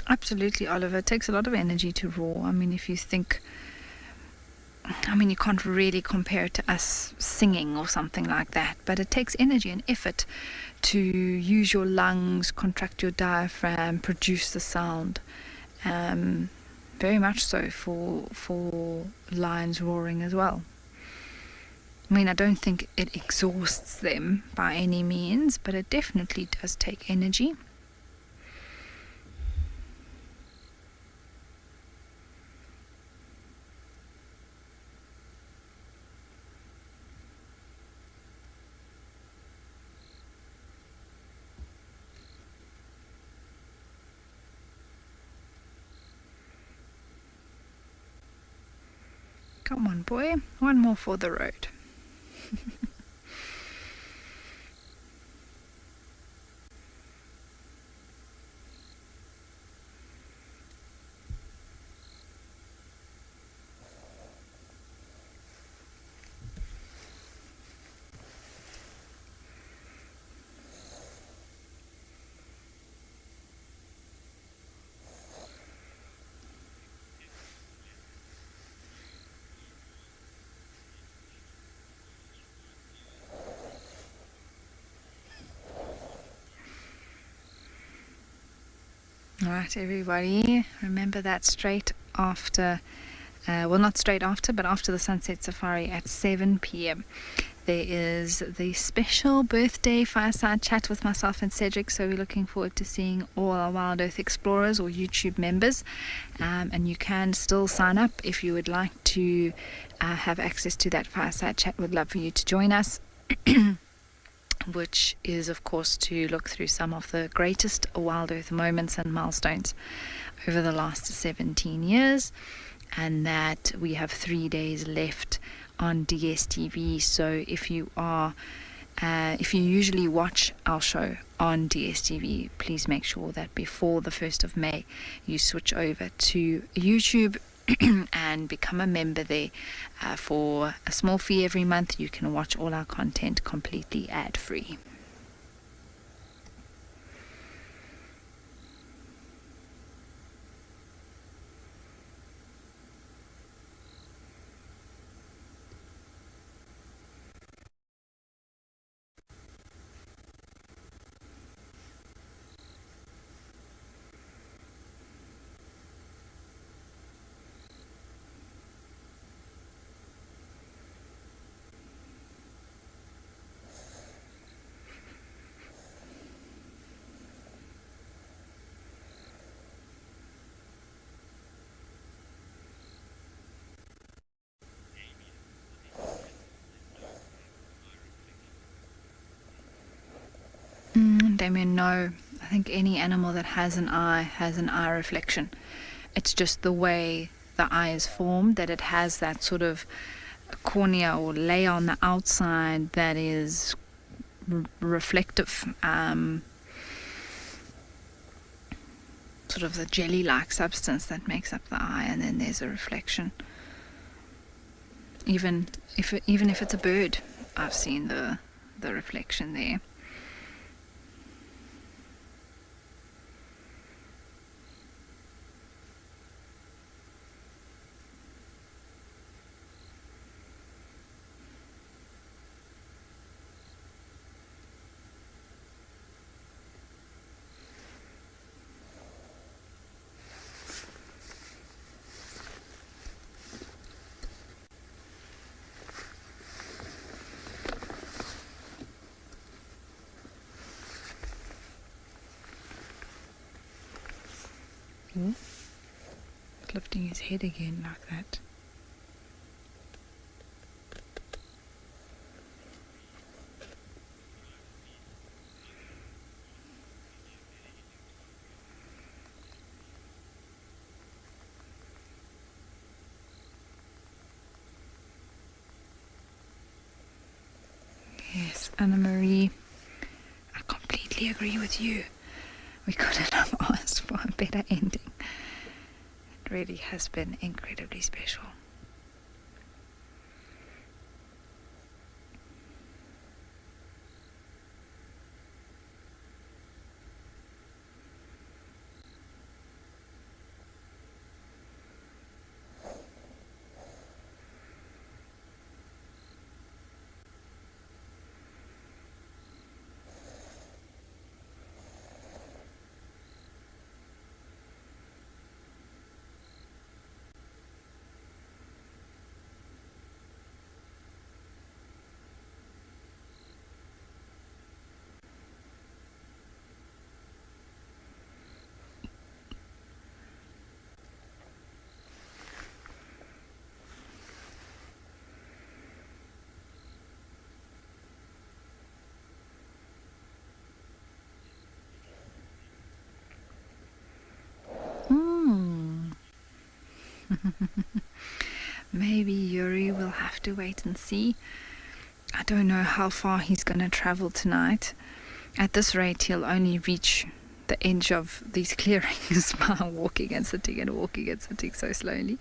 Absolutely, Oliver. It takes a lot of energy to roar. I mean, if you think, you can't really compare it to us singing or something like that, but it takes energy and effort to use your lungs, contract your diaphragm, produce the sound. Very much so for lions roaring as well. I mean, I don't think it exhausts them by any means, but it definitely does take energy. Come on, boy. One more for the road. Alright, everybody, remember that straight after, well, not straight after, but after the sunset safari at 7 p.m. there is the special birthday fireside chat with myself and Cedric, so we're looking forward to seeing all our Wild Earth Explorers or YouTube members, and you can still sign up if you would like to have access to that fireside chat. We'd love for you to join us. Which is, of course, to look through some of the greatest Wild Earth moments and milestones over the last 17 years, and that we have 3 days left on DSTV. So if you usually watch our show on DSTV, please make sure that before the 1st of May you switch over to YouTube and become a member there. For a small fee every month, you can watch all our content completely ad-free. Damien, no. I think any animal that has an eye reflection. It's just the way the eye is formed, that it has that sort of cornea or layer on the outside that is reflective, sort of the jelly-like substance that makes up the eye, and then there's a reflection. Even if it's a bird, I've seen the reflection there. Lifting his head again like that. Yes, Anna Marie, I completely agree with you. We couldn't have asked for a better ending. It really has been incredibly special. maybe Yuri will have to wait and see. I don't know how far he's going to travel tonight. At this rate, he'll only reach the edge of these clearings by walking and sitting so slowly.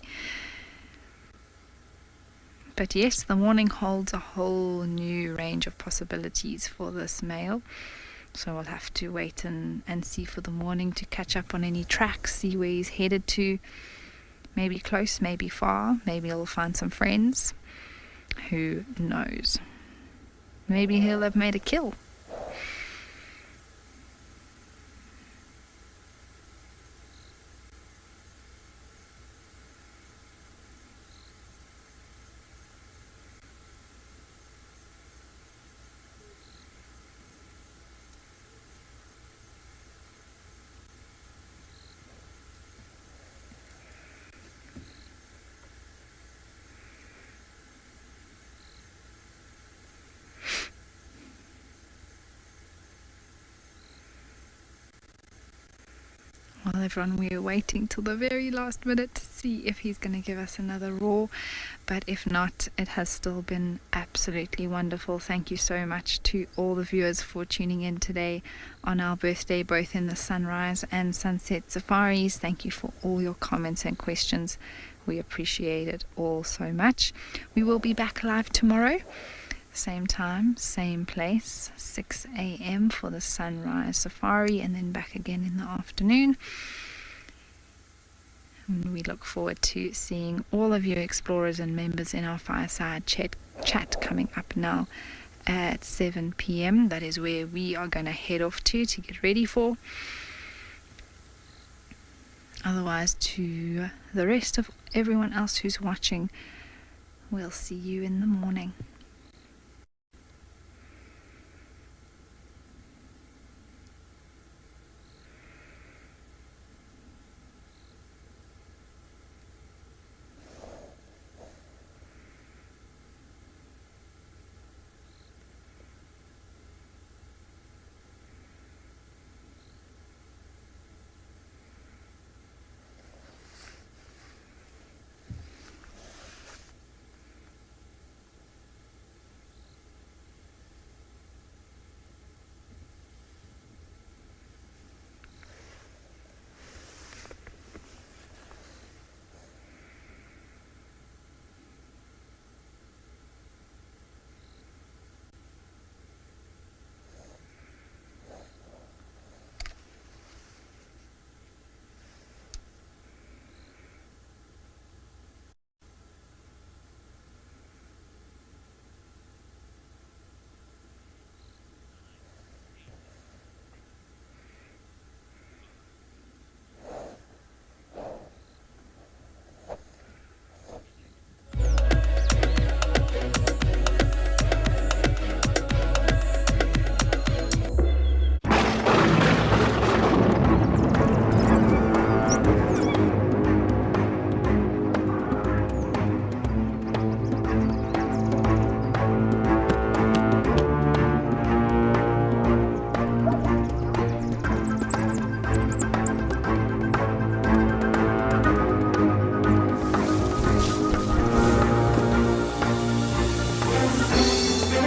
But yes, the morning holds a whole new range of possibilities for this male. So we'll have to wait and see for the morning to catch up on any tracks, see where he's headed to. Maybe close, maybe far. Maybe he'll find some friends. Who knows? Maybe he'll have made a kill. Well, everyone, we're waiting till the very last minute to see if he's going to give us another roar. But if not, it has still been absolutely wonderful. Thank you so much to all the viewers for tuning in today on our birthday, both in the sunrise and sunset safaris. Thank you for all your comments and questions. We appreciate it all so much. We will be back live tomorrow. Same time, same place, 6 a.m. for the sunrise safari, and then back again in the afternoon. And we look forward to seeing all of you explorers and members in our fireside chat coming up now at 7 p.m. That is where we are going to head off to get ready for. Otherwise, to the rest of everyone else who's watching, we'll see you in the morning.